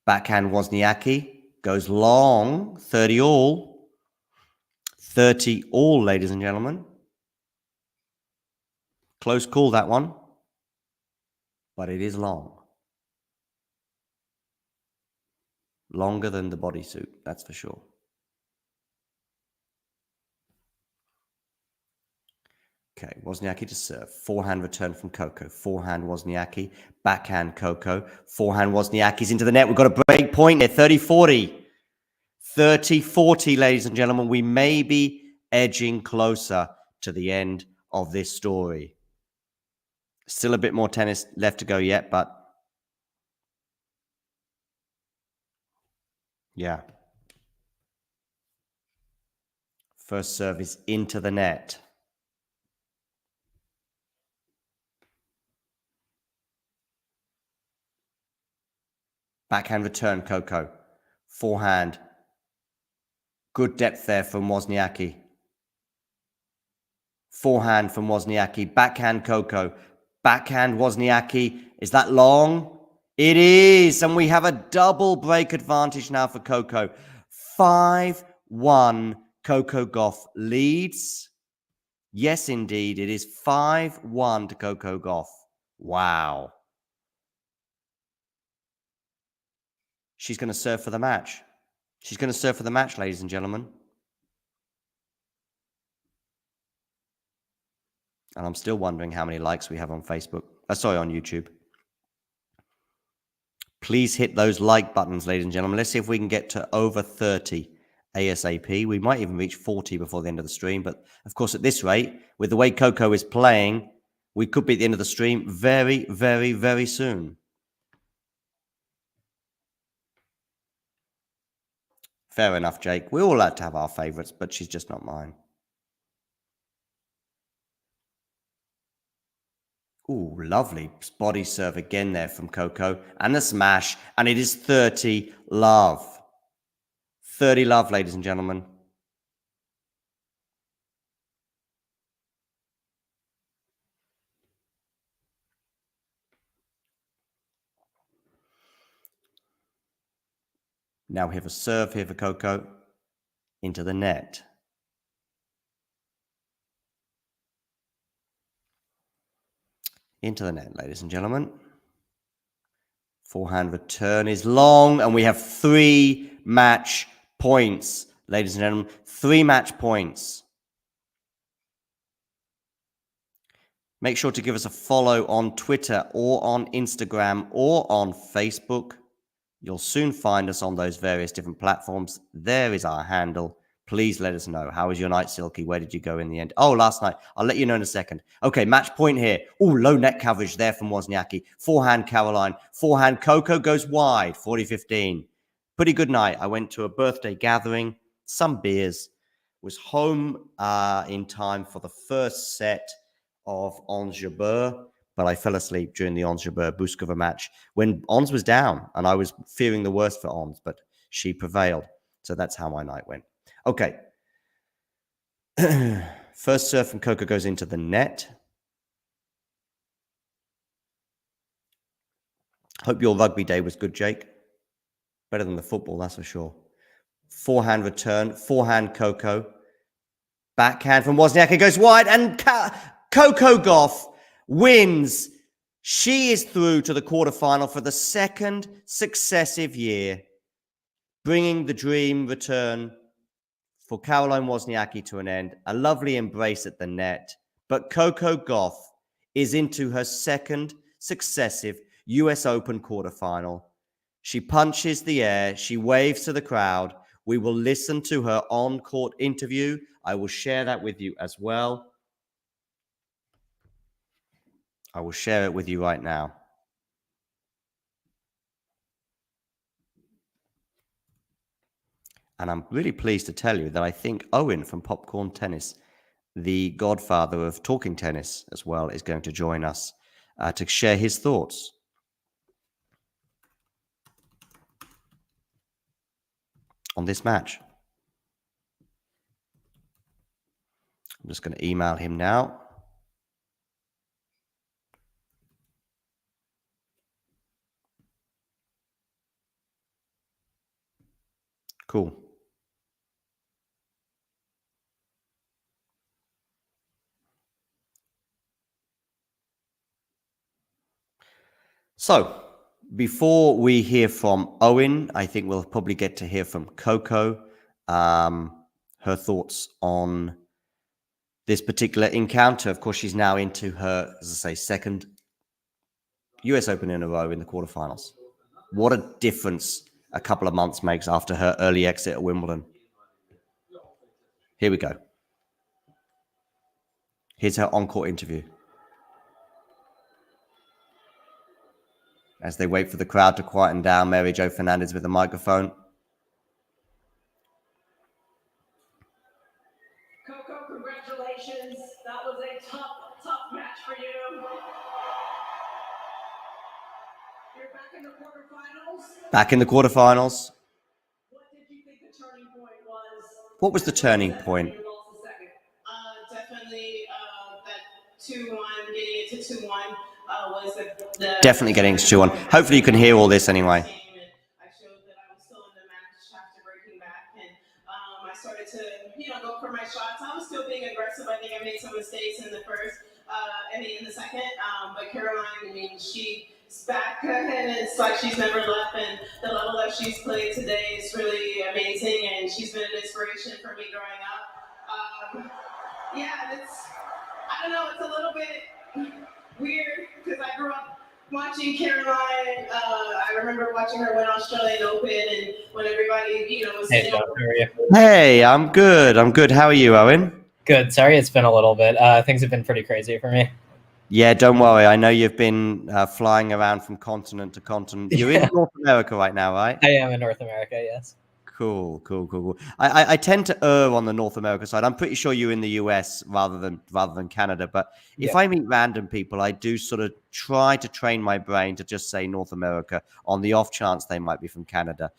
Backhand Wozniacki goes long. 30 all. 30 all, ladies and gentlemen. Close call, that one. But it is long. Longer than the bodysuit, that's for sure. Okay, Wozniacki to serve. Forehand return from Coco. Forehand Wozniacki. Backhand Coco. Forehand Wozniacki's into the net. We've got a break point here. 30-40. 30-40, ladies and gentlemen. We may be edging closer to the end of this story. Still a bit more tennis left to go yet, but yeah. First serve is into the net. Backhand return, Coco. Forehand. Good depth there from Wozniacki. Forehand from Wozniacki. Backhand, Coco. Backhand, Wozniacki. Is that long? It is. And we have a double break advantage now for Coco. 5-1. Coco Gauff leads. Yes, indeed. It is 5-1 to Coco Gauff. Wow. She's going to serve for the match. She's going to serve for the match, ladies and gentlemen. And I'm still wondering how many likes we have on Facebook. Sorry, on YouTube. Please hit those like buttons, ladies and gentlemen. Let's see if we can get to over 30 ASAP. We might even reach 40 before the end of the stream. But, of course, at this rate, with the way Coco is playing, we could be at the end of the stream very, very, very soon. Fair enough, Jake. We all like to have our favourites, but she's just not mine. Ooh, lovely body serve again there from Coco. And the smash. And it is 30 love. 30 love, ladies and gentlemen. Now we have a serve here for Coco. Into the net. Into the net, ladies and gentlemen. Forehand return is long, and we have 3 match points, ladies and gentlemen. 3 match points. Make sure to give us a follow on Twitter or on Instagram or on Facebook. You'll soon find us on those various different platforms. There is our handle. Please let us know. How was your night, Silky? Where did you go in the end? Oh, last night. I'll let you know in a second. Okay, match point here. Oh, low net coverage there from Wozniacki. Forehand, Caroline. Forehand, Coco goes wide. 40-15. Pretty good night. I went to a birthday gathering, some beers, was home in time for the first set of Ons Jabeur, but I fell asleep during the Ons Jabeur Buskova match when Ons was down, and I was fearing the worst for Ons, but she prevailed. So that's how my night went. Okay. First serve from Coco goes into the net. Hope your rugby day was good, Jake. Better than the football, that's for sure. Forehand return. Forehand Coco. Backhand from Wozniacki goes wide, and Coco Gauff wins. She is through to the quarterfinal for the second successive year, bringing the dream return for Caroline Wozniacki to an end. A lovely embrace at the net. But Coco Gauff is into her second successive US Open quarterfinal. She punches the air. She waves to the crowd. We will listen to her on-court interview. I will share that with you as well. I will share it with you right now. And I'm really pleased to tell you that I think Owen from Popcorn Tennis, the godfather of talking tennis as well, is going to join us to share his thoughts on this match. I'm just going to email him now. Cool. So, before we hear from Owen, I think we'll probably get to hear from Coco, her thoughts on this particular encounter. Of course, she's now into her, as I say, second US Open in a row in the quarterfinals. What a difference a couple of months makes after her early exit at Wimbledon. Here we go. Here's her on-court interview. As they wait for the crowd to quieten down, Mary Jo Fernandez with the microphone. Coco, congratulations. That was a tough match for you. You're back in the quarterfinals. Back in the quarterfinals. What did you think the turning point was? What was the turning point? Definitely that 2-1, getting it to 2-1 was the Definitely getting to 2-1. Hopefully you can hear all this anyway. I showed that I was still in the match after breaking back, and I started to, go for my shots. I was still being aggressive. I think I made some mistakes in the first, in the second. But Caroline, she's back, and it's like she's never left. And the level that she's played today is really amazing, and she's been an inspiration for me growing up. I don't know, it's a little bit weird because I grew up watching Caroline. I remember watching her win Australian Open, and when everybody, was Hey, John, how are you? Hey, I'm good. How are you, Owen? Good. Sorry, it's been a little bit. Things have been pretty crazy for me. Yeah, don't worry. I know you've been flying around from continent to continent. You're in North America right now, right? I am in North America, yes. Cool. I tend to err on the North America side. I'm pretty sure you're in the US rather than Canada. But if I meet random people, I do sort of try to train my brain to just say North America on the off chance they might be from Canada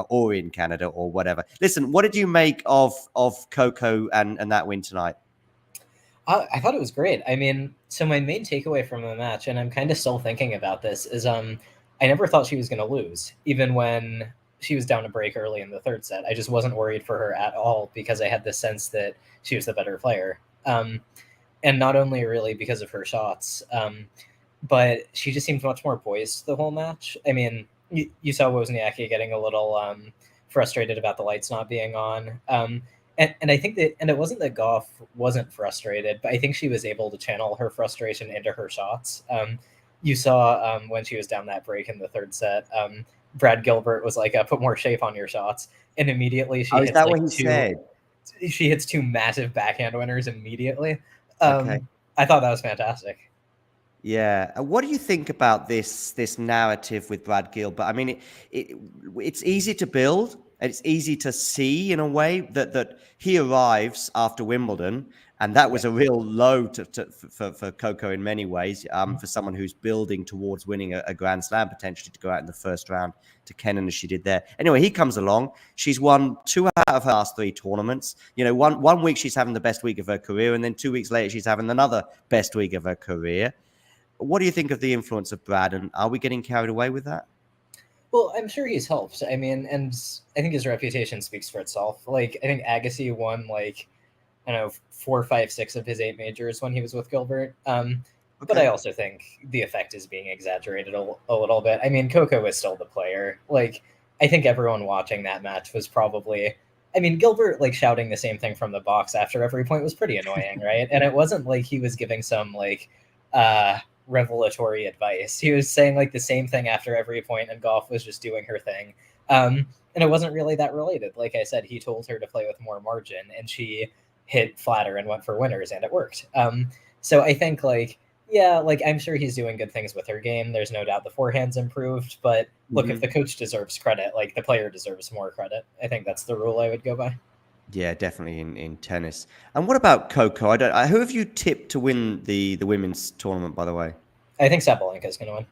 or in Canada or whatever. Listen, what did you make of Coco and that win tonight? I thought it was great. I mean, so my main takeaway from the match, and I'm kind of still thinking about this, is I never thought she was going to lose, even when she was down a break early in the third set. I just wasn't worried for her at all because I had the sense that she was the better player. And not only really because of her shots, but she just seemed much more poised the whole match. I mean, you saw Wozniacki getting a little frustrated about the lights not being on. And I think that, and it wasn't that Gauff wasn't frustrated, but I think she was able to channel her frustration into her shots. You saw when she was down that break in the third set, Brad Gilbert was like, put more shape on your shots. And immediately she hits she hits two massive backhand winners immediately. Okay. I thought that was fantastic. Yeah. What do you think about this narrative with Brad Gilbert? I mean, it's easy to build. And it's easy to see in a way that he arrives after Wimbledon, and that was a real low for Coco in many ways, for someone who's building towards winning a Grand Slam, potentially to go out in the first round to Kenin as she did there. Anyway, he comes along. She's won 2 out of her last 3 tournaments. One week she's having the best week of her career, and then 2 weeks later she's having another best week of her career. What do you think of the influence of Brad, and are we getting carried away with that? Well, I'm sure he's helped. I mean, and I think his reputation speaks for itself. Like, I think Agassi won 4, 5, 6 of his 8 majors when he was with Gilbert. But I also think the effect is being exaggerated a little bit. I mean, Coco is still the player. Like, I think everyone watching that match was probably, I mean, Gilbert shouting the same thing from the box after every point was pretty annoying, right? And it wasn't like he was giving some revelatory advice. He was saying like the same thing after every point, and Gauff was just doing her thing. And it wasn't really that related. Like I said, he told her to play with more margin, and she hit flatter and went for winners, and it worked. So I think like, yeah, like I'm sure he's doing good things with her game. There's no doubt the forehand's improved, but look, if the coach deserves credit, like the player deserves more credit. I think that's the rule I would go by. Yeah, definitely in tennis. And what about Coco? Who have you tipped to win the women's tournament, by the way? I think Sabalenka is going to win.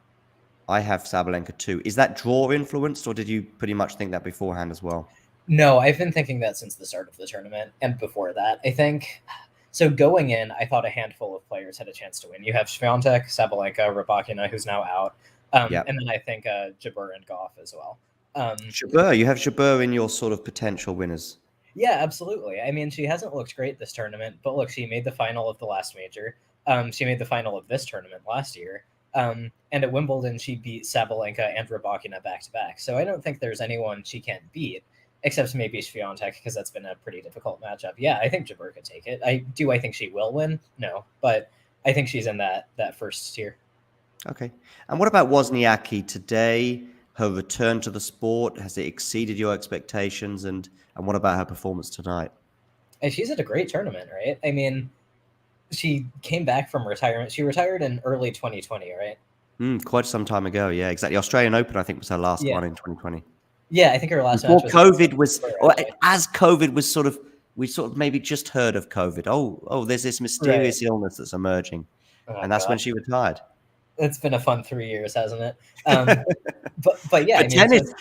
I have Sabalenka too. Is that draw influenced, or did you pretty much think that beforehand as well? No, I've been thinking that since the start of the tournament and before that. I think so. Going in, I thought a handful of players had a chance to win. You have Swiatek, Sabalenka, Rybakina, who's now out, Yeah. and then I think Jabeur and Gauff as well. Jabeur, you have Jabeur in your sort of potential winners. Yeah, absolutely. I mean, she hasn't looked great this tournament, but look, she made the final of the last major. She made the final of this tournament last year. And at Wimbledon, she beat Sabalenka and Rybakina back to back. So I don't think there's anyone she can't beat, except maybe Swiatek, because that's been a pretty difficult matchup. Yeah, I think Jabeur could take it. I think she will win? No, but I think she's in that first tier. Okay. And what about Wozniacki today? Her return to the sport, has it exceeded your expectations? And what about her performance tonight? And she's at a great tournament, right? I mean, she came back from retirement. She retired in early 2020, right? Quite some time ago. Yeah, exactly. Australian Open, I think, was her last one in 2020. Yeah, I think her last Before match COVID was, or as COVID was sort of, we sort of maybe just heard of COVID. Oh, there's this mysterious illness that's emerging. And that's when she retired. It's been a fun 3 years, hasn't it? But yeah, But tennis,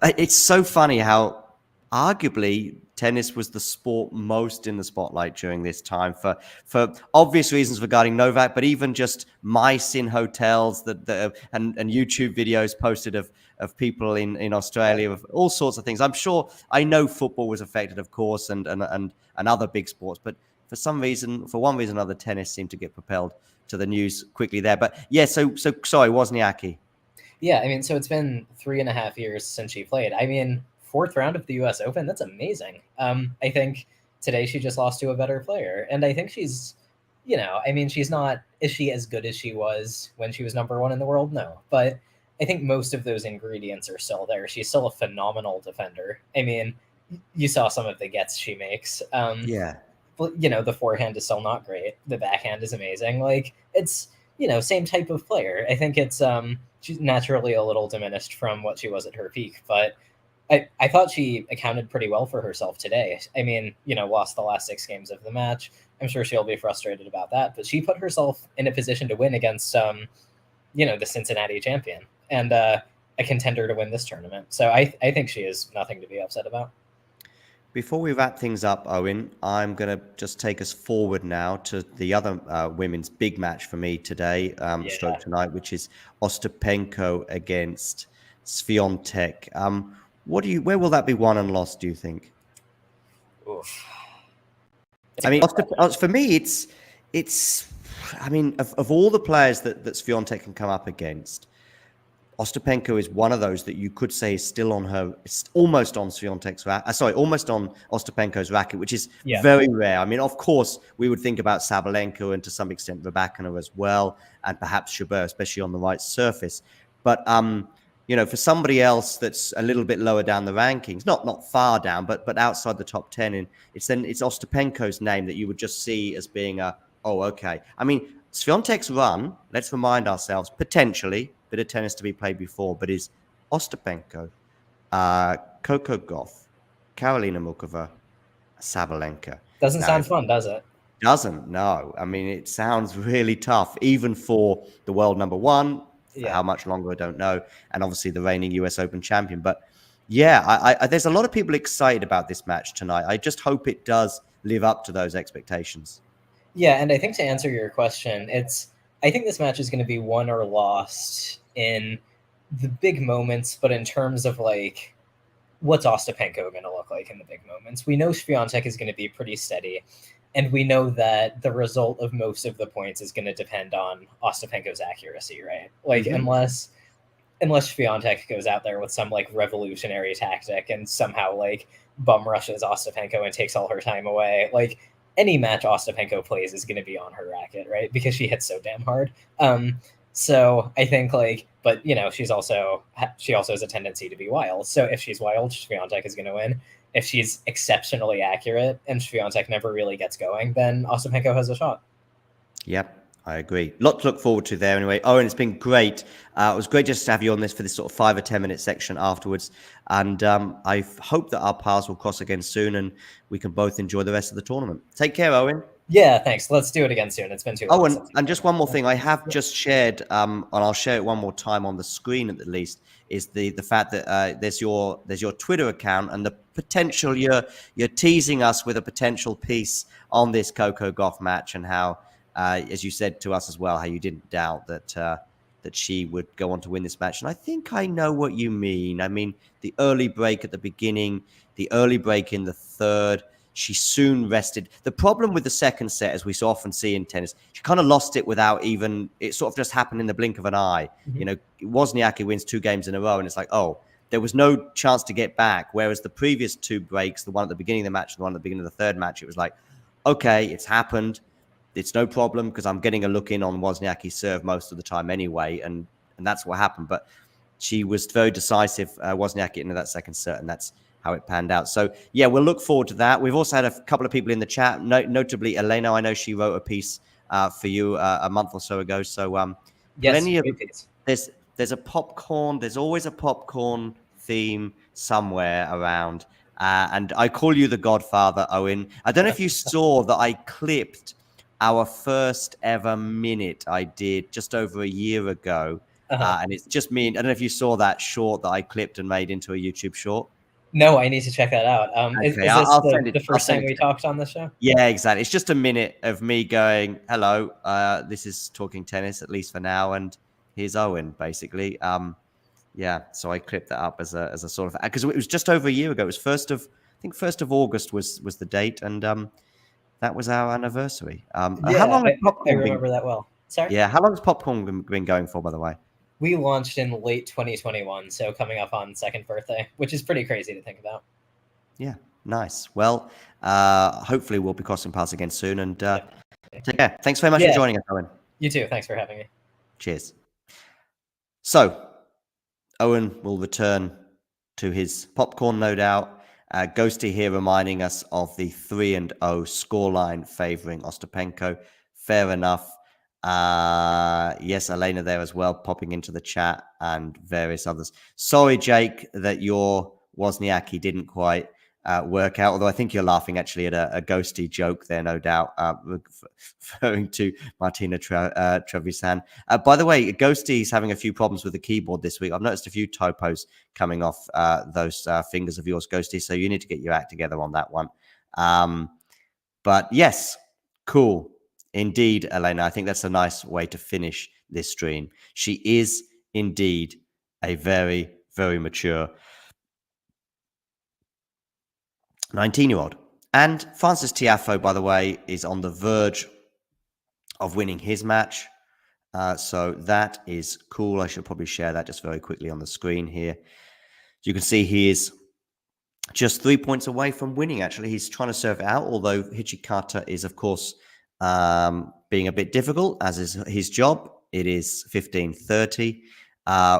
it's so funny how arguably tennis was the sport most in the spotlight during this time for obvious reasons regarding Novak, but even just mice in hotels that and YouTube videos posted of people in Australia, of all sorts of things. I know football was affected, of course, and other big sports, but for one reason or another, tennis seemed to get propelled to the news quickly there. But yeah, so sorry, Wozniacki. Yeah, I mean, so it's been 3.5 years since she played. I mean, 4th round of the U.S. Open, that's amazing. I think today she just lost to a better player. And I think she's, I mean, she's not, is she as good as she was when she was number 1 in the world? No. But I think most of those ingredients are still there. She's still a phenomenal defender. I mean, you saw some of the gets she makes. Yeah. But, the forehand is still not great. The backhand is amazing. Like, it's, same type of player. I think it's, she's naturally a little diminished from what she was at her peak, but I thought she accounted pretty well for herself today. I mean, lost the last 6 games of the match. I'm sure she'll be frustrated about that, but she put herself in a position to win against, the Cincinnati champion and a contender to win this tournament. So I think she is nothing to be upset about. Before we wrap things up, Owen, I'm going to just take us forward now to the other women's big match for me today, stroke tonight, which is Ostapenko against Swiatek. Where will that be won and lost, do you think? Oof. I mean, for me, it's. I mean, of all the players that Swiatek can come up against, Ostapenko is one of those that you could say is still on her, almost on Swiatek's almost on Ostapenko's racket, which is very rare. I mean, of course, we would think about Sabalenka and to some extent Rybakina as well, and perhaps Jabeur, especially on the right surface. But for somebody else that's a little bit lower down the rankings, not far down, but outside the top 10, it's Ostapenko's name that you would just see as being okay. I mean, Swiatek's run, let's remind ourselves, potentially, bit of tennis to be played before, but is Ostapenko, Coco Gauff, Karolina Muchova, Sabalenka. Doesn't sound fun, does it? Doesn't, no. I mean, it sounds really tough, even for the world number 1. For how much longer, I don't know. And obviously the reigning US Open champion. But yeah, there's a lot of people excited about this match tonight. I just hope it does live up to those expectations. Yeah, and I think to answer your question, I think this match is going to be won or lost in the big moments, but in terms of like, what's Ostapenko going to look like in the big moments? We know Swiatek is going to be pretty steady, and we know that the result of most of the points is going to depend on Ostapenko's accuracy, right? Like, unless Swiatek goes out there with some like revolutionary tactic and somehow like bum rushes Ostapenko and takes all her time away, like any match Ostapenko plays is going to be on her racket, right? Because she hits so damn hard. So I think but she also has a tendency to be wild. So if she's wild, Swiatek is going to win. If she's exceptionally accurate and Swiatek never really gets going, then Ostapenko has a shot. Yep. I agree. Lot to look forward to there anyway. Owen, it's been great. It was great just to have you on this for this sort of 5 or 10 minute section afterwards. And I hope that our paths will cross again soon and we can both enjoy the rest of the tournament. Take care, Owen. Yeah, thanks. Let's do it again soon. It's been too long. Oh, and just one more thing. I have just shared, and I'll share it one more time on the screen at least, is the fact that there's your Twitter account and the potential you're teasing us with a potential piece on this Coco Gauff match and how, as you said to us as well, how you didn't doubt that she would go on to win this match. And I think I know what you mean. I mean, the early break at the beginning, the early break in the third. She soon rested. The problem with the second set, as we so often see in tennis, she kind of lost it without even, it sort of just happened in the blink of an eye. Mm-hmm. Wozniacki wins 2 games in a row, and it's like, oh, there was no chance to get back. Whereas the previous 2 breaks, the one at the beginning of the match and the one at the beginning of the third match, it was like, okay, it's happened. It's no problem because I'm getting a look in on Wozniacki's serve most of the time anyway, and that's what happened. But she was very decisive, Wozniacki, into that second set, and that's how it panned out. So, yeah, we'll look forward to that. We've also had a couple of people in the chat, notably Elena. I know she wrote a piece for you a month or so ago. So, yes, there's a popcorn. There's always a popcorn theme somewhere around. And I call you the Godfather, Owen. I don't know if you saw that I clipped our first ever minute I did just over a year ago. And it's just me. I don't know if you saw that short that I clipped and made into a YouTube short. No, I need to check that out. Okay, is this the first time we talked on the show? Yeah, exactly. It's just a minute of me going, hello, this is Talking Tennis, at least for now, and here's Owen, basically. Yeah, so I clipped that up as a sort of, because it was just over a year ago. It was 1st of August was the date, and that was our anniversary. How long I remember that well. Sorry? Yeah, how long has Popcorn been going for, by the way? We launched in late 2021, so coming up on 2nd birthday, which is pretty crazy to think about. Yeah, nice. Well, hopefully we'll be crossing paths again soon. And take care. Thanks very much for joining us, Owen. You too. Thanks for having me. Cheers. So, Owen will return to his popcorn, no doubt. Ghosty here reminding us of the 3-0 scoreline favouring Ostapenko. Fair enough. Yes, Elena there as well, popping into the chat, and various others. Sorry, Jake, that your Wozniacki didn't quite work out, although I think you're laughing actually at a ghosty joke there, no doubt, referring to Martina Trevisan. By the way, Ghosty's having a few problems with the keyboard this week. I've noticed a few typos coming off those fingers of yours, Ghosty, so you need to get your act together on that one. But yes, cool. Indeed, Elena, I think that's a nice way to finish this stream. She is indeed a very, very mature 19-year-old. And Francis Tiafoe, by the way, is on the verge of winning his match. So that is cool. I should probably share that just very quickly on the screen here. You can see he is just 3 points away from winning, actually. He's trying to serve it out, although Hichikata is, of course, being a bit difficult, as is his job. It is 15:30.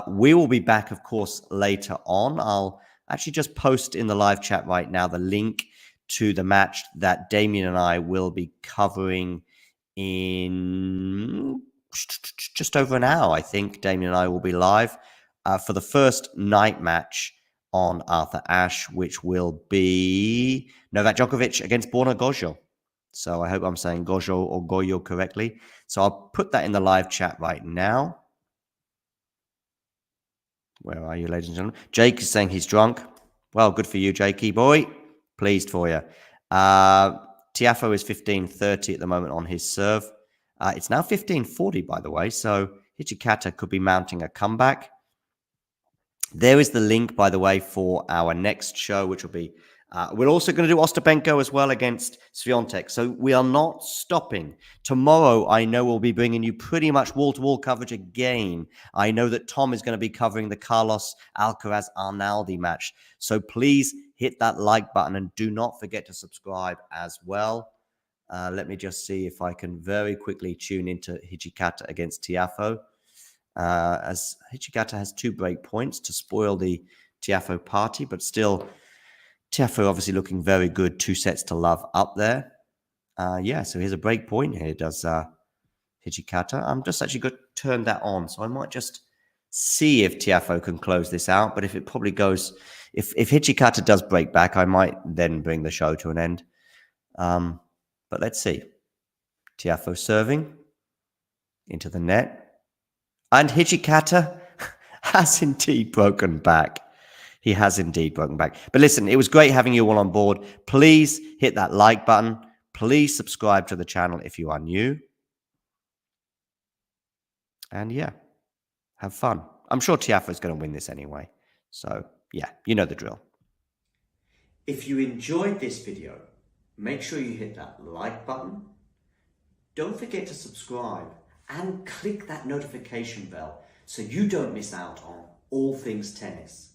We will be back, of course, later on. I'll actually just post in the live chat right now the link to the match that Damien and I will be covering in just over an hour. I think Damien and I will be live for the first night match on Arthur Ashe, which will be Novak Djokovic against Borna Gojo. So I hope I'm saying Gojo or Goyo correctly. So I'll put that in the live chat right now. Where are you, ladies and gentlemen? Jake is saying he's drunk. Well, good for you, Jakey boy. Pleased for you. Tiafoe is 15:30 at the moment on his serve. It's now 15:40, by the way. So Hichikata could be mounting a comeback. There is the link, by the way, for our next show, which will be we're also going to do Ostapenko as well against Swiatek. So we are not stopping. Tomorrow, I know we'll be bringing you pretty much wall-to-wall coverage again. I know that Tom is going to be covering the Carlos Alcaraz-Arnaldi match. So please hit that like button and do not forget to subscribe as well. Let me just see if I can very quickly tune into Hijikata against Tiafoe. As Hijikata has 2 break points to spoil the Tiafoe party, but still Tiafoe obviously looking very good, 2 sets to love up there. Yeah, so here's a break point here, does Hijikata. I'm just actually going to turn that on, so I might just see if Tiafoe can close this out, but if it probably goes, if Hijikata does break back, I might then bring the show to an end. But let's see. Tiafoe serving into the net. And Hijikata has indeed broken back. He has indeed broken back. But listen, it was great having you all on board. Please hit that like button. Please subscribe to the channel if you are new. And yeah, have fun. I'm sure Tiafoe is going to win this anyway. So yeah, you know the drill. If you enjoyed this video, make sure you hit that like button. Don't forget to subscribe and click that notification bell so you don't miss out on all things tennis.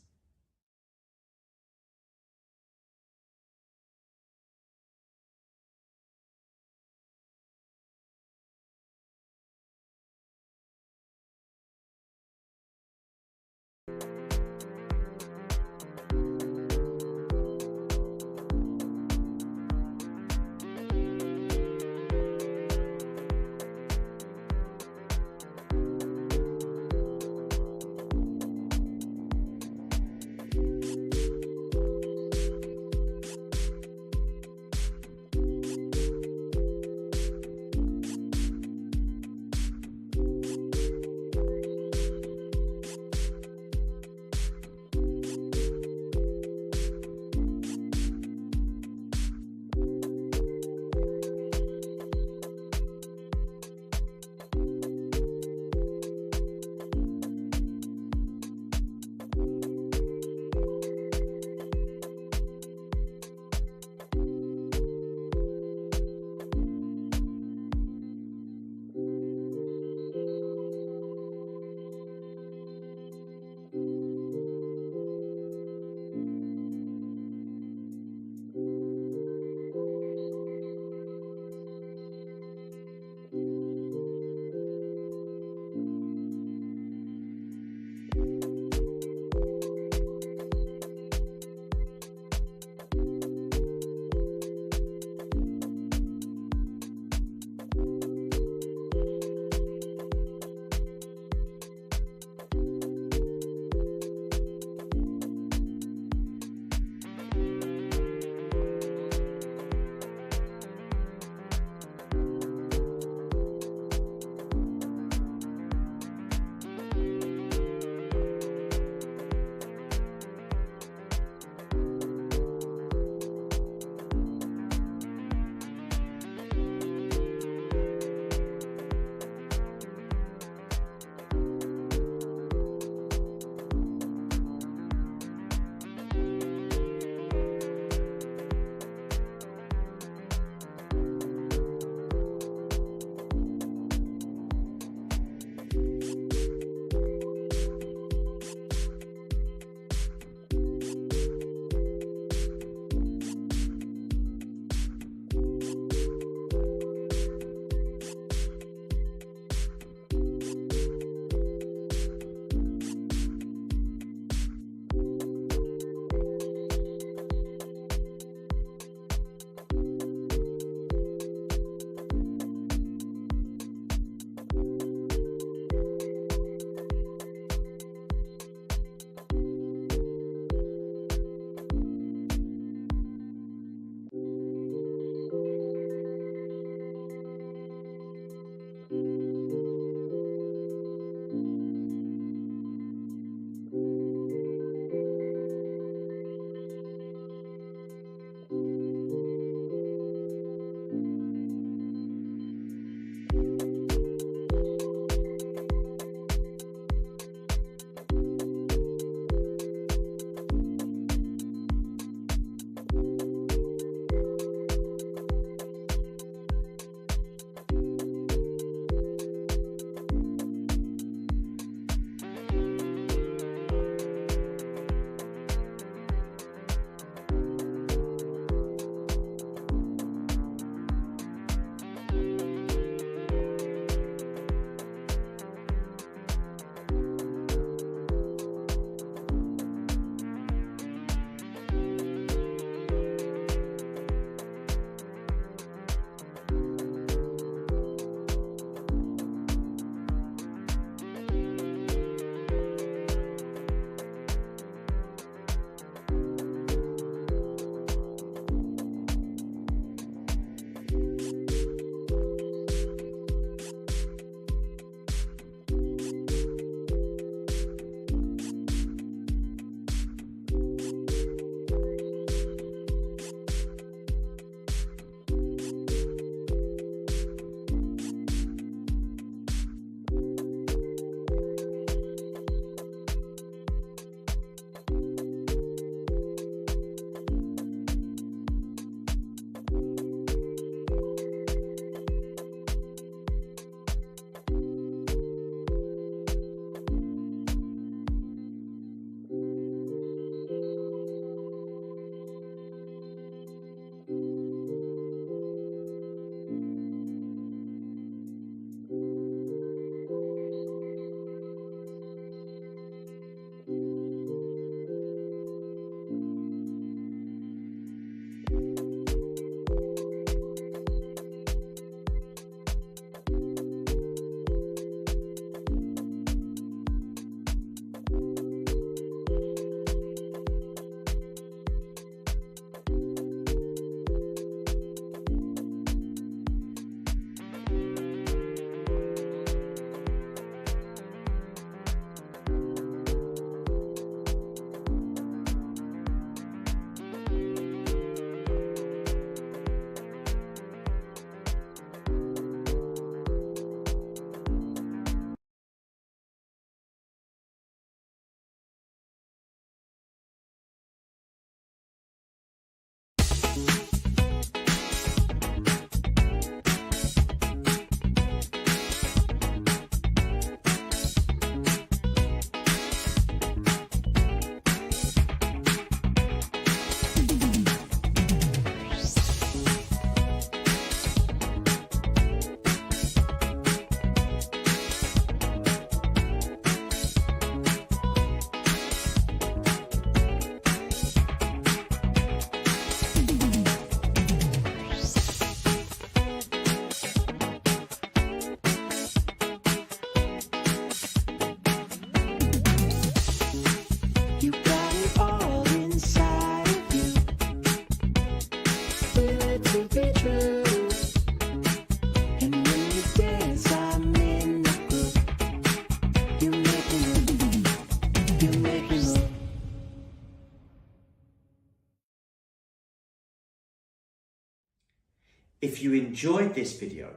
If you enjoyed this video,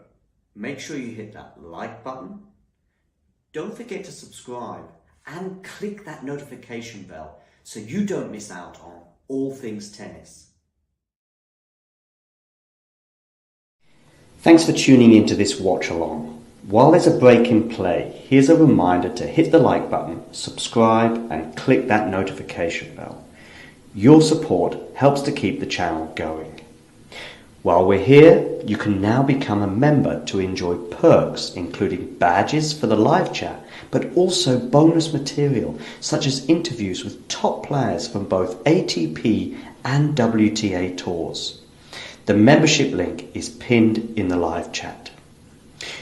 make sure you hit that like button. Don't forget to subscribe and click that notification bell so you don't miss out on all things tennis. Thanks for tuning into this watch along. While there's a break in play, here's a reminder to hit the like button, subscribe and click that notification bell. Your support helps to keep the channel going. While we're here, you can now become a member to enjoy perks including badges for the live chat, but also bonus material such as interviews with top players from both ATP and WTA tours. The membership link is pinned in the live chat.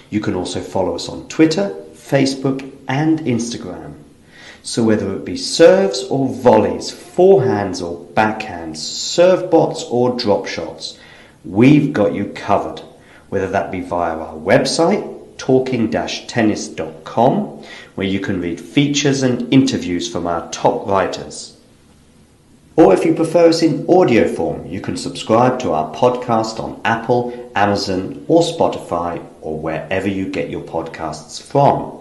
You can also follow us on Twitter, Facebook and Instagram. So whether it be serves or volleys, forehands or backhands, serve bots or drop shots, we've got you covered, whether that be via our website, talking-tennis.com, where you can read features and interviews from our top writers. Or if you prefer us in audio form, you can subscribe to our podcast on Apple, Amazon or Spotify or wherever you get your podcasts from.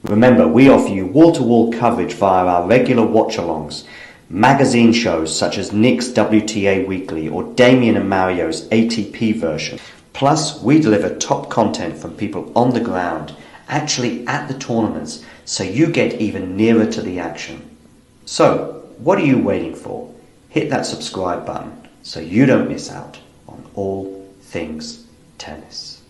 Remember, we offer you wall-to-wall coverage via our regular watch-alongs, magazine shows such as Nick's WTA Weekly or Damien and Mario's ATP version. Plus, we deliver top content from people on the ground, actually at the tournaments, so you get even nearer to the action. So, what are you waiting for? Hit that subscribe button so you don't miss out on all things tennis.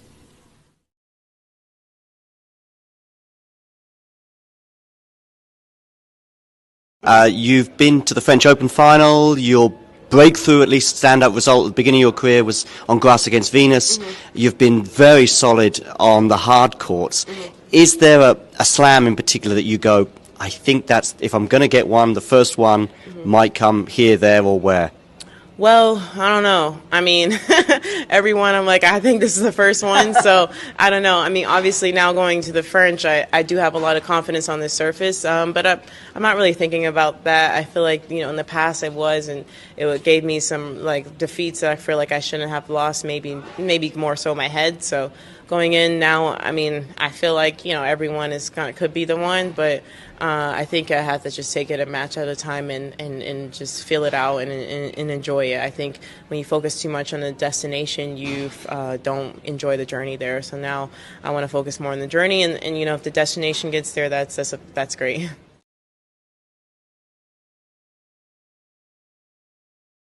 You've been to the French Open final. Your breakthrough, at least standout result at the beginning of your career, was on grass against Venus. You've been very solid on the hard courts. Is there a slam in particular that you go, I think that's, if I'm going to get one, the first one might come here, there, or where? Well, I don't know. I mean, everyone, I'm like, I think this is the first one. So I don't know. I mean, obviously now going to the French, I do have a lot of confidence on this surface. But I'm not really thinking about that. I feel like, in the past I was, and it gave me some like defeats that I feel like I shouldn't have lost, maybe more so my head. So going in now, I mean, I feel like, everyone could be the one, but I think I have to just take it a match at a time and just feel it out and enjoy it. I think when you focus too much on the destination, you don't enjoy the journey there. So now I want to focus more on the journey, and if the destination gets there, that's great.